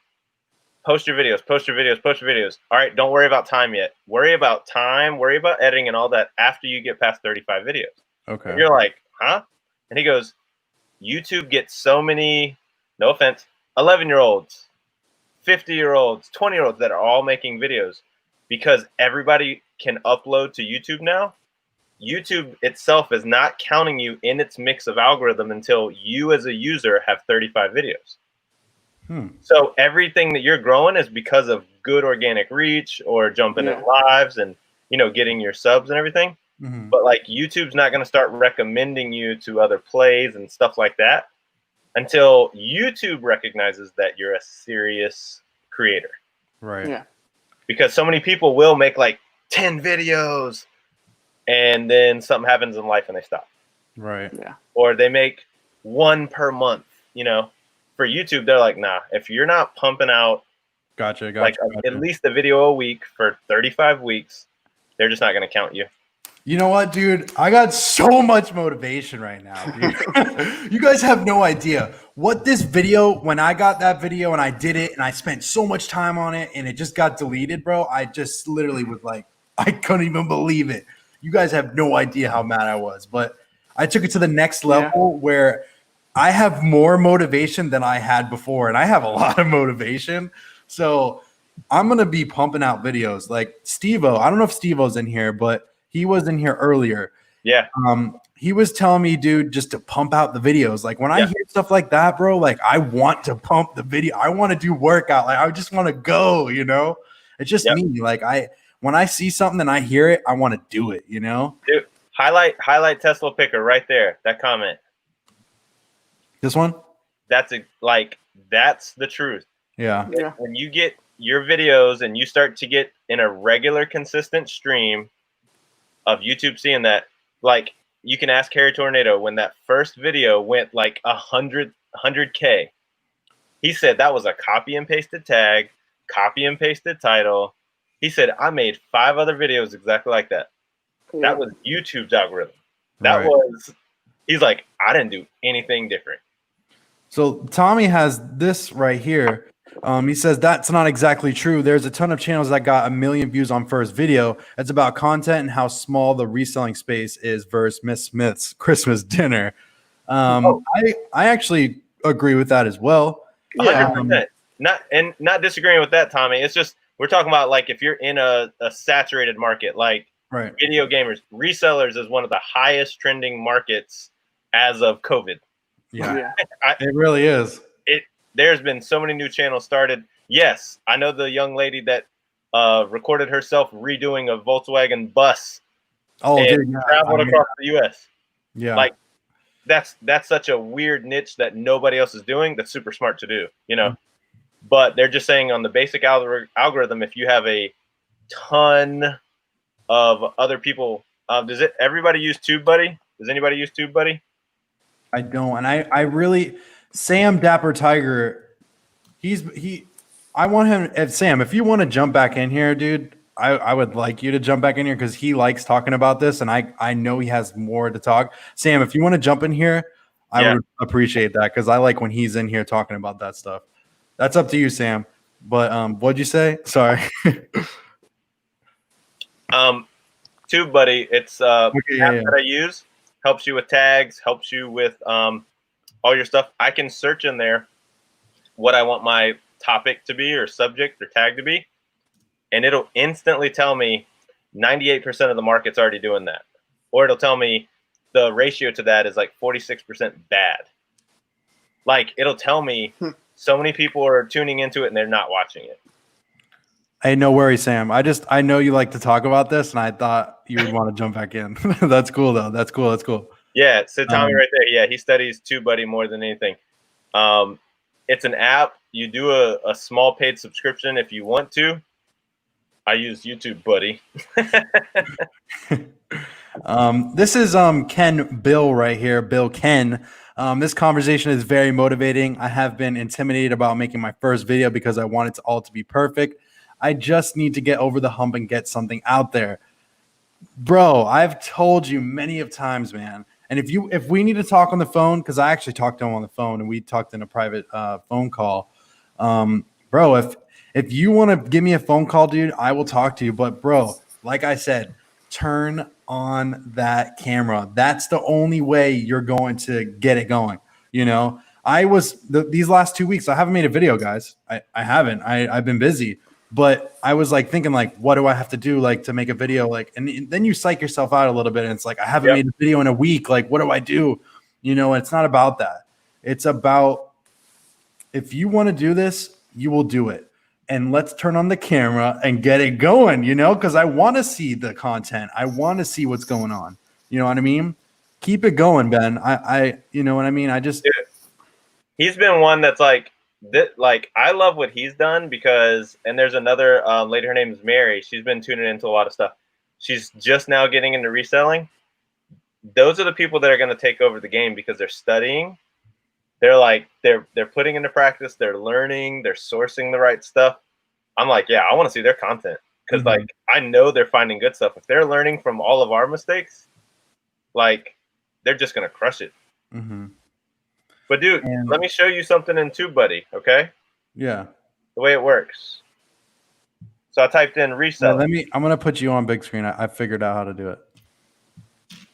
Post your videos, post your videos, post your videos. All right, don't worry about time yet. Worry about time, worry about editing and all that after you get past 35 videos. Okay. And you're like, huh? And he goes, YouTube gets so many, no offense, 11-year-olds, 50-year-olds, 20-year-olds that are all making videos because everybody can upload to YouTube now. YouTube itself is not counting you in its mix of algorithm until you as a user have 35 videos. So everything that you're growing is because of good organic reach or jumping in lives and, you know, getting your subs and everything. But like YouTube's not going to start recommending you to other plays and stuff like that until YouTube recognizes that you're a serious creator. Right. Yeah. Because so many people will make like 10 videos and then something happens in life and they stop. Right. Yeah. Or they make 1 per month, you know. For YouTube, they're like, nah, if you're not pumping out Gotcha. at least a video a week for 35 weeks, they're just not going to count you. You know what, dude? I got so much motivation right now, dude. You guys have no idea what this video, when I got that video and I did it and I spent so much time on it and it just got deleted, bro. I just literally was like, I couldn't even believe it. You guys have no idea how mad I was, but I took it to the next level where I have more motivation than I had before, and I have a lot of motivation. So I'm going to be pumping out videos like Steve-O. I don't know if Steve-O's in here, but he was in here earlier. Yeah. He was telling me, dude, just to pump out the videos. Like when I hear stuff like that, bro, like I want to pump the video. I want to do workout. Like I just want to go, you know, it's just me. Like when I see something and I hear it, I want to do it, you know? Dude, highlight Tesla Picker right there. That comment. This one? That's the truth. Yeah. When you get your videos and you start to get in a regular, consistent stream of YouTube seeing that, like you can ask Harry Tornado when that first video went like 100K. He said that was a copy and pasted tag, copy and pasted title. He said, I made 5 other videos exactly like that. Yeah. That was YouTube's algorithm. That Right. was, he's like, I didn't do anything different. So Tommy has this right here. He says that's not exactly true. There's a ton of channels that got 1 million views on first video. It's about content and how small the reselling space is versus Miss Smith's Christmas dinner. I actually agree with that as well. Yeah. 100%. Not disagreeing with that, Tommy. It's just we're talking about like if you're in a saturated market, like Right. video gamers, resellers is one of the highest trending markets as of COVID. Yeah. Yeah. It really is. There's been so many new channels started. Yes, I know the young lady that recorded herself redoing a Volkswagen bus Oh, and dude, yeah. traveled across the U.S. Yeah. Like that's such a weird niche that nobody else is doing. That's super smart to do, you know. But they're just saying on the basic algorithm, if you have a ton of other people, does it? Everybody use TubeBuddy? Does anybody use TubeBuddy? I don't, and I really Sam Dapper Tiger. I want him. If Sam, if you want to jump back in here, dude, I would like you to jump back in here because he likes talking about this, and I know he has more to talk. Sam, if you want to jump in here, I would appreciate that because I like when he's in here talking about that stuff. That's up to you, Sam. But what'd you say? Sorry. TubeBuddy, it's app yeah. that I use. Helps you with tags, helps you with all your stuff. I can search in there what I want my topic to be or subject or tag to be, and it'll instantly tell me 98% of the market's already doing that. Or it'll tell me the ratio to that is like 46% bad. Like it'll tell me so many people are tuning into it and they're not watching it. Hey, no worries, Sam. I know you like to talk about this, and I thought you would want to jump back in. That's cool, though. That's cool. That's cool. Yeah, so Tommy right there. Yeah, he studies TubeBuddy more than anything. It's an app. You do a small paid subscription if you want to. I use YouTube Buddy. This is Ken Bill right here. Bill Ken. This conversation is very motivating. I have been intimidated about making my first video because I want it all to be perfect. I just need to get over the hump and get something out there. Bro, I've told you many of times, man. And if we need to talk on the phone, because I actually talked to him on the phone and we talked in a private phone call. Bro, if you want to give me a phone call, dude, I will talk to you. But bro, like I said, turn on that camera. That's the only way you're going to get it going. You know, these last 2 weeks, I haven't made a video, guys. I haven't. I've been busy. But I was like thinking, like, what do I have to do, like, to make a video? Like, and then you psych yourself out a little bit, and it's like, I haven't made a video in a week. Like, what do I do? You know, it's not about that. It's about if you want to do this, you will do it. And let's turn on the camera and get it going, you know, because I want to see the content. I want to see what's going on. You know what I mean? Keep it going, Ben. You know what I mean? He's been one that's like, I love what he's done because, and there's another lady, her name is Mary. She's been tuning into a lot of stuff. She's just now getting into reselling. Those are the people that are going to take over the game because they're studying. They're putting into practice. They're learning. They're sourcing the right stuff. I'm like, yeah, I want to see their content because like I know they're finding good stuff. If they're learning from all of our mistakes, like they're just going to crush it. But dude, let me show you something in TubeBuddy, okay? Yeah. The way it works. So I typed in reseller. Yeah, I'm gonna put you on big screen. I figured out how to do it.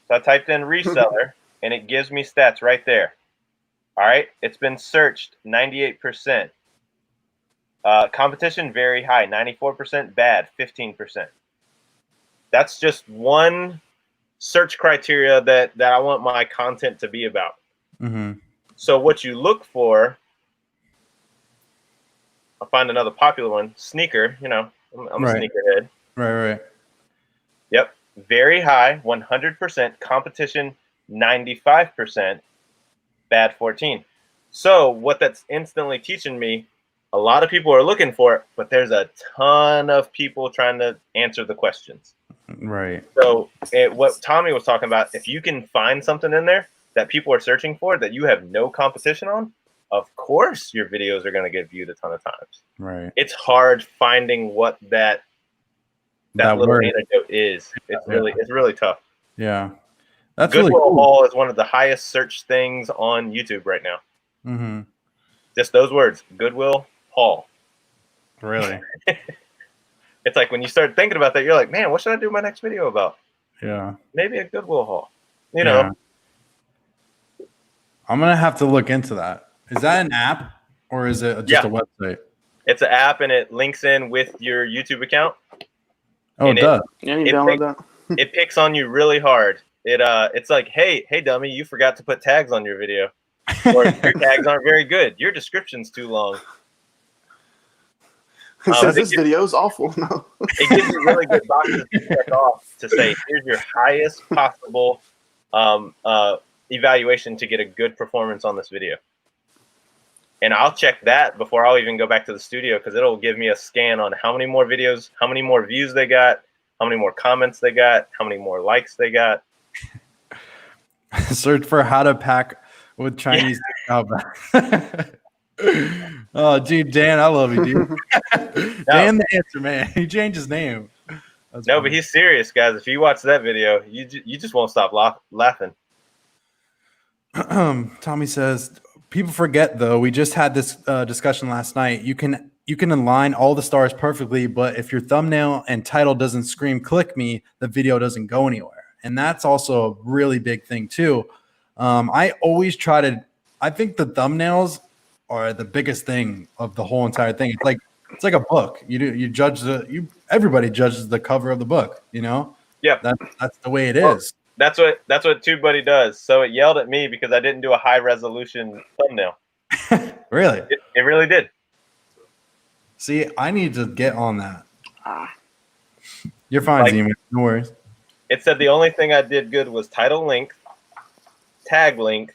So I typed in reseller and it gives me stats right there. All right, it's been searched 98%. Competition very high, 94%, bad, 15%. That's just one search criteria that I want my content to be about. So what you look for, I'll find another popular one, sneaker, you know, I'm a sneakerhead. Right. Yep. Very high, 100%, competition, 95%, bad 14. So what that's instantly teaching me, a lot of people are looking for it, but there's a ton of people trying to answer the questions. Right. So what Tommy was talking about, if you can find something in there that people are searching for that you have no competition on, of course your videos are going to get viewed a ton of times. Right. It's hard finding what that little word. antidote is. It's really tough. Yeah. That's Goodwill really cool. Haul is one of the highest searched things on YouTube right now. Mm-hmm. Just those words, Goodwill Haul. Really? It's like when you start thinking about that, you're like, man, what should I do my next video about? Yeah. Maybe a Goodwill Haul. You know. I'm gonna have to look into that. Is that an app or is it just a website? It's an app and it links in with your YouTube account. Oh, it does. Yeah, you download that. It picks on you really hard. It's like, hey dummy, you forgot to put tags on your video. Or your tags aren't very good. Your description's too long. It says this video is awful. No. It gives you really good boxes to check off to say, here's your highest possible evaluation to get a good performance on this video. And I'll check that before I'll even go back to the studio because it'll give me a scan on how many more videos, how many more views they got, how many more comments they got, how many more likes they got. Search for how to pack with Chinese. Oh, dude, Dan, I love you, dude. Dan the answer, man. He changed his name. That's no, funny. but he's serious, guys. If you watch that video, you just won't stop laughing. Tommy says, people forget though. We just had this discussion last night. You can align all the stars perfectly, but if your thumbnail and title doesn't scream "click me," the video doesn't go anywhere, and that's also a really big thing too. I always try to. I think the thumbnails are the biggest thing of the whole entire thing. It's like a book. You judge everybody judges the cover of the book. You know. Yeah. That's the way it is. That's what TubeBuddy does. So it yelled at me because I didn't do a high resolution thumbnail. Really? It really did. See, I need to get on that. You're fine, Zima. No worries. It said the only thing I did good was title length, tag length,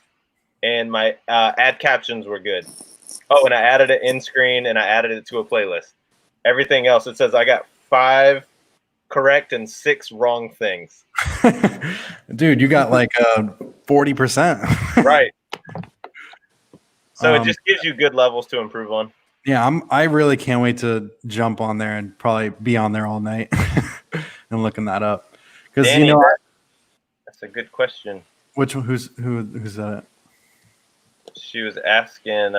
and my add captions were good. Oh, and I added it in screen and I added it to a playlist. Everything else, it says I got 5 correct and 6 wrong things. Dude, you got like 40%. Right. So it just gives you good levels to improve on. Yeah, I really can't wait to jump on there and probably be on there all night and looking that up. Because you know, that's a good question. Which one? Who's that? She was asking.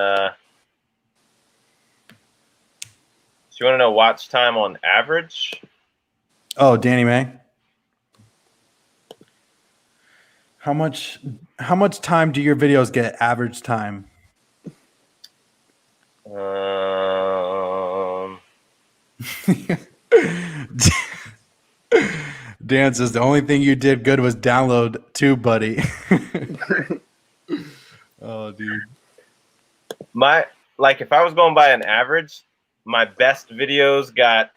She want to know watch time on average. Oh, Danny May. How much time do your videos get average time? Dan says the only thing you did good was download TubeBuddy. Oh, dude. If I was going by an average, my best videos got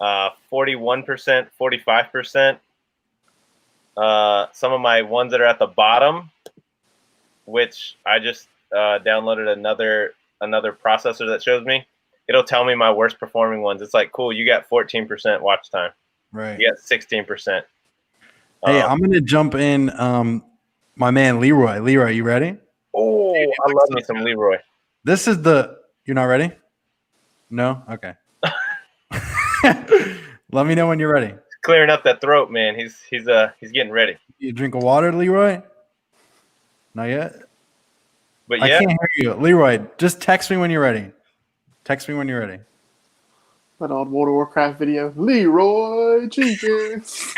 41%, 45%. Some of my ones that are at the bottom, which I just downloaded another processor that shows me. It'll tell me my worst performing ones. It's like, cool, you got 14% watch time. Right. You got 16%. Hey, I'm gonna jump in. My man Leroy. Leroy, you ready? Oh, I love me some Leroy. This is you're not ready? No? Okay. Let me know when you're ready. Clearing up that throat, man. He's getting ready. You drink of water, Leroy? Not yet? But I yeah. can't hear you. Leroy, just text me when you're ready. Text me when you're ready. That old World of Warcraft video. Leroy Jenkins.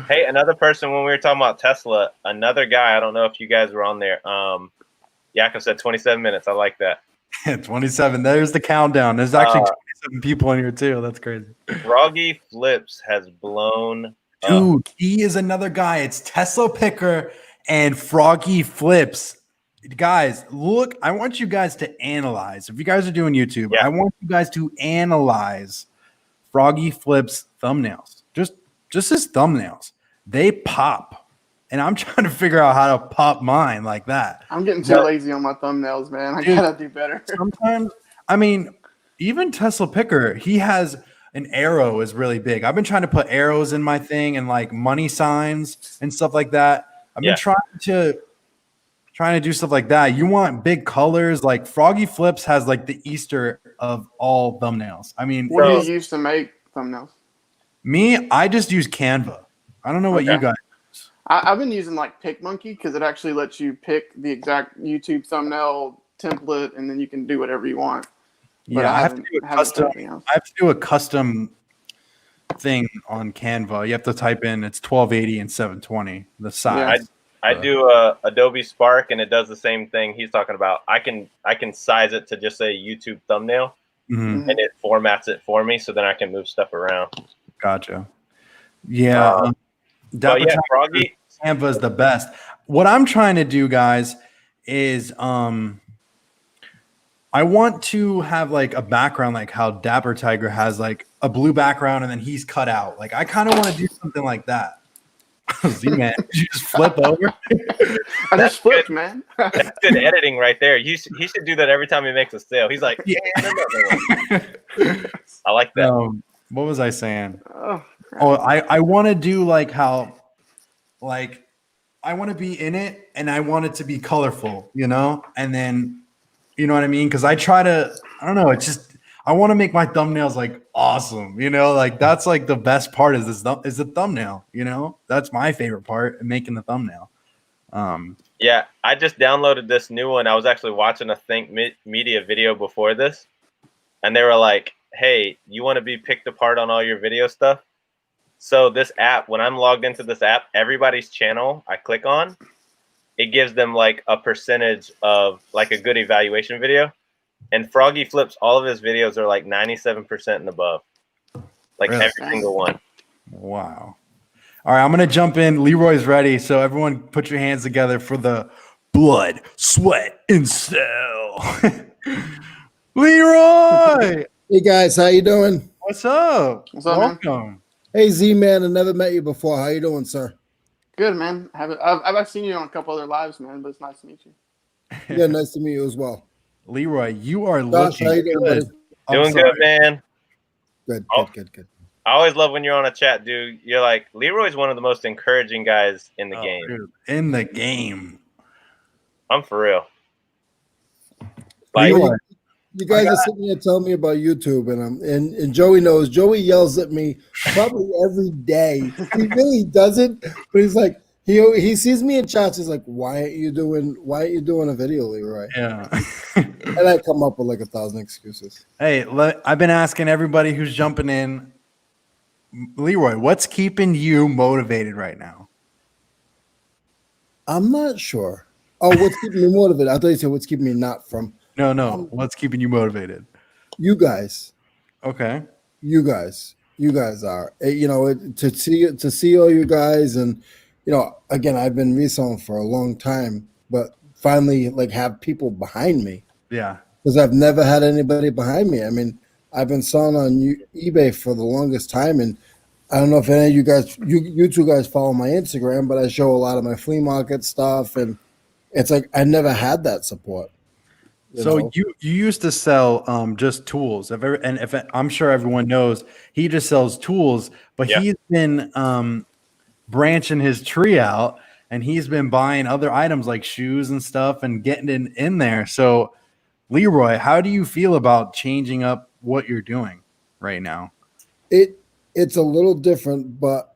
Hey, another person, when we were talking about Tesla, another guy, I don't know if you guys were on there. Yakov said 27 minutes. I like that. 27. There's the countdown. There's actually 27 people in here too. That's crazy. Froggy Flips has blown Dude, he is another guy. It's Tesla Picker and Froggy Flips. Guys, look, I want you guys to analyze. If you guys are doing YouTube, I want you guys to analyze Froggy Flips thumbnails. Just his thumbnails. They pop. And I'm trying to figure out how to pop mine like that. I'm getting too lazy on my thumbnails, man. I gotta do better. Sometimes, I mean, even Tesla Picker, he has an arrow is really big. I've been trying to put arrows in my thing and like money signs and stuff like that. I've been trying to do stuff like that. You want big colors, like Froggy Flips has like the Easter of all thumbnails. I mean, What do you use to make thumbnails? me, I just use Canva. I don't know what you guys. I've been using like PicMonkey because it actually lets you pick the exact YouTube thumbnail template, and then you can do whatever you want. Yeah, I have to do a custom thing on Canva. You have to type in it's 1280 and 720 the size. I do Adobe Spark, and it does the same thing he's talking about. I can size it to just say YouTube thumbnail, and it formats it for me, so then I can move stuff around. Gotcha. Yeah. Froggy, Canva is the best. What I'm trying to do, guys, is I want to have like a background like how Dapper Tiger has like a blue background and then he's cut out. Like I kind of want to do something like that. Z-Man, did you just flip over? I just flipped, man. That's good editing right there. He should do that every time he makes a sale. He's like, yeah, I like that. What was I saying? I want to do like how, like, I want to be in it and I want it to be colorful, you know? And then, you know what I mean? Because I don't know, it's just, I want to make my thumbnails like awesome, you know? Like that's like the best part is the thumbnail, you know? That's my favorite part, making the thumbnail. Yeah, I just downloaded this new one. I was actually watching a Think Media video before this, and they were like, hey, you want to be picked apart on all your video stuff? So this app, when I'm logged into this app, everybody's channel I click on, it gives them like a percentage of like a good evaluation video. And Froggy Flips, all of his videos are like 97% and above. Like every single one. Wow. All right, I'm going to jump in. Leroy's ready. So everyone put your hands together for the blood, sweat, and sell. Leroy! Hey, guys. How you doing? What's up? What's up, Welcome. man? Hey, Z-Man. I never met you before. How you doing, sir? Good, man. I've seen you on a couple other lives, man, but it's nice to meet you. Yeah, nice to meet you as well. Leroy, you are Josh, looking how you doing, good. buddy? Doing good, man. Good. I always love when you're on a chat, dude. You're like, Leroy's one of the most encouraging guys in the game. Dude, in the game. I'm for real. Like, you guys are sitting here telling me about YouTube, and Joey knows. Joey yells at me probably every day. He really doesn't, but he's like, he sees me in chats. He's like, why aren't you doing a video, Leroy? Yeah. And I come up with like 1,000 excuses. Hey, I've been asking everybody who's jumping in, Leroy, what's keeping you motivated right now? I'm not sure. Oh, what's keeping me motivated? I thought you said what's keeping me not from. No. What's keeping you motivated? You guys. Okay. You guys are. You know, to see all you guys, and you know, again, I've been reselling for a long time, but finally, like, have people behind me. Yeah. Because I've never had anybody behind me. I mean, I've been selling on eBay for the longest time, and I don't know if any of you guys, you two guys follow my Instagram, but I show a lot of my flea market stuff, and it's like I never had that support. So you used to sell just tools. I'm sure everyone knows he just sells tools, but he's been branching his tree out, and he's been buying other items like shoes and stuff and getting in there. So Leroy, how do you feel about changing up what you're doing right now? It's a little different, but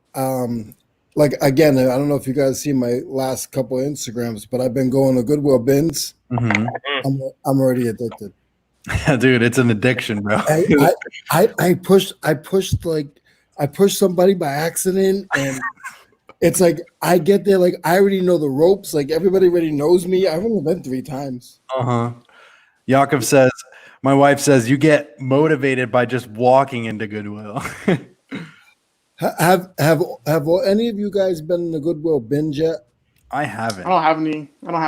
like, again, I don't know if you guys see my last couple of Instagrams, but I've been going to Goodwill bins. Mm-hmm. I'm already addicted. Dude, it's an addiction, bro. I pushed somebody by accident, and it's like I get there, like I already know the ropes, like everybody already knows me. I've only been 3 times. Yakov says, my wife says, you get motivated by just walking into Goodwill. Have any of you guys been in the Goodwill binge yet? I haven't. I don't have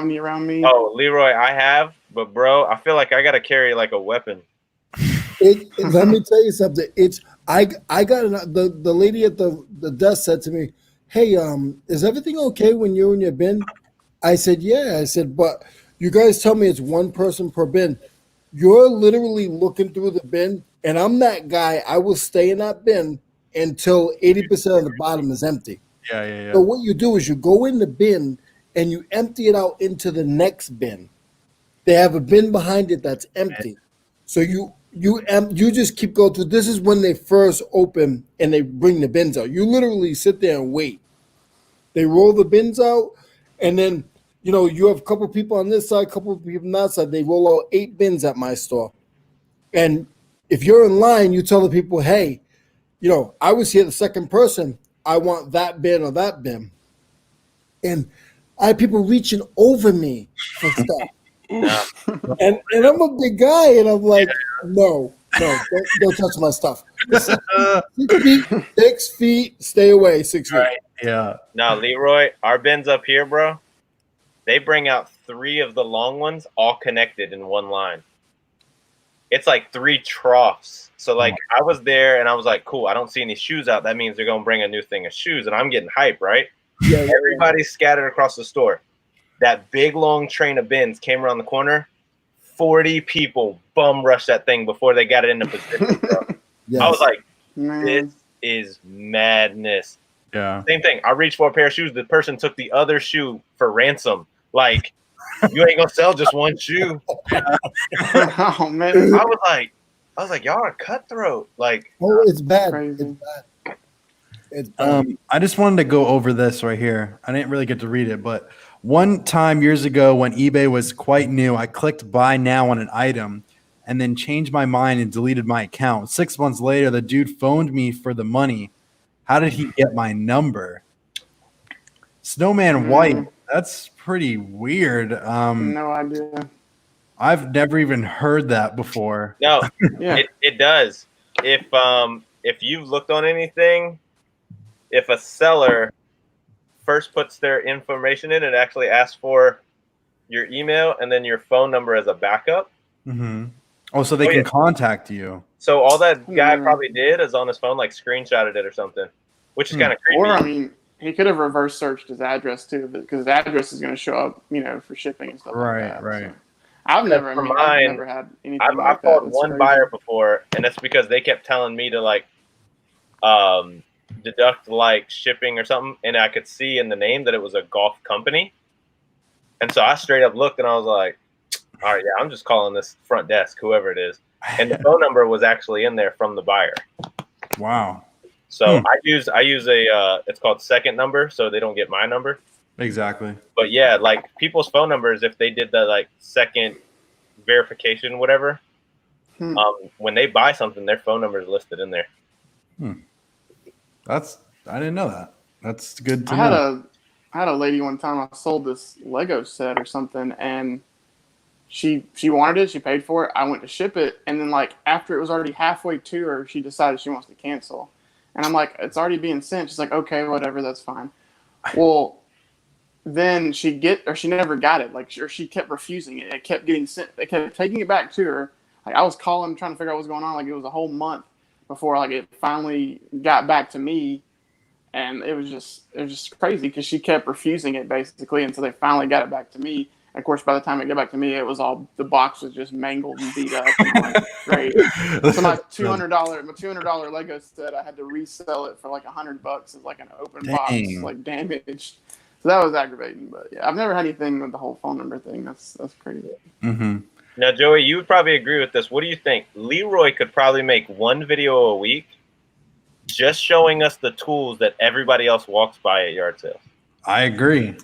any around me. Oh, Leroy, I have, but bro, I feel like I gotta carry like a weapon. Let me tell you something. I got the lady at the desk said to me, "Hey, is everything okay when you're in your bin?" I said, "Yeah." I said, "But you guys tell me it's one person per bin. You're literally looking through the bin And I'm that guy. I will stay in that bin until 80% of the bottom is empty. Yeah. So what you do is you go in the bin and you empty it out into the next bin. They have a bin behind it that's empty. So you just keep going through. This is when they first open and they bring the bins out. You literally sit there and wait. They roll the bins out, and then you have a couple people on this side, a couple of people on that side. They roll out 8 bins at my store. And if you're in line, you tell the people, hey, I was here the second person. I want that bin or that bin. And I had people reaching over me for stuff. and I'm a big guy, and I'm like, no, don't touch my stuff. 6 feet, stay away. 6 feet. Right. Yeah. Now, Leroy, our bins up here, bro, they bring out 3 of the long ones all connected in one line. It's like 3 troughs. So, like, I was there, and I was like, cool, I don't see any shoes out. That means they're going to bring a new thing of shoes, and I'm getting hype, right? Yeah, Everybody's scattered across the store. That big, long train of bins came around the corner. 40 people bum rushed that thing before they got it into position, bro. Yes. I was like, Man. this is madness. Yeah. Same thing. I reached for a pair of shoes. The person took the other shoe for ransom. Like, you ain't gonna sell just one shoe. Oh man. I was like, y'all are cutthroat. Like, Oh, it's bad. Crazy. It's bad. I just wanted to go over this right here. I didn't really get to read it, but one time years ago when eBay was quite new, I clicked buy now on an item and then changed my mind and deleted my account. 6 months later, the dude phoned me for the money. How did he get my number? Snowman White, that's pretty weird. No idea. I've never even heard that before. no, Yeah. it does. If you've looked on anything, if a seller first puts their information in, it actually asks for your email and then your phone number as a backup. Mm-hmm. Oh, so they can contact you. So all that guy Hmm. probably did is on his phone, like screenshotted it or something, which is kind of creepy. Or I mean, he could have reverse searched his address too, because his address is going to show up, for shipping and stuff. Right, like that, right. So. I've never mine, had anything I've like that. called That's one crazy. buyer before, and that's because they kept telling me to like deduct like shipping or something, and I could see in the name that it was a golf company, and so I straight up looked and I was like, all right, yeah, I'm just calling this front desk, whoever it is, and the phone number was actually in there from the buyer. Wow. So I use a it's called second number, so they don't get my number. Exactly. But yeah, like people's phone numbers, if they did the like second verification, whatever, when they buy something, their phone number is listed in there. I didn't know that. That's good to I know. had a lady one time. I sold this Lego set or something, and she wanted it. She paid for it. I went to ship it, and then like after it was already halfway to her, she decided she wants to cancel. And I'm like, it's already being sent. She's like, okay, whatever, that's fine. Well, then she never got it. Like, or she kept refusing it. It kept getting sent. They kept taking it back to her. Like, I was calling, trying to figure out what was going on. Like, it was a whole month before like it finally got back to me. And it was just crazy because she kept refusing it basically until they finally got it back to me. And of course, by the time it got back to me, it was all the box was just mangled and beat up. And I'm like, great. So my $200 Lego set, I had to resell it for like $100 as like an open box, like damaged. So that was aggravating. But yeah, I've never had anything with the whole phone number thing. That's crazy. Mm-hmm. Now, Joey, you would probably agree with this. What do you think? Leroy could probably make one video a week just showing us the tools that everybody else walks by at yard sales. I agree.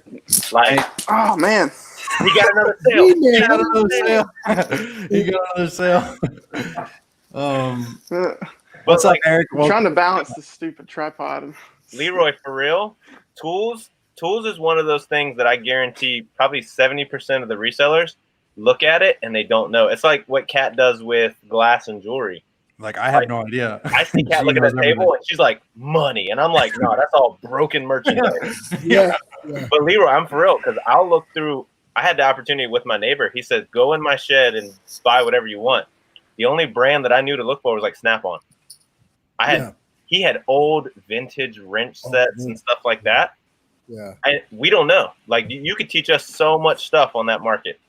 Like, Oh man. he got another sale. You got another sale. You got another sale. What's up, Eric? I'm trying to balance this stupid tripod. Leroy, for real, tools is one of those things that I guarantee probably 70% of the resellers look at it and they don't know. It's like what Kat does with glass and jewelry. Like, I have no idea. I see Kat looking at the table and she's like, money. And I'm like, no, that's all broken merchandise. Yeah. But Leroy, I'm for real, because I'll look through. I had the opportunity with my neighbor. He said, go in my shed and buy whatever you want. The only brand that I knew to look for was like Snap-on. He had old vintage wrench sets and stuff like that. Yeah. We don't know. Like, you could teach us so much stuff on that market.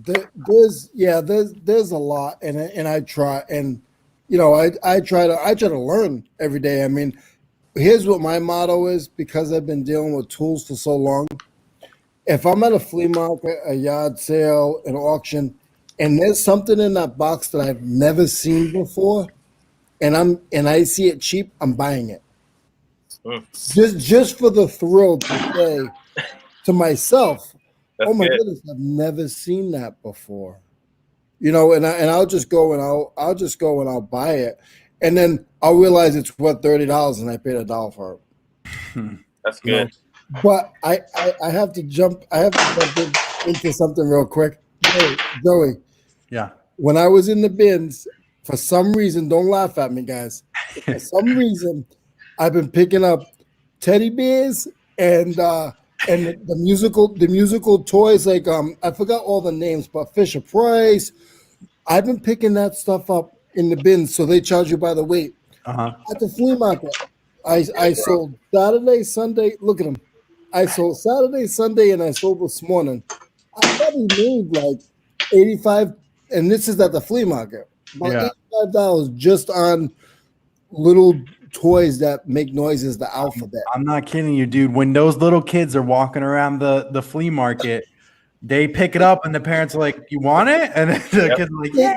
There's a lot, and I try, and I try to learn every day. I mean, here's what my motto is, because I've been dealing with tools for so long. If I'm at a flea market, a yard sale, an auction, and there's something in that box that I've never seen before, and I see it cheap, I'm buying it. Just for the thrill to say to myself, That's "Oh my good. goodness, I've never seen that before." And I'll just go and I'll buy it, and then I'll realize it's worth $30 and I paid $1 for it. That's You know? good. But I have to jump. Into something real quick. Hey, Joey. Yeah. When I was in the bins, for some reason, don't laugh at me, guys. For some reason, I've been picking up teddy bears and the musical toys, like I forgot all the names, but Fisher Price. I've been picking that stuff up in the bins, so they charge you by the weight. Uh-huh. At the flea market, I sold Saturday, Sunday. Look at them. I sold Saturday, Sunday, and I sold this morning. I probably made like 85, and this is at the flea market. About $85 just on little toys that make noises, the alphabet. I'm not kidding you, dude. When those little kids are walking around the flea market, they pick it up and the parents are like, "You want it?" And then the kids are like, "Yeah."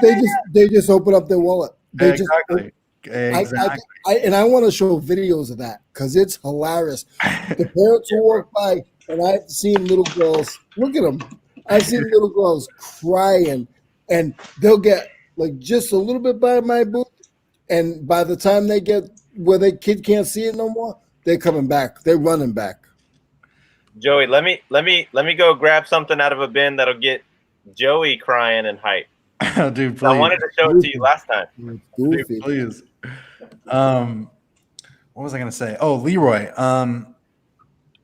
They just open up their wallet. Exactly. I want to show videos of that because it's hilarious. The parents will walk by, and I've seen little girls. Look at them. I've seen little girls crying, and they'll get like just a little bit by my booth, and by the time they get where the kid can't see it no more, they're coming back. They're running back. Joey, let me go grab something out of a bin that'll get Joey crying and hype. Oh, dude, please. I wanted to show it to you last time. Dude, please. What was I gonna say? Oh, Leroy.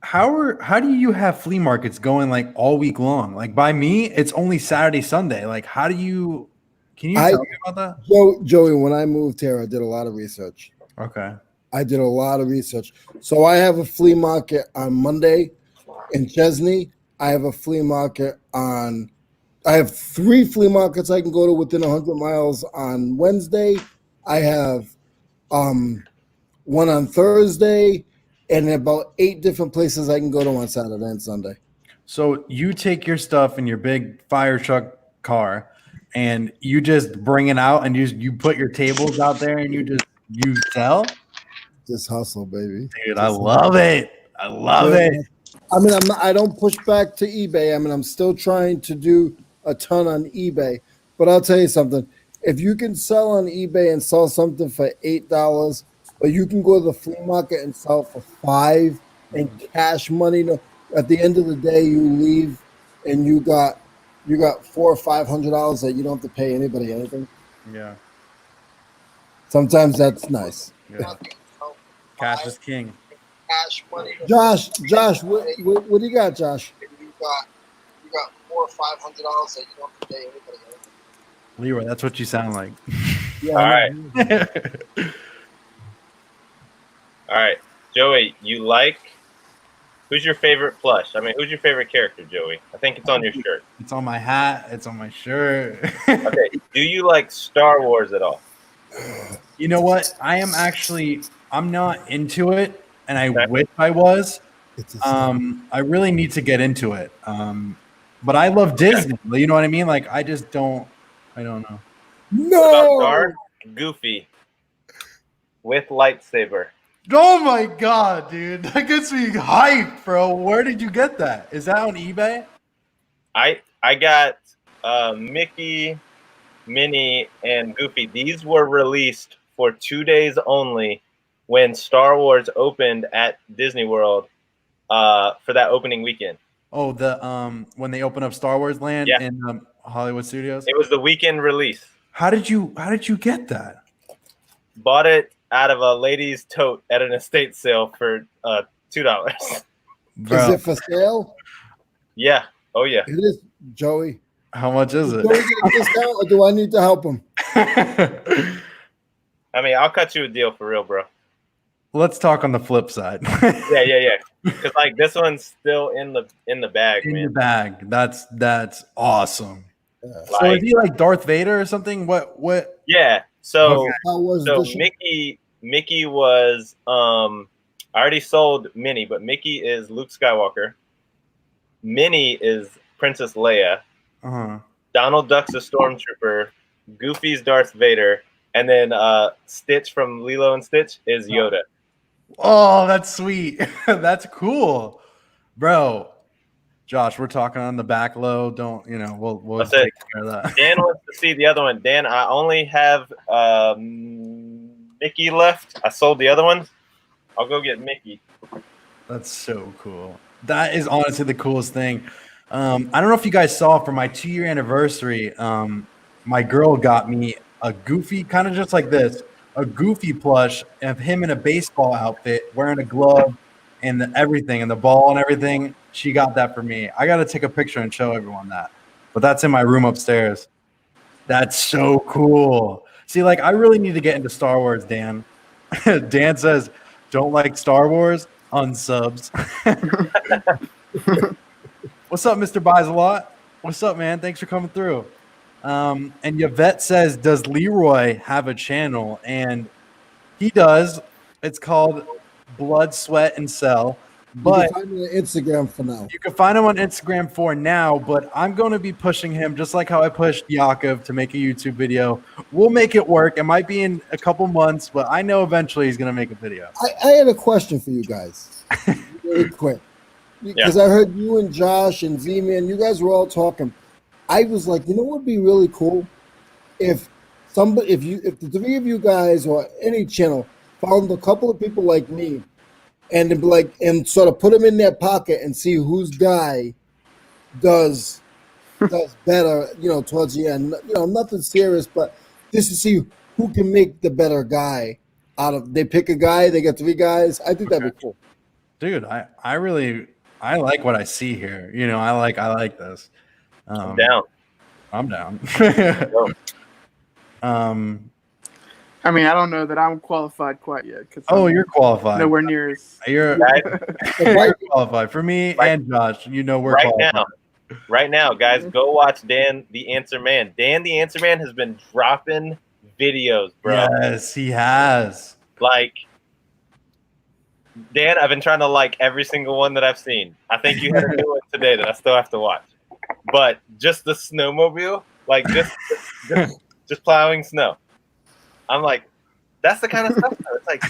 How do you have flea markets going like all week long? Like by me, it's only Saturday, Sunday. Like, how do you? Can you tell me about that? Joey, when I moved here, I did a lot of research. Okay. I did a lot of research. So I have a flea market on Monday in Chesney. I have a flea market I have 3 flea markets I can go to within 100 miles on Wednesday. I have one on Thursday, and about 8 different places I can go to on Saturday and Sunday. So you take your stuff in your big fire truck car and you just bring it out and you put your tables out there and you sell? Just hustle, baby. Dude, I love it. I love it. I mean, I don't push back to eBay. I mean, I'm still trying to do a ton on eBay, but I'll tell you something. If you can sell on eBay and sell something for $8, but you can go to the flea market and sell for $5 and cash money. At the end of the day, you leave and you got $400 or $500 that you don't have to pay anybody anything. Yeah. Sometimes that's nice. Yeah. Cash is king. Cash money. Josh, what do you got, Josh? You got $400 or $500 that you don't have to pay anybody anything. Leroy, that's what you sound like. Yeah. All right. All right, Joey, who's your favorite plush? I mean, who's your favorite character, Joey? I think it's on your shirt. It's on my hat. It's on my shirt. Okay. Do you like Star Wars at all? You know what? I'm not into it, and I wish I was. I really need to get into it. But I love Disney. You know what I mean? Like, I don't know. What about Darth Goofy with lightsaber? Oh my god, dude. That gets me hyped, bro. Where did you get that? Is that on eBay? I got Mickey, Minnie, and Goofy. These were released for 2 days only when Star Wars opened at Disney World for that opening weekend. Oh, when they open up Star Wars Land in Hollywood Studios? It was the weekend release. How did you get that? Bought it out of a lady's tote at an estate sale for $2. Bro. Is it for sale? Yeah. Oh yeah. It is, Joey. How much is it? Do we get a discount or do I need to help him? I mean, I'll cut you a deal for real, bro. Let's talk on the flip side. Yeah. Because like this one's still in the bag, man. The bag. That's awesome. Yeah. So is he like Darth Vader or something? What? Yeah. So Okay. How was so the show? Mickey was I already sold Minnie, but Mickey is Luke Skywalker. Minnie is Princess Leia. Uh-huh. Donald Duck's a Stormtrooper. Goofy's Darth Vader, and then Stitch from Lilo and Stitch is Yoda. Oh, that's sweet. That's cool, bro. Josh, we're talking on the back low. Don't we'll That's take it. care of that. Dan wants to see the other one. Dan, I only have Mickey left. I sold the other one. I'll go get Mickey. That's so cool. That is honestly the coolest thing. I don't know if you guys saw for my 2-year anniversary. My girl got me a Goofy, kind of just like this, a Goofy plush of him in a baseball outfit, wearing a glove and everything, and the ball and everything. She got that for me. I got to take a picture and show everyone that. But that's in my room upstairs. That's so cool. See, like, I really need to get into Star Wars, Dan. Dan says, don't like Star Wars? Unsubs. What's up, Mr. Buys a Lot? What's up, man? Thanks for coming through. And Yvette says, does Leroy have a channel? And he does. It's called Blood, Sweat, and Cell. But you can find me on Instagram for now. you can find him on Instagram for now, but I'm going to be pushing him just like how I pushed Yakov to make a YouTube video. We'll make it work. It might be in a couple months, but I know eventually he's going to make a video. I had a question for you guys, really quick, because I heard you and Josh and Z-Man, you guys were all talking. I was like, you know what would be really cool if the three of you guys or any channel found a couple of people like me, and and sort of put them in their pocket and see whose guy does better, towards the end. Nothing serious, but just to see who can make the better guy out of. They pick a guy, they get 3 guys. I think that'd be cool. Dude, I really like what I see here. I like this. I'm down. I'm down. I mean, I don't know that I'm qualified quite yet. You're qualified. Nowhere near as. You're qualified for me and Josh. We're right qualified. now. Right now, guys, go watch Dan the Answer Man. Dan the Answer Man has been dropping videos, bro. Yes, he has. Like, Dan, I've been trying to like every single one that I've seen. I think you had a new one today that I still have to watch. But just the snowmobile, like just plowing snow. I'm like, that's the kind of stuff. It's like,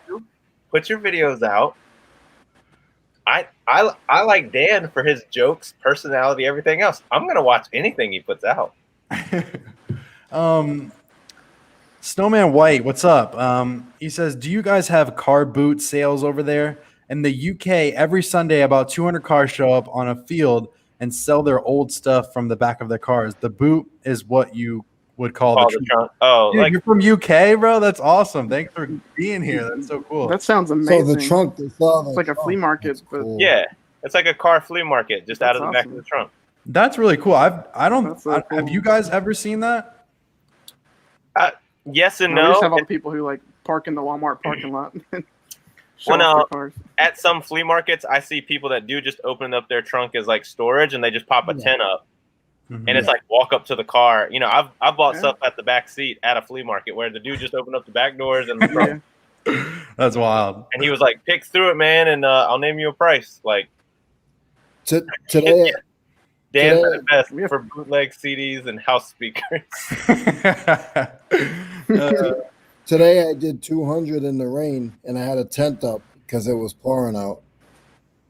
you put your videos out. I like Dan for his jokes, personality, everything else. I'm gonna watch anything he puts out. Snowman White, what's up? He says, do you guys have car boot sales over there? In the UK, every Sunday, about 200 cars show up on a field and sell their old stuff from the back of their cars. The boot is what you would call the trunk. Oh, dude, like you're from UK, bro? That's awesome. Thanks for being here. That's so cool. That sounds amazing. So the trunk, it's like a flea market, but cool. yeah, it's like a car flea market just out of the back of the trunk. That's really cool. Cool. Have you guys ever seen that? Yes and We no. just have all the people who like park in the Walmart parking lot. At some flea markets, I see people that do just open up their trunk as like storage, and they just pop a tent up, and it's like walk up to the car. I've bought stuff at the back seat at a flea market where the dude just opened up the back doors and the trunk. That's wild. And he was like, "Pick through it, man, and I'll name you a price." Like today, Dan's the best for bootleg CDs and house speakers. Today I did 200 in the rain, and I had a tent up because it was pouring out,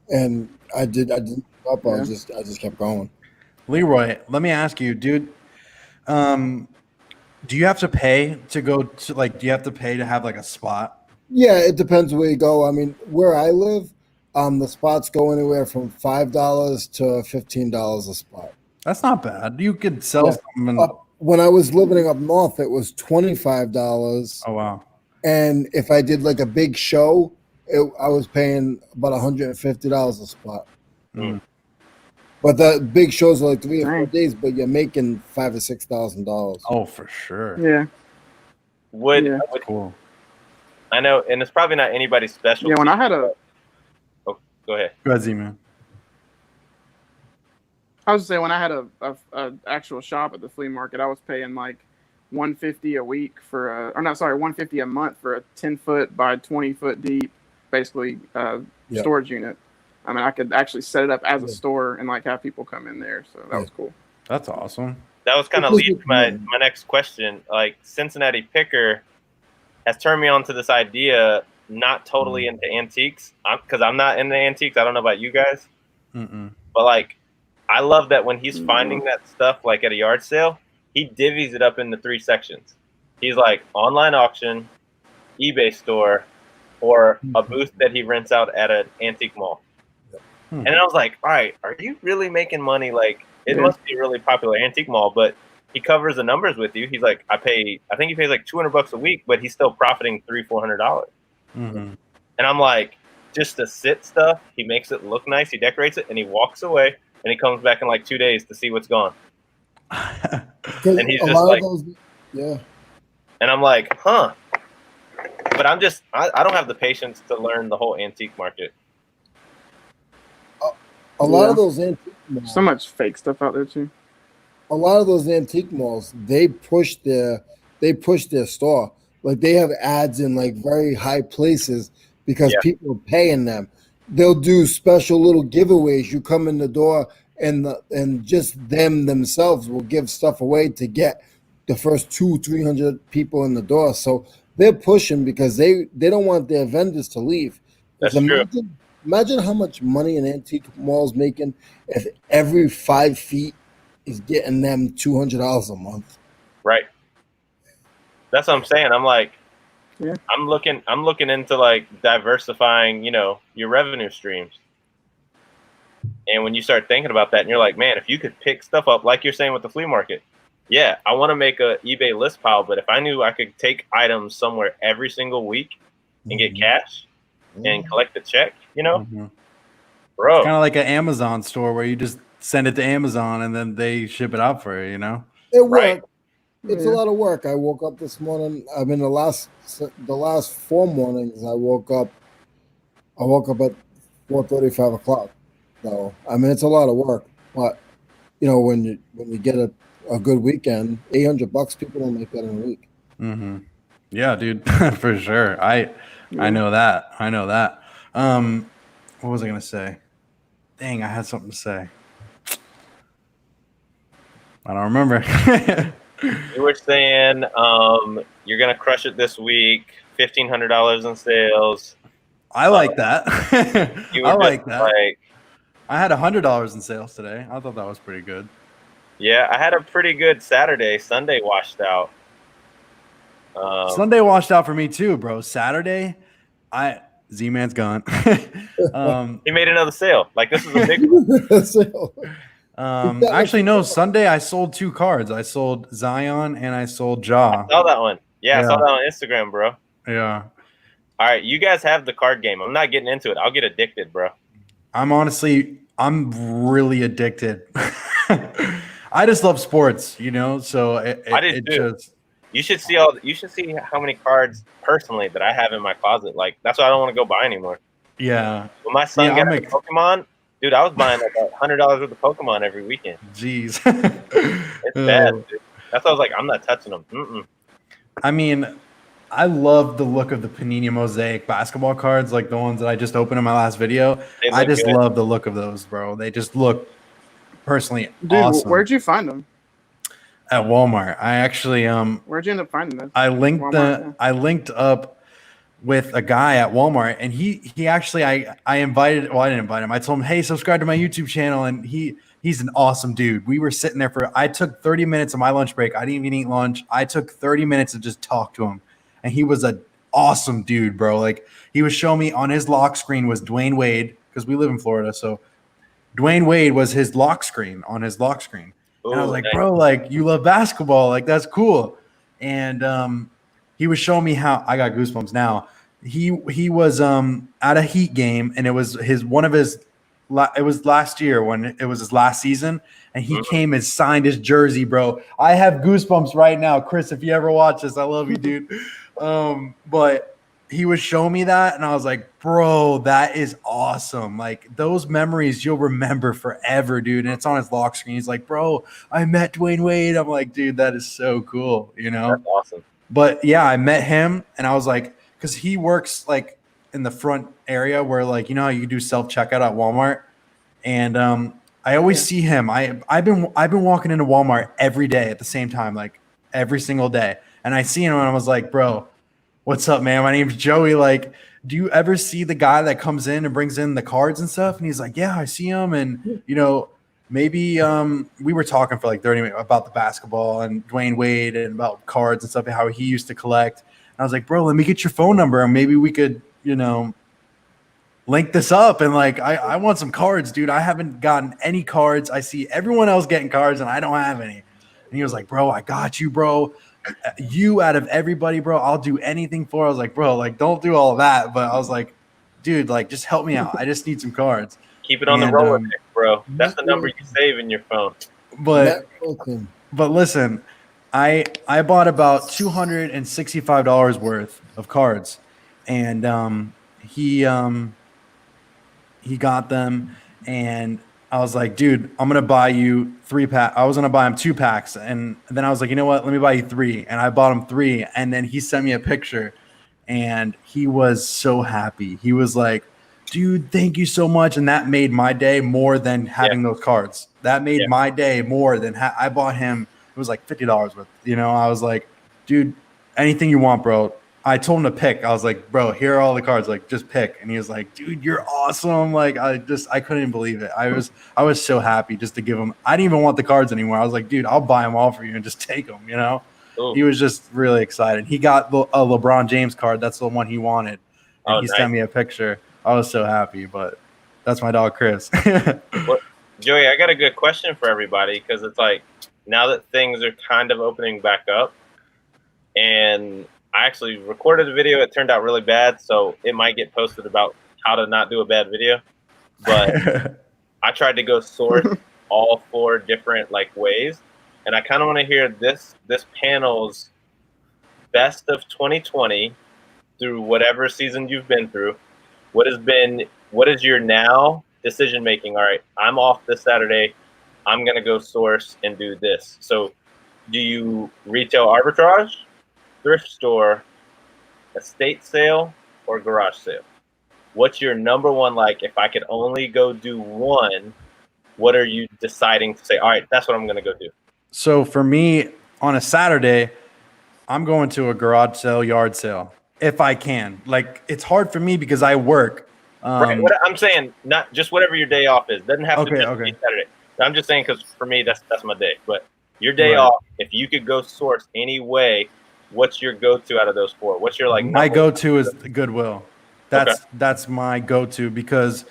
and I didn't up. I just kept going. Leroy, let me ask you, dude. Do you have to pay to go to do you have to pay to have like a spot? Yeah, it depends where you go. I mean, where I live, the spots go anywhere from $5 to $15 a spot. That's not bad. You could sell something. When I was living up north, it was $25. Oh wow! And if I did like a big show, I was paying about $150 a spot. Mm. But the big shows are like 3 or 4 days, but you're making $5,000 or $6,000. Oh, for sure. Yeah. That's cool. I know, and it's probably not anybody's special. Yeah, when I had a. Oh, go ahead. Go ahead, Z-Man. I was saying when I had a actual shop at the flea market, I was paying like $150 a week for a, or not, sorry, $150 a month for a 10-foot by 20-foot deep, basically storage unit. I mean, I could actually set it up as a store and like have people come in there. So that was cool. That's awesome. That was kind of lead to my next question. Like Cincinnati Picker has turned me on to this idea, not totally into antiques, because I'm not into antiques. I don't know about you guys, but like, I love that when he's finding that stuff like at a yard sale, he divvies it up into 3 sections. He's like online auction, eBay store, or a booth that he rents out at an antique mall. And I was like, all right, are you really making money? Like, it must be a really popular antique mall, but he covers the numbers with you. He's like, I think he pays like $200 a week, but he's still profiting $300-400. And I'm like, just to sit stuff, he makes it look nice, he decorates it, and he walks away, and he comes back in like 2 days to see what's gone. And he's just like, and I'm like, huh. But I'm just, I don't have the patience to learn the whole antique market. A lot of those antique malls, so much fake stuff out there too. A lot of those antique malls, they push their store. Like they have ads in like very high places because people are paying them. They'll do special little giveaways. You come in the door and just them themselves will give stuff away to get the first 200-300 people in the door. So they're pushing because they don't want their vendors to leave. That's true. Imagine how much money an antique mall is making if every 5 feet is getting them $200 a month. Right. That's what I'm saying. I'm like, I'm looking into like diversifying, your revenue streams. And when you start thinking about that, and you're like, man, if you could pick stuff up, like you're saying with the flea market, I want to make a eBay list pile. But if I knew I could take items somewhere every single week and get cash and collect the check, bro. It's kind of like an Amazon store where you just send it to Amazon and then they ship it out for you, It worked. It's a lot of work. I woke up this morning. I mean, the last 4 mornings, I woke up at 4:30, 5 o'clock. So I mean, it's a lot of work. But when you get a good weekend, $800, people don't make that in a week. Yeah, dude, for sure. I know that. What was I gonna say? Dang, I had something to say. I don't remember. You were saying you're gonna crush it this week. $1,500 in sales. I like that. I like that. Like, I had $100 in sales today. I thought that was pretty good. Yeah, I had a pretty good Saturday. Sunday washed out. Sunday washed out for me too, bro. Saturday, Z-Man's gone. He made another sale. Like, this is a big one. Actually, no. Sunday, I sold 2 cards. I sold Zion and I sold Ja. I saw that one. Yeah, I saw that on Instagram, bro. Yeah. All right, you guys have the card game. I'm not getting into it. I'll get addicted, bro. I'm really addicted. I just love sports, So I did too. You should see how many cards personally that I have in my closet. Like, that's why I don't want to go buy anymore. Yeah. When my son got into Pokemon, dude, I was buying like $100 worth of Pokemon every weekend. Jeez. It's bad, dude. That's why I was like, I'm not touching them. I mean, I love the look of the Panini Mosaic basketball cards, like the ones that I just opened in my last video. I just love the look of those, bro. They just look personally awesome. Where'd you find them? At Walmart. I actually Where'd you end up finding them? I linked up with a guy at Walmart, and he actually I didn't invite him. I told him, hey, subscribe to my YouTube channel, and he's an awesome dude. We were sitting there I took 30 minutes of my lunch break. I didn't even eat lunch. I took 30 minutes to just talk to him. And he was an awesome dude, bro. Like, he was showing me on his lock screen was Dwayne Wade, because we live in Florida. So Dwayne Wade was his lock screen on his lock screen. Ooh, and I was like, bro, like, you love basketball. Like, that's cool. And he was showing me how I got goosebumps now. He was at a Heat game, and it was it was last year when it was his last season, and he came and signed his jersey, bro. I have goosebumps right now. Chris, if you ever watch this, I love you, dude. But he was showing me that, and I was like, bro, that is awesome. Like, those memories you'll remember forever, dude. And it's on his lock screen. He's like, bro, I met Dwayne Wade. I'm like, dude, that is so cool, you know? That's awesome. But yeah, I met him, and I was like, because he works like in the front area where, like, you know how you do self-checkout at Walmart? And I always see him. I've been walking into Walmart every day at the same time, like every single day. And I see him, and I was like, bro, what's up, man? My name's Joey. Like, do you ever see the guy that comes in and brings in the cards and stuff? And he's like, yeah, I see him. And, you know, maybe we were talking for like 30 minutes about the basketball and Dwayne Wade and about cards and stuff and how he used to collect. And I was like, bro, let me get your phone number and maybe we could, you know, link this up. And like, I want some cards, dude. I haven't gotten any cards. I see everyone else getting cards and I don't have any. And he was like, bro, I got you, bro. You out of everybody, bro, I'll do anything for. I was like, bro, like, don't do all of that. But I was like, dude, like, just help me out. I just need some cards. Keep it on the Rolodex, bro. That's the number you save in your phone. But listen, I bought about $265 worth of cards, and he got them, and I was like, dude, I'm gonna buy you 3-pack. I was gonna buy him 2 packs, and then I was like, you know what? Let me buy you 3, and I bought him 3, and then he sent me a picture, and he was so happy. He was like, dude, thank you so much, and that made my day more than having those cards. That made my day more than I bought him. It was like $50 worth. You know, I was like, dude, anything you want, bro. I told him to pick. I was like, bro, here are all the cards. Like, just pick. And he was like, dude, you're awesome. Like, I couldn't even believe it. I was so happy just to give him. I didn't even want the cards anymore. I was like, dude, I'll buy them all for you and just take them. You know, He was just really excited. He got a LeBron James card. That's the one he wanted. And he sent me a picture. I was so happy. But that's my dog, Chris. Well, Joey, I got a good question for everybody because it's like now that things are kind of opening back up, and I actually recorded a video. It turned out really bad, so it might get posted about how to not do a bad video. But I tried to go source all 4 different like ways, and I kind of want to hear this panel's best of 2020 through whatever season you've been through. What is your now decision making? All right, I'm off this Saturday. I'm gonna go source and do this. So, do you retail arbitrage, thrift store, estate sale, or garage sale? What's your number one? Like, if I could only go do one, what are you deciding to say? All right, that's what I'm gonna go do. So for me, on a Saturday, I'm going to a garage sale, yard sale, if I can. Like, it's hard for me because I work. Right. What I'm saying, not just whatever your day off is. Doesn't have to just be Saturday. I'm just saying because for me, that's my day. But your day off, if you could go source any way, what's your go-to out of those 4? What's your like? My go-to is the Goodwill. That's my go-to because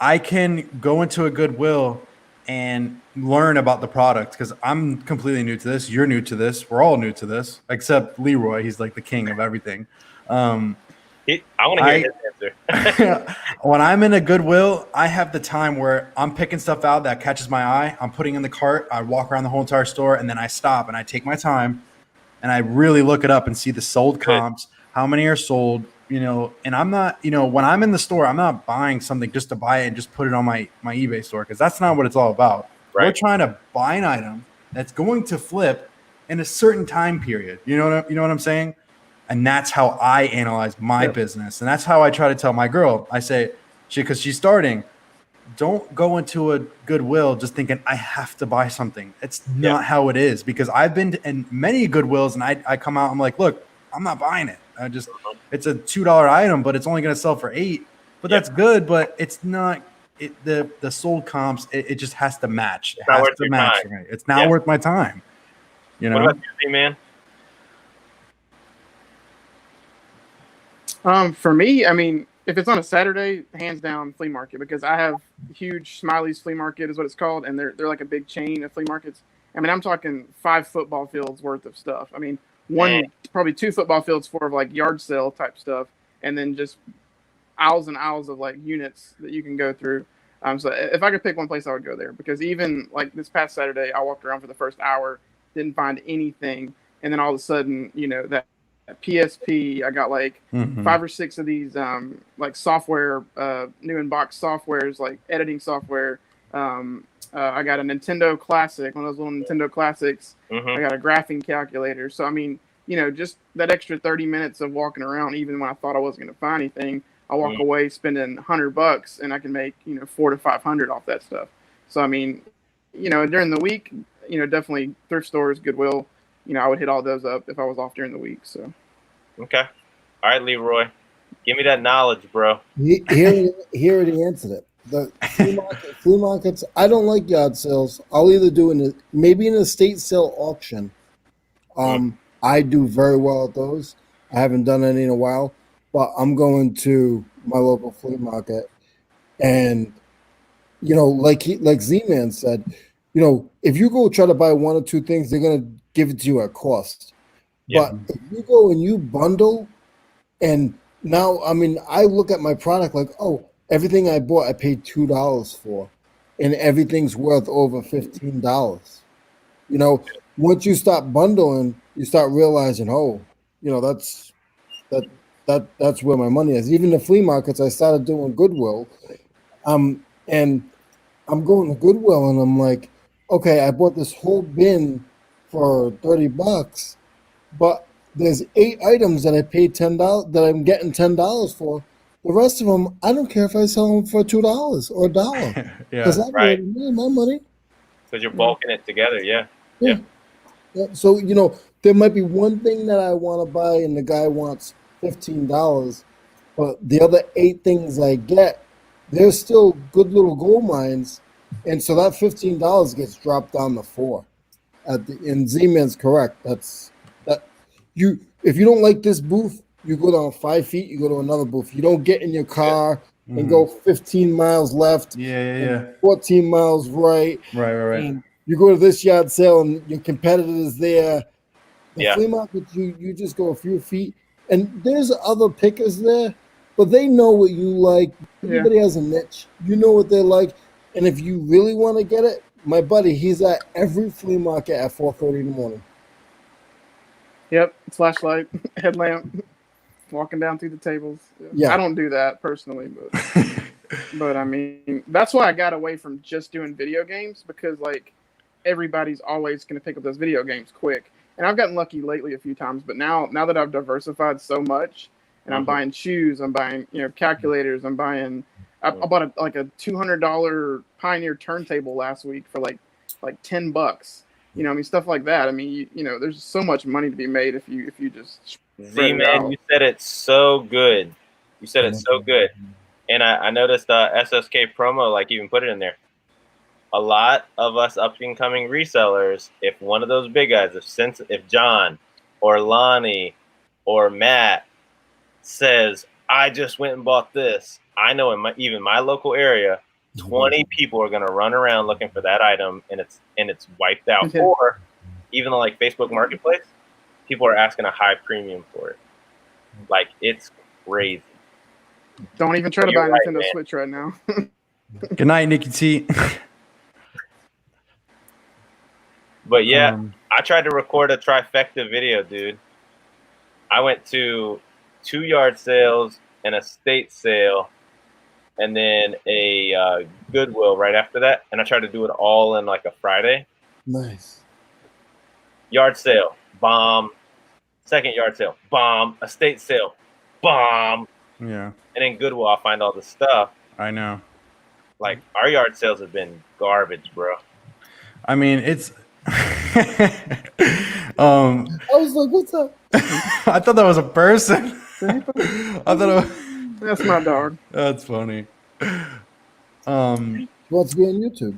I can go into a Goodwill and learn about the product because I'm completely new to this. You're new to this. We're all new to this, except Leroy. He's like the king of everything. I want to hear his answer. When I'm in a Goodwill, I have the time where I'm picking stuff out that catches my eye. I'm putting in the cart. I walk around the whole entire store, and then I stop and I take my time, and I really look it up and see the sold comps, how many are sold, you know. And I'm not, you know, when I'm in the store, I'm not buying something just to buy it and just put it on my eBay store because that's not what it's all about. Right. We're trying to buy an item that's going to flip in a certain time period. You know what I'm saying? And that's how I analyze my business. And that's how I try to tell my girl. I say, because she's starting, don't go into a Goodwill just thinking I have to buy something. It's not how it is because I've been in many Goodwills and I come out, I'm like, look, I'm not buying it. It's a $2 item, but it's only going to sell for $8. But that's good, but it's not the sold comps. It just has to match. It has to match. Right? It's not worth my time. You know? What about you, man? For me, I mean, if it's on a Saturday, hands down flea market because I have huge Smiley's Flea Market is what it's called, and they're like a big chain of flea markets. I mean, I'm talking 5 football fields worth of stuff. I mean, probably 2 football fields for like yard sale type stuff, and then just aisles and aisles of like units that you can go through. So if I could pick one place, I would go there because even like this past Saturday, I walked around for the first hour, didn't find anything, and then all of a sudden, you know, that PSP. I got like Mhm. 5 or 6 of these like software, new in box softwares, like editing software. I got a Nintendo Classic, one of those little Nintendo Classics. I got a graphing calculator. So I mean, just that extra 30 minutes of walking around, even when I thought I wasn't going to find anything, I walk away spending $100 and I can make 400 to 500 off that stuff. So I mean, during the week, definitely thrift stores, Goodwill. I would hit all those up if I was off during the week. So. Okay. All right, Leroy. Give me that knowledge, bro. Here are the answer. The flea markets, I don't like yard sales. I'll either do maybe an estate sale auction. I do very well at those. I haven't done any in a while, but I'm going to my local flea market, and like Z-Man said, if you go try to buy 1 or 2 things, they're gonna give it to you at cost. Yeah. But if you go and you bundle, and now, I mean, I look at my product like, oh, everything I bought, I paid $2 for, and everything's worth over $15. Once you start bundling, you start realizing, oh, that's where my money is. Even the flea markets, I started doing Goodwill, and I'm going to Goodwill, and I'm like, okay, I bought this whole bin for $30, but there's 8 items that I paid $10 that I'm getting $10 for. The rest of them, I don't care if I sell them for $2 or $1 because I've already made my money. Because you're bulking it together, yeah. So there might be one thing that I want to buy, and the guy wants $15, but the other 8 things I get, they're still good little gold mines, and so that $15 gets dropped down to 4. And Z-Man's correct. If you don't like this booth, you go down 5 feet, you go to another booth. You don't get in your car and go 15 miles left, 14 miles right. Right. And you go to this yard sale and your competitor is there. The flea market, you just go a few feet, and there's other pickers there, but they know what you like. Everybody has a niche. You know what they like, and if you really want to get it, my buddy, he's at every flea market at 4:30 in the morning. Yep, flashlight, headlamp, walking down through the tables. Yeah. I don't do that personally, but I mean, that's why I got away from just doing video games, because like everybody's always going to pick up those video games quick. And I've gotten lucky lately a few times, but now that I've diversified so much, and I'm buying shoes, I'm buying calculators, I'm buying. I bought a $200 Pioneer turntable last week for like $10. I mean, stuff like that. I mean, there's so much money to be made if you just. Z-Man, you said it so good. You said it so good. And I noticed SSK promo, like, even put it in there. A lot of us up and coming resellers, if one of those big guys, if John or Lonnie or Matt says, I just went and bought this, I know in my local area, 20 people are going to run around looking for that item, and it's wiped out. Or even like Facebook Marketplace, people are asking a high premium for it. Like, it's crazy. Don't even try to buy a Nintendo Switch right now. Good night, Nikki T. But yeah, I tried to record a trifecta video, dude. I went to 2 yard sales, an estate sale, and then a Goodwill right after that. And I tried to do it all in like a Friday. Nice. Yard sale, bomb. Second yard sale, bomb. Estate sale, bomb. Yeah. And then Goodwill, I'll find all the stuff. I know. Like, our yard sales have been garbage, bro. I mean, it's. I was like, what's up? I thought that was a person. I thought it was. That's my dog. That's funny. He wants to be on YouTube.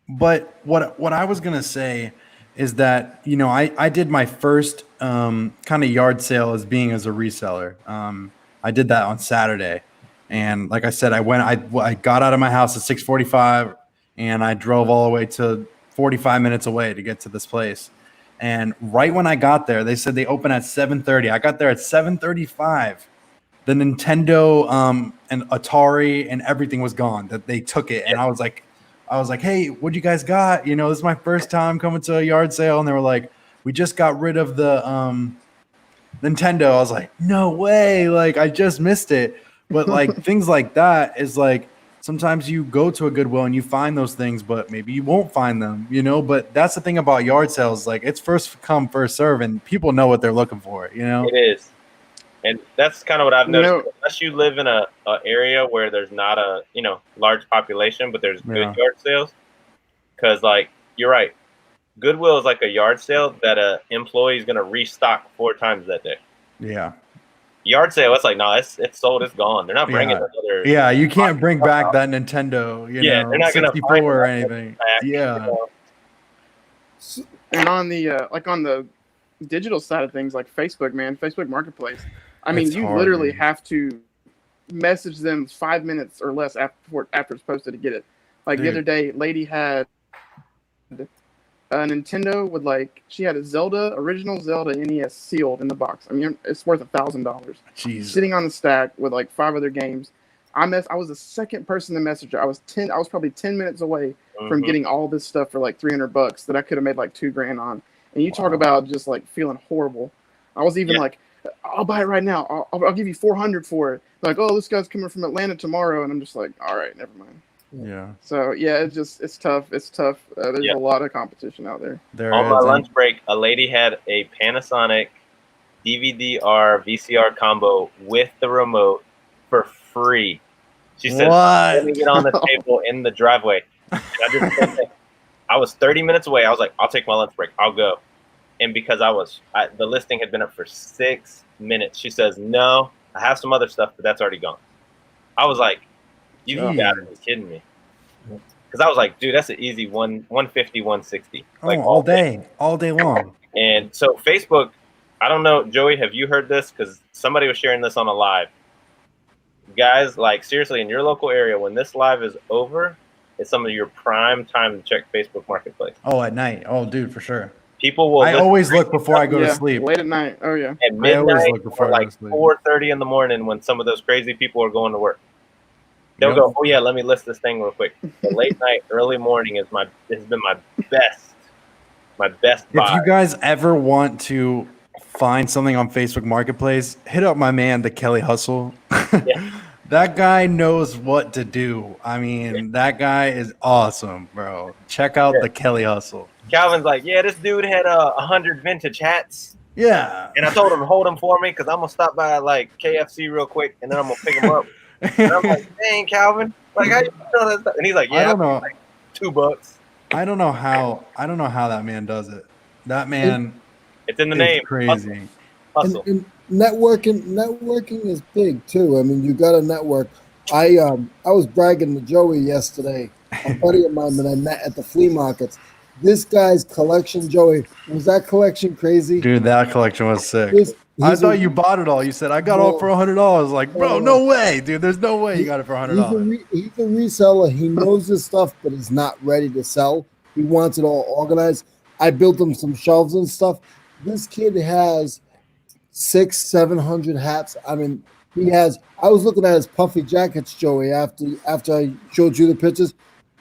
But what I was gonna say is that I did my first kind of yard sale as a reseller. I did that on Saturday, and like I said, I got out of my house at 6:45, and I drove all the way to 45 minutes away to get to this place. And right when I got there, they said they open at 7:30. I got there at 7:35. The Nintendo and Atari and everything was gone. That they took it, and I was like, hey, what you guys got? This is my first time coming to a yard sale, and they were like, we just got rid of the Nintendo. I was like, no way. Like, I just missed it. But like things like that is like sometimes you go to a Goodwill and you find those things, but maybe you won't find them, you know. But that's the thing about yard sales. Like, it's first come, first serve, and people know what they're looking for, you know? It is. And that's kind of what I've You noticed. know- Unless you live in a area where there's not a large population, but there's good yard sales. Because like you're right, Goodwill is like a yard sale that a employee is gonna restock 4 times that day. Yeah. Yard sale, it's like no, it's sold, it's gone. They're not bringing another. Yeah, you can't bring back that Nintendo, you know, they're not gonna 64 or find anything. back, Yeah. And on the like on the digital side of things, like Facebook, man, Facebook Marketplace. I mean, It's you hard, literally man. have to message them 5 minutes or less after it's posted to get it. Like the Dude. other day, lady had a Nintendo with she had a original Zelda NES sealed in the box. I mean, it's worth $1,000. Jeez. Sitting on the stack with like 5 other games. I was the second person to message her. I was probably 10 minutes away from getting all this stuff for like $300 that I could have made like $2,000 on. And you talk about just like feeling horrible. I was even like, I'll buy it right now. I'll give you $400 for it. Like, oh, this guy's coming from Atlanta tomorrow, and I'm just like, all right, never mind. Yeah. So yeah, it's tough. It's tough. There's a lot of competition out there. On my lunch break, a lady had a Panasonic DVD-R VCR combo with the remote for free. She said, "Let me get on the table in the driveway." And I was 30 minutes away. I was like, "I'll take my lunch break. I'll go." And because the listing had been up for 6 minutes, she says, "No, I have some other stuff, but that's already gone." I was like, "You gotta be kidding me!" Because I was like, "Dude, that's an easy 150, 160, like all day long." And so Facebook, I don't know, Joey, have you heard this? Because somebody was sharing this on a live. Guys, like seriously, in your local area, when this live is over, it's some of your prime time to check Facebook Marketplace. Oh, at night. Oh, dude, for sure. People will. I always look before I go to sleep. Late at night. Oh yeah. At midnight or like 4:30 in the morning when some of those crazy people are going to work. They'll go, "Oh yeah, let me list this thing real quick." But late night, early morning has been my best buy. If you guys ever want to find something on Facebook Marketplace, hit up my man, the Kelly Hustle. That guy knows what to do. I mean, that guy is awesome, bro. Check out the Kelly Hustle. Calvin's like, "Yeah, this dude had 100 vintage hats." Yeah. And I told him, "Hold them for me because I'm gonna stop by like KFC real quick and then I'm gonna pick them up." And I'm like, "Dang, Calvin, like how you know that stuff?" And he's like, "Yeah, I don't know. Like $2." I don't know how that man does it. That man, it's in the name. Crazy. Hustle. And networking is big too. I mean, you got to network. I was bragging to Joey yesterday, a buddy of mine that I met at the flea markets. This guy's collection, Joey, was that collection crazy? Dude, that collection was sick. I thought you bought it all. You said I got all for $100. Like, bro, no way, dude. There's no way you got it for $100. He's a reseller. He knows his stuff, but he's not ready to sell. He wants it all organized. I built him some shelves and stuff. This kid has 600-700 hats. I mean, he has. I was looking at his puffy jackets, Joey. After I showed you the pictures,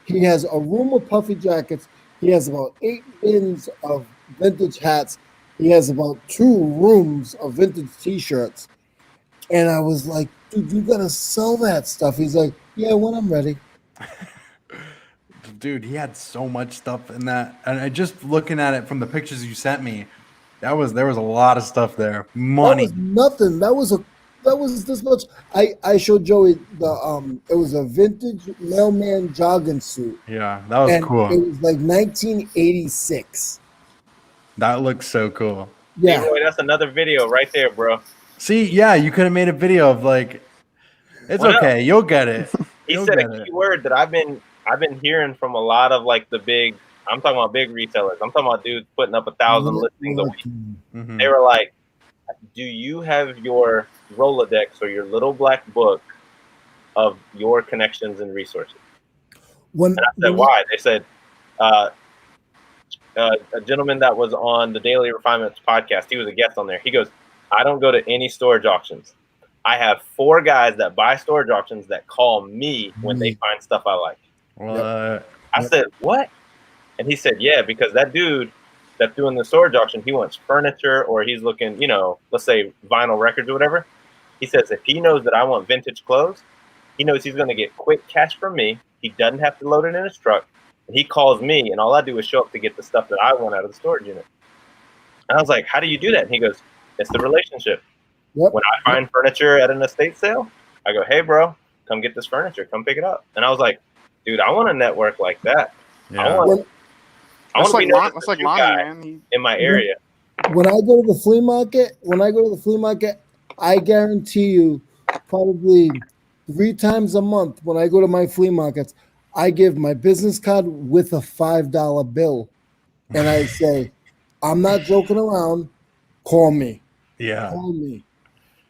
he has a room of puffy jackets. He has about 8 bins of vintage hats. He has about 2 rooms of vintage T-shirts. And I was like, dude, you got to sell that stuff. He's like, yeah, when I'm ready. Dude, he had so much stuff in that. And I just looking at it from the pictures you sent me, there was a lot of stuff there. Money. That was nothing. That was this much. I showed Joey it was a vintage mailman jogging suit. Yeah, that was cool. It was like 1986. That looks so cool. Yeah. Leroy, that's another video right there, bro. See, yeah, you could have made a video of like, it's okay, you'll get it. He said a key word that I've been hearing from a lot of like the big. I'm talking about big retailers. I'm talking about dudes putting up 1,000 listings a week. Mm-hmm. They were like, "Do you have your Rolodex or your little black book of your connections and resources?" And I said, "Why?" They said, a gentleman that was on the Daily Refinements podcast, he was a guest on there. He goes, "I don't go to any storage auctions. I have 4 guys that buy storage auctions that call me when they find stuff I like." I said, "What?" And he said, "Yeah, because that that's doing the storage auction, he wants furniture or he's looking, you know, let's say vinyl records or whatever. He says if he knows that I want vintage clothes, he knows he's going to get quick cash from me. He doesn't have to load it in his truck. And he calls me, and all I do is show up to get the stuff that I want out of the storage unit. And I was like, how do you do that? And he goes, it's the relationship. Yep. When I find furniture at an estate sale, I go, hey, bro, come get this furniture. Come pick it up. And I was like, dude, I want a network like that. Yeah. I want to be known as That's the like new Lonnie, guy man. in my area. When I go to the flea market, I guarantee you probably 3 times a month when I go to my flea markets, I give my business card with a $5 bill. And I say, I'm not joking around. Call me. Yeah. Call me.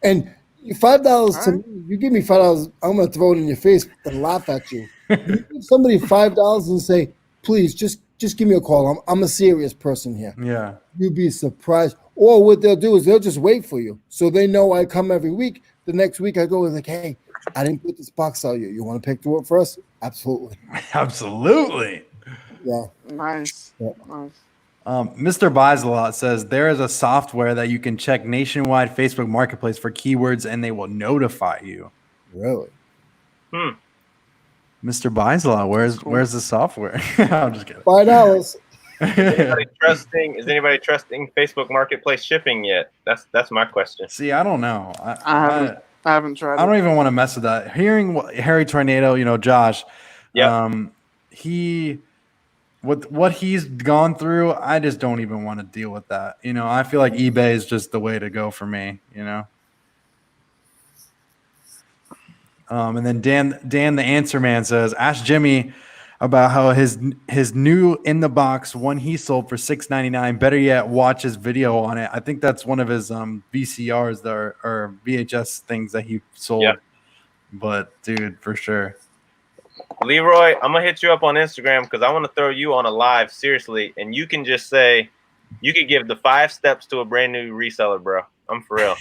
And $5 to me, you give me $5, I'm going to throw it in your face and laugh at you. You give somebody $5 and say, please, just give me a call. I'm a serious person here. Yeah. You'd be surprised. Or what they'll do is they'll just wait for you. So they know I come every week. The next week I go and like, hey, I didn't put this box out yet. You want to pick through it for us? Absolutely. Absolutely. Yeah. Nice. Yeah. Nice. Mr. Buys a Lot says there is a software that you can check nationwide Facebook Marketplace for keywords and they will notify you. Really? Mr. Buys a Lot, where's the software? I'm just kidding. $5. Is anybody trusting Facebook Marketplace shipping yet? That's my question. See, I don't know. I haven't tried. I don't even want to mess with that. Hearing what Harry Tornado, you know, Josh, he with what he's gone through, I just don't even want to deal with that. You know, I feel like eBay is just the way to go for me, you know. And then Dan the Answer Man says, ask Jimmy about how his new in the box one he sold for $6.99. Better yet, watch his video on it. I think that's one of his VCRs or VHS things that he sold. Yeah. But dude, for sure. Leroy, I'm gonna hit you up on Instagram because I want to throw you on a live seriously, and you can just say you could give the 5 steps to a brand new reseller, bro. I'm for real.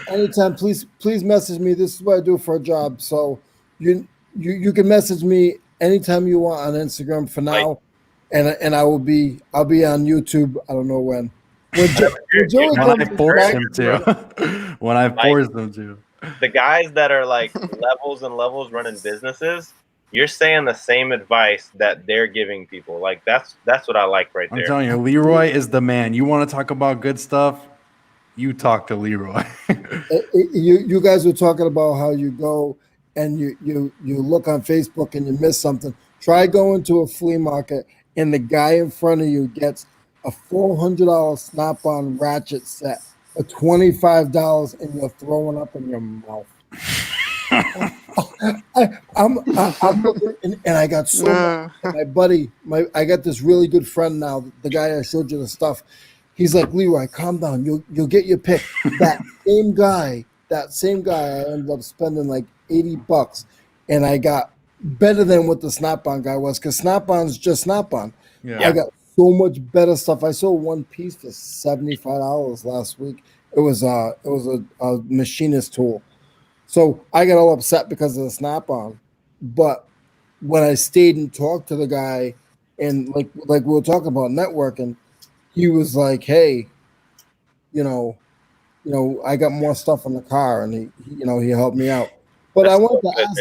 Anytime, please message me. This is what I do for a job. So you can message me anytime you want on Instagram for now, and I'll be on YouTube. I don't know when. When I force him to. When I force them to. The guys that are like levels and levels running businesses, you're saying the same advice that they're giving people. Like that's what I like right there. I'm telling you, Leroy is the man. You want to talk about good stuff? You talk to Leroy. You guys were talking about how you go and you look on Facebook and you miss something. Try going to a flea market and the guy in front of you gets a $400 Snap-on ratchet set for $25 and you're throwing up in your mouth. I'm looking, and I got so much. My buddy, I got this really good friend now. The guy I showed you the stuff. He's like, Leroy, calm down. You'll get your pick. That same guy, I ended up spending like $80, and I got better than what the Snap-on guy was because Snap-on's just Snap-on. Yeah. I got so much better stuff. I sold one piece for $75 last week. It was a machinist tool. So I got all upset because of the Snap-on. But when I stayed and talked to the guy, and like we were talking about networking, he was like, "Hey, you know, I got more stuff in the car," and he helped me out. But I wanted to ask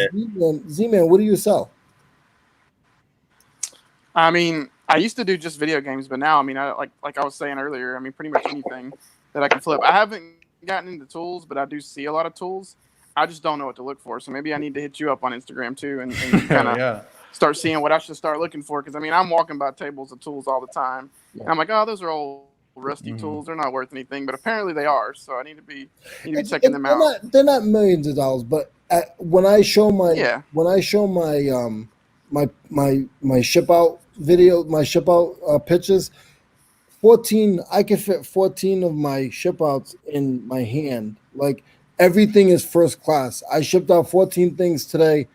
Z-Man, what do you sell? I mean, I used to do just video games, but now, I mean, like I was saying earlier, I mean, pretty much anything that I can flip. I haven't gotten into tools, but I do see a lot of tools. I just don't know what to look for. So maybe I need to hit you up on Instagram too and kind of start seeing what I should start looking for. Because, I mean, I'm walking by tables of tools all the time. Yeah. And I'm like, oh, those are old rusty tools. They're not worth anything. But apparently they are. So I need to be checking them out. They're not millions of dollars. But when I show my my ship out video, my ship out pictures, 14, I can fit 14 of my ship outs in my hand. Like, everything is first class. I shipped out 14 things today,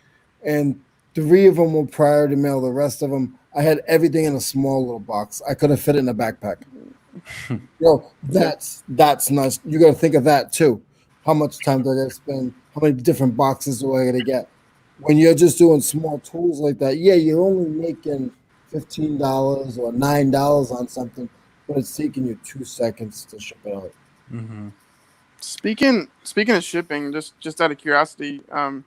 and 3 of them were priority mail. The rest of them, I had everything in a small little box. I could have fit it in a backpack. That's nice. You got to think of that too. How much time do I got to spend? How many different boxes do I got to get? When you're just doing small tools like that, yeah, you're only making $15 or $9 on something, but it's taking you 2 seconds to ship it out. Mm-hmm. Speaking of shipping, just out of curiosity, do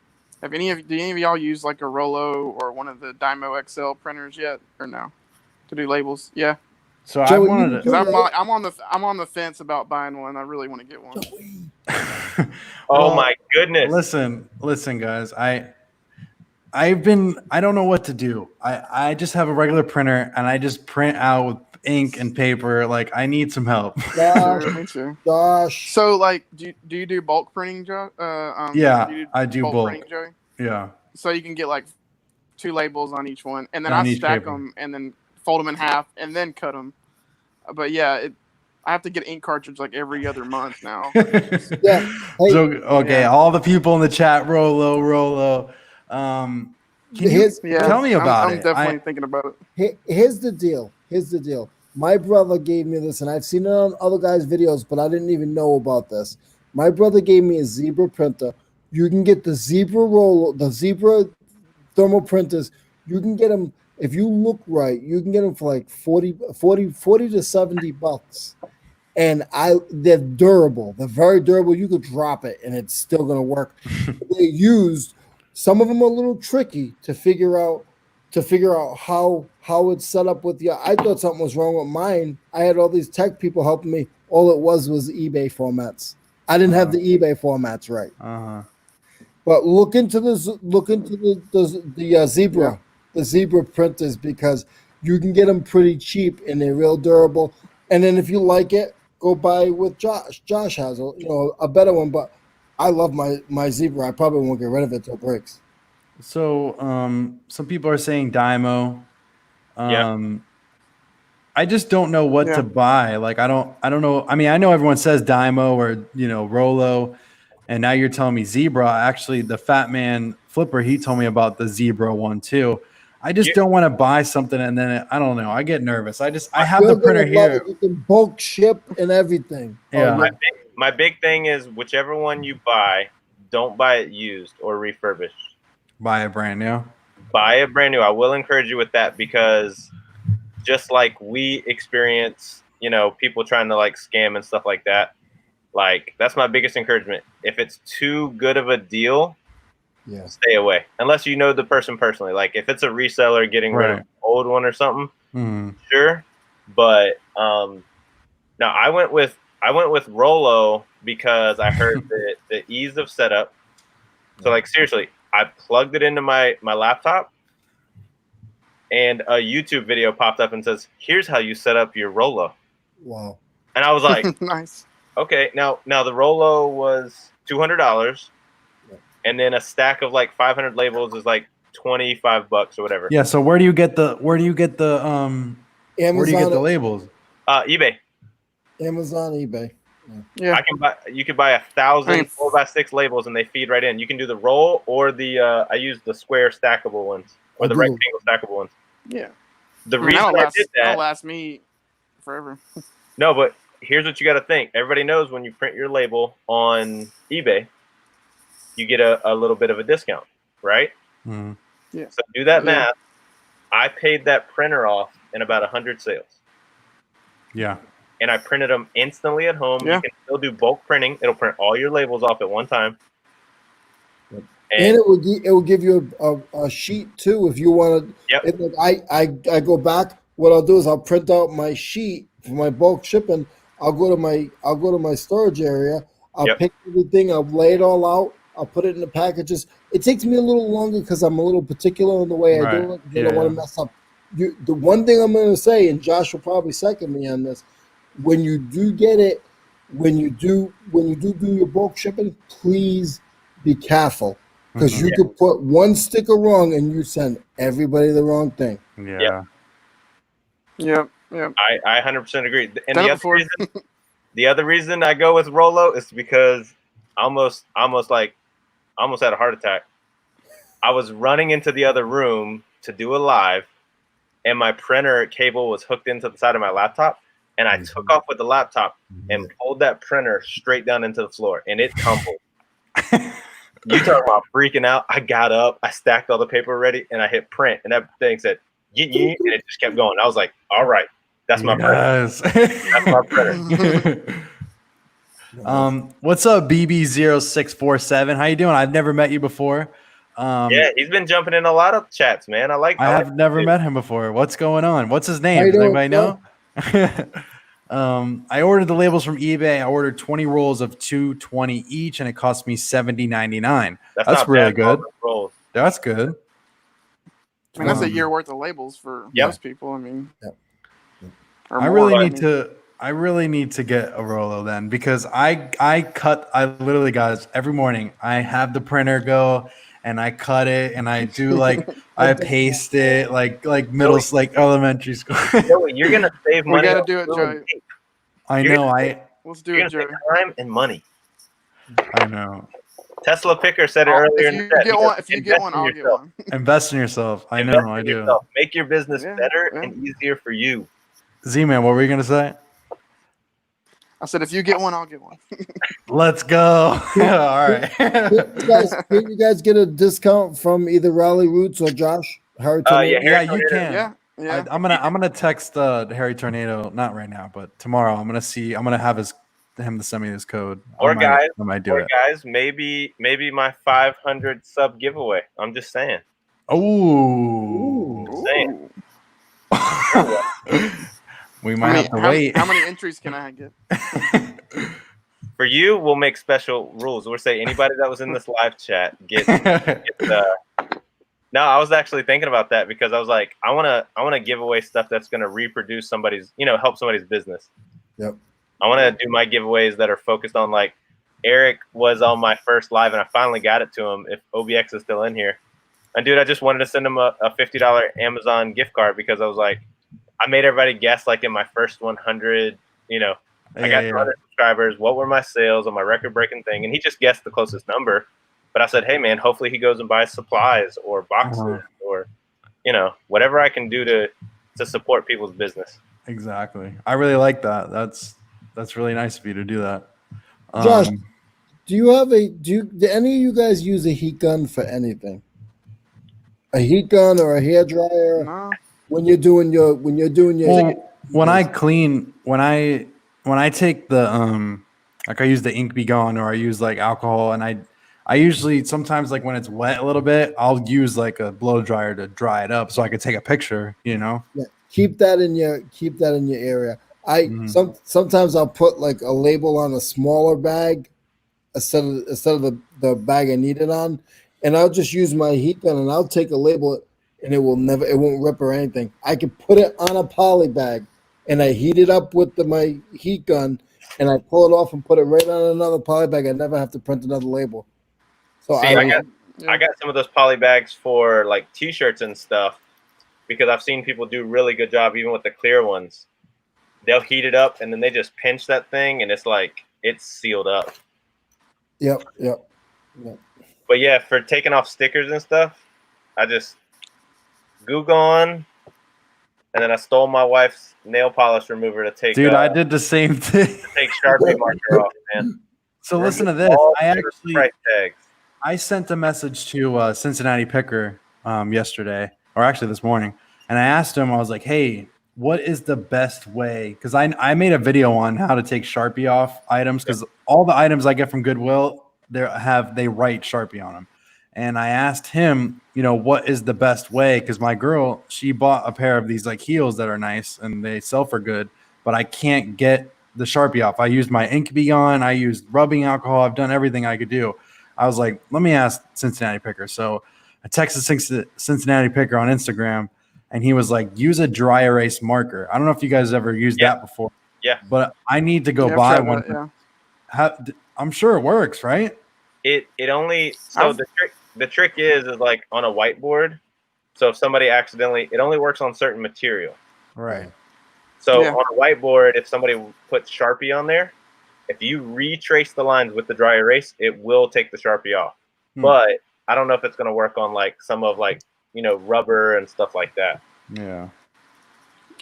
any of y'all use like a Rollo or one of the Dymo XL printers yet, or no, to do labels? Yeah, So I Joey, wanted because to. I'm on the fence about buying one. I really want to get one. Oh Well, my goodness. Listen, guys. I don't know what to do. I just have a regular printer and I just print out with ink and paper. Like I need some help. Me too. Josh, So, like, do you do bulk printing, Joe? Yeah, do you I do bulk. printing, Joey? Yeah. So you can get like 2 labels on each one, and then On I each stack paper. them and then fold them in half and then cut them. But yeah, I have to get ink cartridge like every other month now. Yeah. Hey. So okay, Yeah. all the people in the chat, Rolo. Can you Here's- tell me about I'm it? definitely thinking about it. Here's the deal. My brother gave me this, and I've seen it on other guys' videos, but I didn't even know about this. My brother gave me a Zebra printer. You can get the Zebra roll, the Zebra thermal printers. You can get them, if you look right, you can get them for like 40 to $70. And they're durable. They're very durable. You could drop it and it's still gonna work. They're used. Some of them are a little tricky to figure out how it's set up with you. I thought something was wrong with mine. I had all these tech people helping me. All it was eBay formats. I didn't have the eBay formats right. But look into the Zebra, the Zebra printers, because you can get them pretty cheap and they're real durable. And then if you like it, go buy with Josh. Josh has a better one, but I love my Zebra. I probably won't get rid of it till it breaks. So some people are saying Dymo. I just don't know what to buy. Like I don't know. I mean, I know everyone says Dymo or Rollo, and now you're telling me Zebra. Actually, the Fat Man Flipper, he told me about the Zebra one too. I just don't want to buy something and then I don't know. I get nervous. I have the printer here. You can bulk ship and everything. Yeah. My big thing is whichever one you buy, don't buy it used or refurbished. Buy it brand new. Buy it brand new. I will encourage you with that because just like we experience, people trying to like scam and stuff like that. Like that's my biggest encouragement. If it's too good of a deal, stay away. Unless you know the person personally. Like if it's a reseller getting rid of an old one or something, sure. But no, I went with Rollo because I heard the ease of setup. So like seriously, I plugged it into my laptop and a YouTube video popped up and says, "Here's how you set up your Rollo." Wow. And I was like, nice. Okay, now the Rollo was $200, and then a stack of like 500 labels is like $25 or whatever. Yeah. So where do you get the Amazon, where do you get the labels? eBay. Amazon, eBay. Yeah. You could buy 1,000 4x6 labels and they feed right in. You can do the roll or the I use the square stackable ones or the rectangle stackable ones. Yeah. The reason I did that that'll last me forever. No, but here's what you got to think. Everybody knows when you print your label on eBay, you get a little bit of a discount, right? Mm-hmm. Yeah. So do that math. I paid that printer off in about 100 sales. Yeah. And I printed them instantly at home. Yeah. You can still do bulk printing. It'll print all your labels off at one time. And it will give you a sheet too if you want to. Yep. I go back. What I'll do is I'll print out my sheet for my bulk shipping. I'll go to my storage area. I'll pick everything. I'll lay it all out. I'll put it in the packages. It takes me a little longer because I'm a little particular in the way I do it. I don't want to mess up. The one thing I'm going to say, and Josh will probably second me on this, when you do get it, when you do your bulk shipping, please be careful because you could put one sticker wrong and you send everybody the wrong thing. Yeah. Yep. I 100% agree. And the other reason I go with Rollo is because I almost had a heart attack. I was running into the other room to do a live, and my printer cable was hooked into the side of my laptop, and I took off with the laptop and pulled that printer straight down into the floor, and it tumbled. You talk about freaking out. I got up, I stacked all the paper ready, and I hit print, and that thing said and it just kept going. I was like, all right, that's my printer. Yes. That's my printer. What's up, BB0647? How you doing? I've never met you before. Yeah, he's been jumping in a lot of chats, man. I have never met him before. What's going on? What's his name? Does anybody know? I ordered the labels from eBay. I ordered 20 rolls of $2.20 each, and it cost me $70.99. That's really good. That's good. I mean, that's a year worth of labels for most people. I mean, I really need to get a Rolo then, because I literally, guys, every morning I have the printer go and I cut it and I do like I paste it like elementary school. You're gonna save money. We gotta do it, Joey. I know. Let's do it, Joey. Time and money. I know. Tesla Picker said it earlier. If you get one, I'll get one. Invest in yourself. I know. I do. Make your business better and easier for you. Z-Man, what were you gonna say? I said, if you get one, I'll get one. Let's go. All right. Can you guys get a discount from either Raleigh Roots or Josh? You can. Yeah. I'm gonna text Harry Tornado, not right now, but tomorrow. I'm gonna have him to send me his code. Guys, maybe my 500 sub giveaway. I'm just saying. Oh. We might have to wait. How many entries can I get? For you, we'll make special rules. We'll say anybody that was in this live chat get No, I was actually thinking about that because I was like, I wanna give away stuff that's gonna reproduce somebody's, help somebody's business. Yep. I want to do my giveaways that are focused on, like, Eric was on my first live and I finally got it to him. If OBX is still in here, and dude, I just wanted to send him a $50 Amazon gift card because I was like, I made everybody guess, like, in my first 100, I got 200 subscribers. What were my sales on my record-breaking thing? And he just guessed the closest number. But I said, hey, man, hopefully he goes and buys supplies or boxes or, whatever I can do to support people's business. Exactly. I really like that. That's really nice of you to do that. Josh, do any of you guys use a heat gun for anything? A heat gun or a hair dryer? No. When you're doing your when I take the like I use the ink be gone or I use like alcohol, and I usually sometimes, like, when it's wet a little bit, I'll use like a blow dryer to dry it up so I could take a picture, Yeah. Keep that in your area. Sometimes I'll put like a label on a smaller bag instead of the bag I need it on, and I'll just use my heat gun and I'll take a label and it won't rip or anything. I can put it on a poly bag and I heat it up with my heat gun and I pull it off and put it right on another poly bag. I never have to print another label. So I got some of those poly bags for like t-shirts and stuff because I've seen people do really good job even with the clear ones. They'll heat it up and then they just pinch that thing and it's like it's sealed up. Yep. But yeah, for taking off stickers and stuff, I just Goo Gone, and then I stole my wife's nail polish remover to take. Dude, I did the same thing. To take Sharpie marker off, man. So listen to this. I sent a message to Cincinnati Picker yesterday, or actually this morning, and I asked him. I was like, "Hey, what is the best way?" Because I made a video on how to take Sharpie off items, because all the items I get from Goodwill they write Sharpie on them. And I asked him, what is the best way? Because my girl, she bought a pair of these like heels that are nice and they sell for good, but I can't get the Sharpie off. I used my ink be gone. I used rubbing alcohol. I've done everything I could do. I was like, let me ask Cincinnati Picker. So I texted Cincinnati Picker on Instagram, and he was like, use a dry erase marker. I don't know if you guys ever used that before. Yeah. But I need to go buy one. I'm sure it works, right? It only the trick is like on a whiteboard. So if somebody it only works on certain material. Right. So on a whiteboard, if somebody puts Sharpie on there, if you retrace the lines with the dry erase, it will take the Sharpie off. But I don't know if it's going to work on like some of like, rubber and stuff like that. Yeah.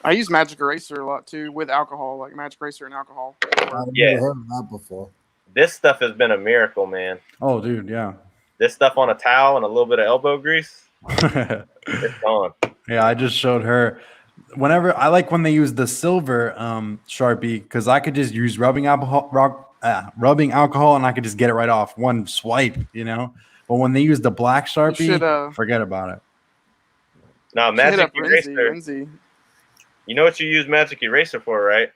I use Magic Eraser a lot too with alcohol, like Magic Eraser and alcohol. I've never heard of that before. This stuff has been a miracle, man. Oh, dude, yeah. This stuff on a towel and a little bit of elbow grease, it's gone. Yeah, I just showed her. Whenever I like when they use the silver Sharpie, because I could just use rubbing alcohol, and I could just get it right off one swipe, you know. But when they use the black You should Sharpie, forget about it. Now, you should hit Magic up Renzi. Eraser. Renzi. You know what you use Magic Eraser for, right?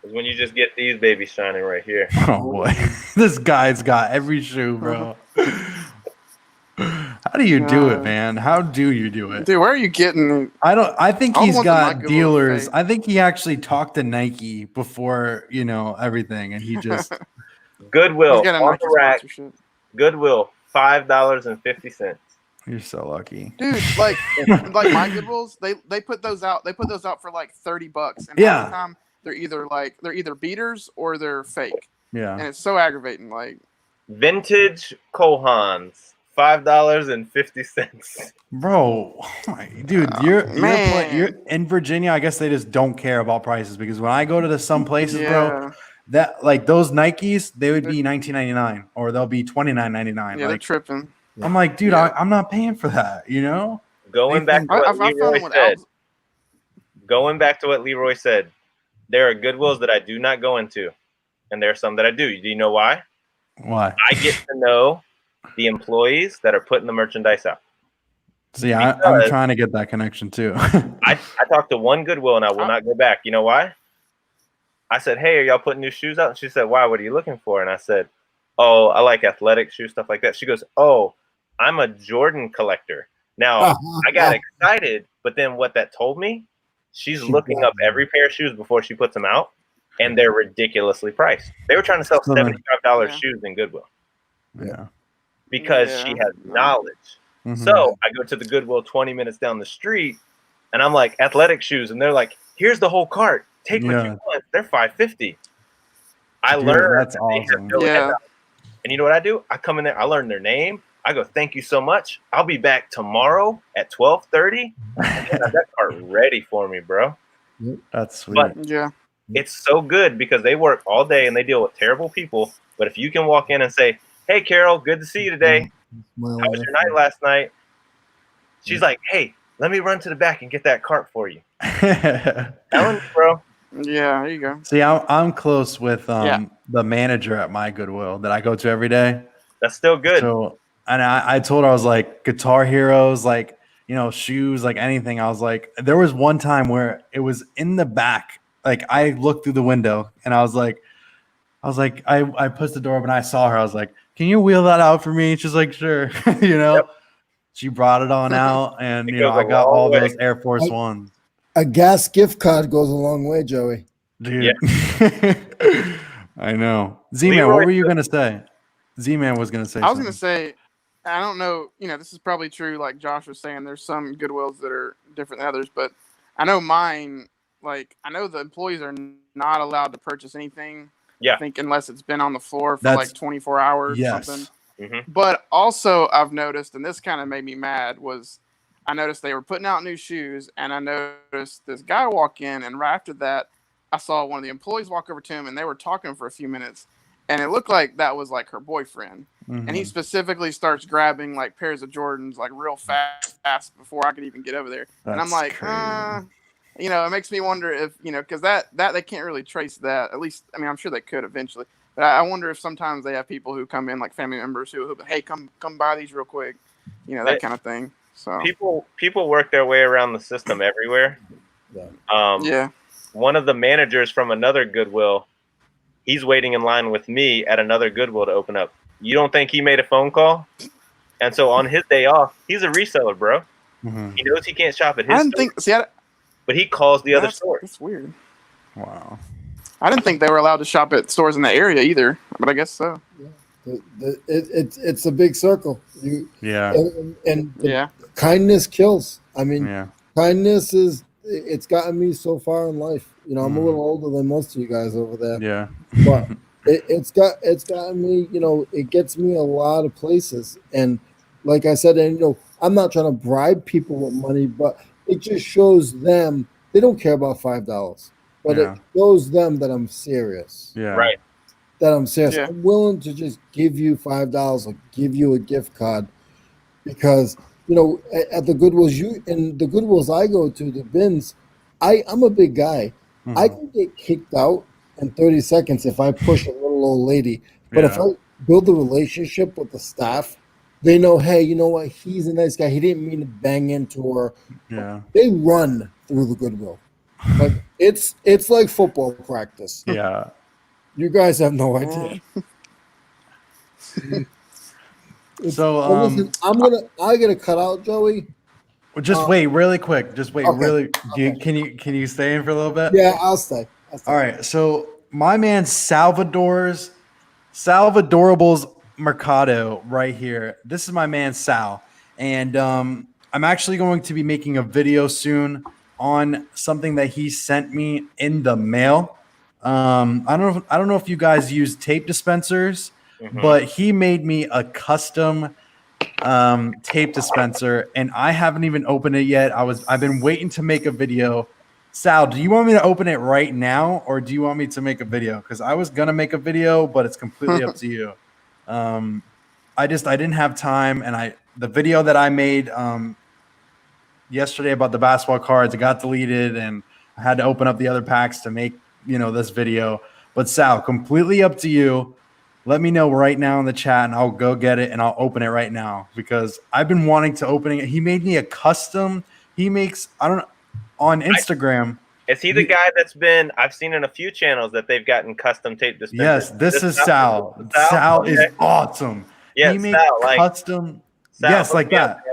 Is when you just get these babies shining right here. Oh boy, this guy's got every shoe, bro. How do you do it, man? How do you do it? Dude, where are you getting it? I think I he's want the got Michael dealers. fake. I think he actually talked to Nike before, you know, everything, and he just Goodwill He's got a on Nike the rack. sponsorship. Goodwill, $5.50. you're so lucky. Dude, like my Goodwills, they put those out. They put those out for like $30, and Yeah. half the time they're either beaters or they're fake, and Yeah. it's so aggravating. Like, Vintage Kohans, $5.50. Bro, oh my, dude, you're man. in Virginia. I guess they just don't care about prices because when I go to some places, bro, yeah, that like those Nikes, they would be $19.99 or they'll be $29.99. yeah, they're Like tripping. I'm like, dude, Yeah. I'm not paying for that, you know? Going They back think- to what I found Leroy them with said. Alps. Going back to what Leroy said, there are Goodwills that I do not go into, and there are some that I do. Do you know why? Why? I get to know the employees that are putting the merchandise out. See, I'm Because- trying to get that connection too. I talked to one Goodwill and I will not go back. You know why? I said, hey, are y'all putting new shoes out? And she said, why? What are you looking for? And I said, oh, I like athletic shoes, stuff like that. She goes, oh, I'm a Jordan collector. Now, I got excited, but then what that told me, she's looking up every pair of shoes before she puts them out, and they're ridiculously priced. They were trying to sell So then- $75 Yeah. shoes in Goodwill Yeah. because Yeah. she has knowledge. Mhm. So I go to the Goodwill 20 minutes down the street, and I'm like, athletic shoes, and they're like, here's the whole cart. Take what Yeah. you want. They're $5.50. I Dude, learned that's that they have awesome. no Yeah. head. And you know what I do? I come in there, I learn their name. I go, thank you so much. I'll be back tomorrow at 12:30. And they have that cart ready for me, bro. That's sweet. But Yeah, it's so good because they work all day and they deal with terrible people. But if you can walk in and say, hey, Carol, good to see you today. How was your night last night? She's like, hey, let me run to the back and get that cart for you. Telling you, bro. yeah. There you go. See, I'm close with Yeah. the manager at my Goodwill that I go to every day. That's still good. So, and I told her, I was like, Guitar Heroes, like, you know, shoes, like anything. I was like, there was one time where it was in the back. Like I looked through the window and I pushed the door up and I saw her. I was like, can you wheel that out for me? She's like, sure. You know, Yep. she brought it on out and, It you know, goes I a got long all way. those Air Force Ones. A gas gift card goes a long way, Joey. Dude. I know. Z-Man, Leroy what were you going to say? Z-Man was going to say I was gonna something. say, I don't know. You know, this is probably true. Like Josh was saying, there's some Goodwills that are different than others, but I know mine. Like, I know the employees are not allowed to purchase anything. Yeah. I think unless it's been on the floor for That's- like 24 hours or Yes. something. Mhm. But also, I've noticed, and this kind of made me mad, was I noticed they were putting out new shoes, and I noticed this guy walk in, and right after that, I saw one of the employees walk over to him, and they were talking for a few minutes, and it looked like that was like her boyfriend. And he Mhm. specifically starts grabbing like pairs of Jordans like real fast before I could even get over there. And I'm That's like, crazy. you know, it makes me wonder if, you know, because that they can't really trace that. At least, I mean, I'm sure they could eventually. But I wonder if sometimes they have people who come in, like family members who hey, come buy these real quick, you know, that Right. kind of thing. So People work their way around the system everywhere. Yeah. yeah, One of the managers from another Goodwill, he's waiting in line with me at another Goodwill to open up. You don't think he made a phone call? And so on his day off, he's a reseller, bro. Mhm. He knows he can't shop at I his didn't store, think. See, but he calls the other that's, store. that's weird. Wow. I didn't think they were allowed to shop at stores in the area either, but I guess so. It's a big circle. Yeah. And Yeah, kindness kills. I mean, Yeah. kindness it's gotten me so far in life. You know, I'm a Mhm. little older than most of you guys over there, Yeah. but it's gotten me. You know, it gets me a lot of places. And like I said, and you know, I'm not trying to bribe people with money, but it just shows them they don't care about $5, but Yeah. it shows them that I'm serious. Yeah. Right. That I'm serious. Yeah. I'm willing to just give you $5 or give you a gift card because at the Goodwills, and the Goodwills I go to, the bins, I'm a big guy. I can get kicked out in 30 seconds if I push a little old lady. But if I build a relationship with the staff, they know, hey, you know what? He's a nice guy. He didn't mean to bang into her. Yeah. They run through the Goodwill. Like it's like football practice. Yeah. You guys have no idea. So listen, I gotta cut out, Joey. just wait really quick. Just wait Okay. really. Can you stay in for a little bit? Yeah, I'll stay. All right. So my man Salvadorables Mercado right here. This is my man Sal, and I'm actually going to be making a video soon on something that he sent me in the mail. I don't know if you guys use tape dispensers, but he made me a custom tape dispenser, and I haven't even opened it yet. I've been waiting to make a video. Sal, do you want me to open it right now, or do you want me to make a video? Because I was gonna make a video, but it's completely up to you. I didn't have time, and the video that I made yesterday about the basketball cards, it got deleted, and I had to open up the other packs to make this video. But Sal, completely up to you. Let me know right now in the chat, and I'll go get it, and I'll open it right now because I've been wanting to open it. He made me a custom. He makes on Instagram. Is he the guy that's been? I've seen in a few channels that they've gotten custom tape dispensers. Yes, this is Sal. Sal is awesome. Yeah, he makes Sal, custom. Sal, yes, like that.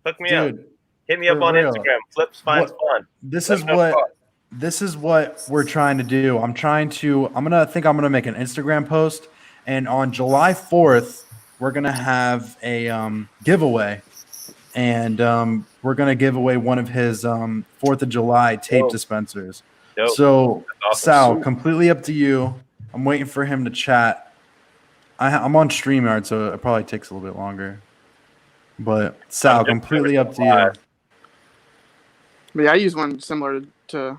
Hook me Dude, up. Hit me up on real. Instagram. Flips finds fun. This is what we're trying to do. I'm gonna make an Instagram post, and on July 4th, we're gonna have a giveaway, and we're gonna give away one of his 4th of July tape dispensers. Dope. So awesome. Sal, completely up to you. I'm waiting for him to chat. I'm on StreamYard, so it probably takes a little bit longer. But Sal, completely up to you. But yeah, I use one similar to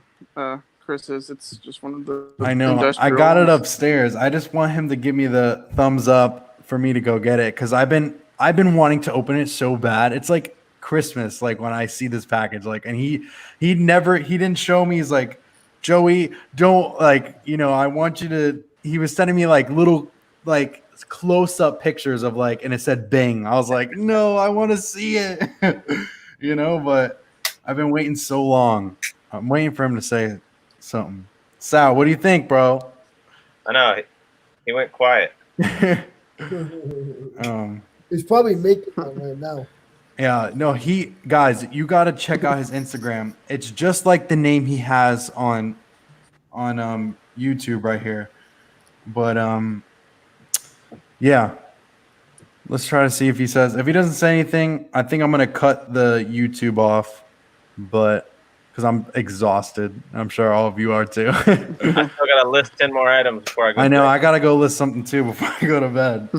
Chris's. It's just one of the. I know. I got it upstairs. I just want him to give me the thumbs up for me to go get it because I've been wanting to open it so bad. It's like Christmas, like when I see this package, like, and he didn't show me. He's like, Joey, don't I want you to. He was sending me like little like close up pictures of like, and it said Bing. I was like, no, I want to see it, but I've been waiting so long. I'm waiting for him to say something. Sal, what do you think, bro? I know. He went quiet. He's probably making one right now. Yeah, no, guys, you got to check out his Instagram. It's just like the name he has on YouTube right here. But yeah. Let's try to see if he says. If he doesn't say anything, I think I'm going to cut the YouTube off. But because I'm exhausted. I'm sure all of you are too. I still got to list 10 more items before I go. I know. I got to go list something too before I go to bed.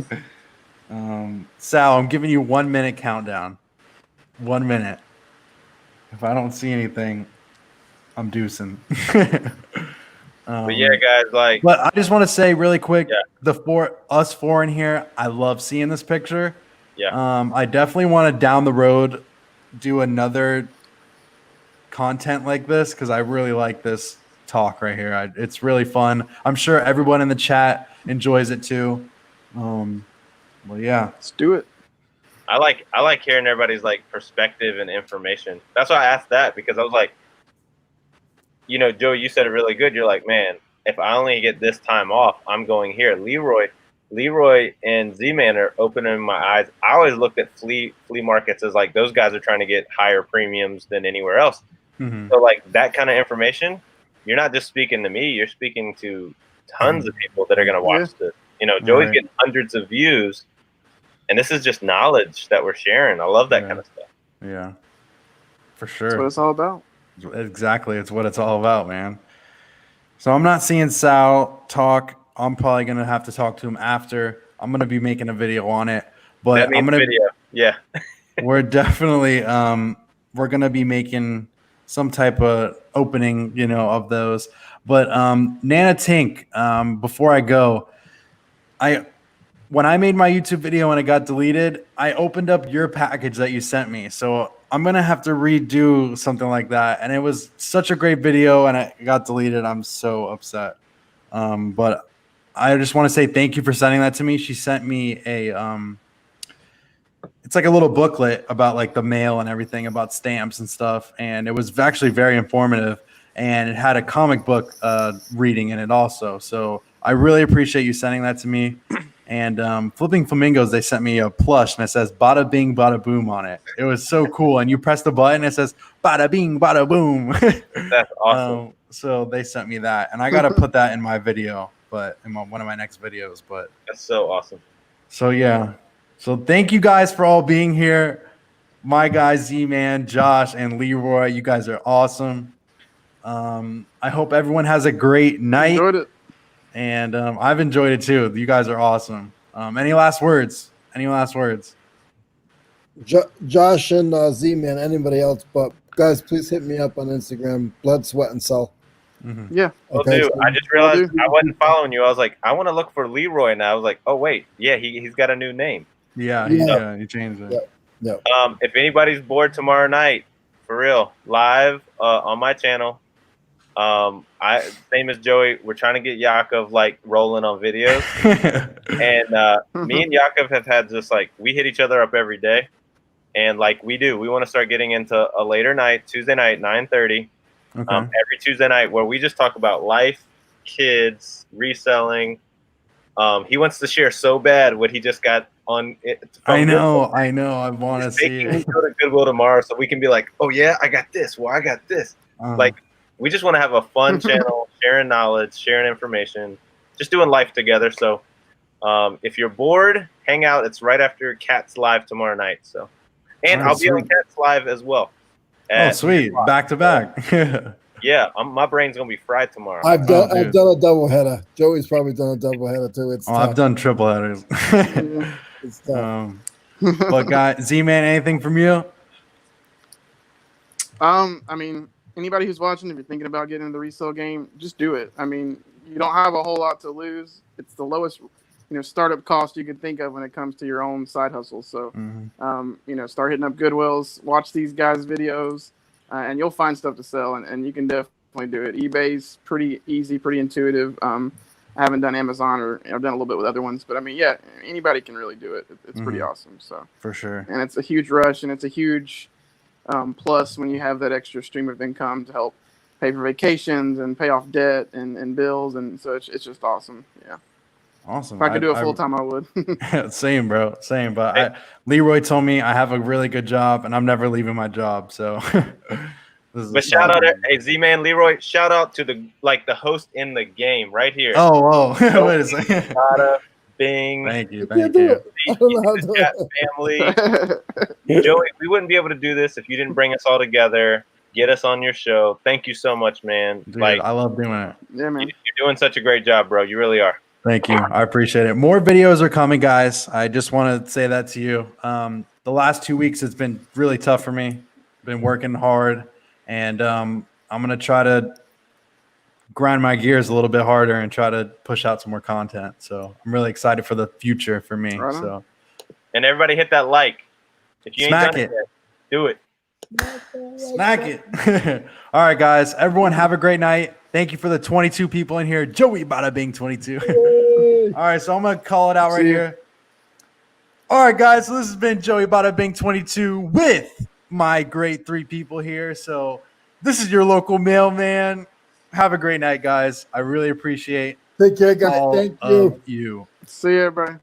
Sal, I'm giving you 1 minute countdown. 1 minute. If I don't see anything, I'm deucing. But yeah, guys, But I just want to say really quick, us four in here, I love seeing this picture. Yeah. I definitely want to down the road do another content like this because I really like this talk right here. It's really fun. I'm sure everyone in the chat enjoys it too. Well, yeah, let's do it. I like hearing everybody's like perspective and information. That's why I asked that because I was like, Joe, you said it really good. You're like, man, if I only get this time off, I'm going here. Leroy and Z-Man are opening my eyes. I always looked at flea markets as like those guys are trying to get higher premiums than anywhere else. Mm-hmm. So like that kind of information, you're not just speaking to me, you're speaking to tons of people that are going to watch this. Joey's getting hundreds of views, and this is just knowledge that we're sharing. I love that kind of stuff. Yeah, for sure. That's what it's all about. Exactly. It's what it's all about, man. So I'm not seeing Sal talk. I'm probably going to have to talk to him after. I'm going to be making a video on it. But that means I'm going to video. Yeah. We're definitely we're going to be making some type of opening, of those. But Nana Tink, before I go, when I made my YouTube video and it got deleted, I opened up your package that you sent me. So I'm going to have to redo something like that. And it was such a great video and it got deleted. I'm so upset. But I just want to say thank you for sending that to me. She sent me it's like a little booklet about like the mail and everything about stamps and stuff. And it was actually very informative, and it had a comic book reading in it also. So I really appreciate you sending that to me. And Flipping Flamingos, they sent me a plush and it says bada bing, bada boom on it. It was so cool. And you press the button, it says bada bing, bada boom. That's awesome. So they sent me that, and I got to put that in my video, but in one of my next videos. But That's so awesome. so, yeah. So thank you guys for all being here. My guys, Z-Man, Josh, and Leroy, you guys are awesome. I hope everyone has a great night. Enjoyed it. And I've enjoyed it too. You guys are awesome. Any last words? Any last words? Josh and Z-Man, anybody else, but guys, please hit me up on Instagram, Blood, Sweat, and Soul. Mm-hmm. Yeah. Well, Okay, dude, so- I just realized I wasn't following you. I was like, I want to look for Leroy, and I was like, oh wait, yeah, he's got a new name. Yeah, Yeah. he changed it. Yeah. If anybody's bored tomorrow night, for real, live on my channel. Same as Joey, we're trying to get Yakov like rolling on videos, and me and Yakov have had just like we hit each other up every day, and like we want to start getting into a later night, Tuesday night, 9:30, Okay. every Tuesday night, where we just talk about life, kids, reselling. He wants to share so bad what he just got on it. I know. I want to see Making it. go to Goodwill tomorrow so we can be like, oh yeah, I got this. Well, I got this. Like, we just want to have a fun channel, sharing knowledge, sharing information, just doing life together. So if you're bored, hang out. It's right after Cat's Live tomorrow night. So, and All right, I'll be on sweet. Cat's Live as well. Oh, at sweet. 8:00. Back to back. Yeah, my brain's going to be fried tomorrow. I've done dude. a double header. Joey's probably done a double header too. It's I've tough. done triple headers. It's tough. But guys, Z-Man, anything from you? I mean, anybody who's watching, if you're thinking about getting into the resale game, just do it. I mean, you don't have a whole lot to lose. It's the lowest, startup cost you can think of when it comes to your own side hustle. So, start hitting up Goodwills, watch these guys' videos, and you'll find stuff to sell, and you can definitely do it. eBay's pretty easy, pretty intuitive. I haven't done Amazon, or I've done a little bit with other ones, but I mean, yeah, anybody can really do it. It's pretty awesome. So For sure. and it's a huge rush, and it's a huge plus when you have that extra stream of income to help pay for vacations and pay off debt and bills, and so it's just awesome. Yeah, Awesome. if I could do it full time, I would. Same, bro. Same. But Leroy told me I have a really good job, and I'm never leaving my job. So, But shout out, hey Z-Man, Leroy, shout out to the host in the game right here. Oh, wait a second. Bada, Bing, Thank you. I can't Thank do you. it. I don't know how to the do chat it. family. Joey, we wouldn't be able to do this if you didn't bring us all together, get us on your show. Thank you so much, man. Dude, like, I love doing it. Yeah, man. you're doing such a great job, bro. You really are. Thank you. I appreciate it. More videos are coming, guys. I just want to say that to you. The last 2 weeks, it's been really tough for me. Been working hard, and I'm going to try to grind my gears a little bit harder and try to push out some more content. So I'm really excited for the future for me. Right on. So And everybody hit that like. If you ain't Smack done it. yet, do it. smack it. All right, guys. Everyone have a great night. Thank you for the 22 people in here. Joey Bada Bing 22. All right, so I'm going to call it out right See ya. here. All right, guys. So this has been Joey Bada Bing 22 with my great 3 people here. So this is your local mailman. Have a great night, guys. I really appreciate Take care, guys. all Thank you. of you. See you, everybody.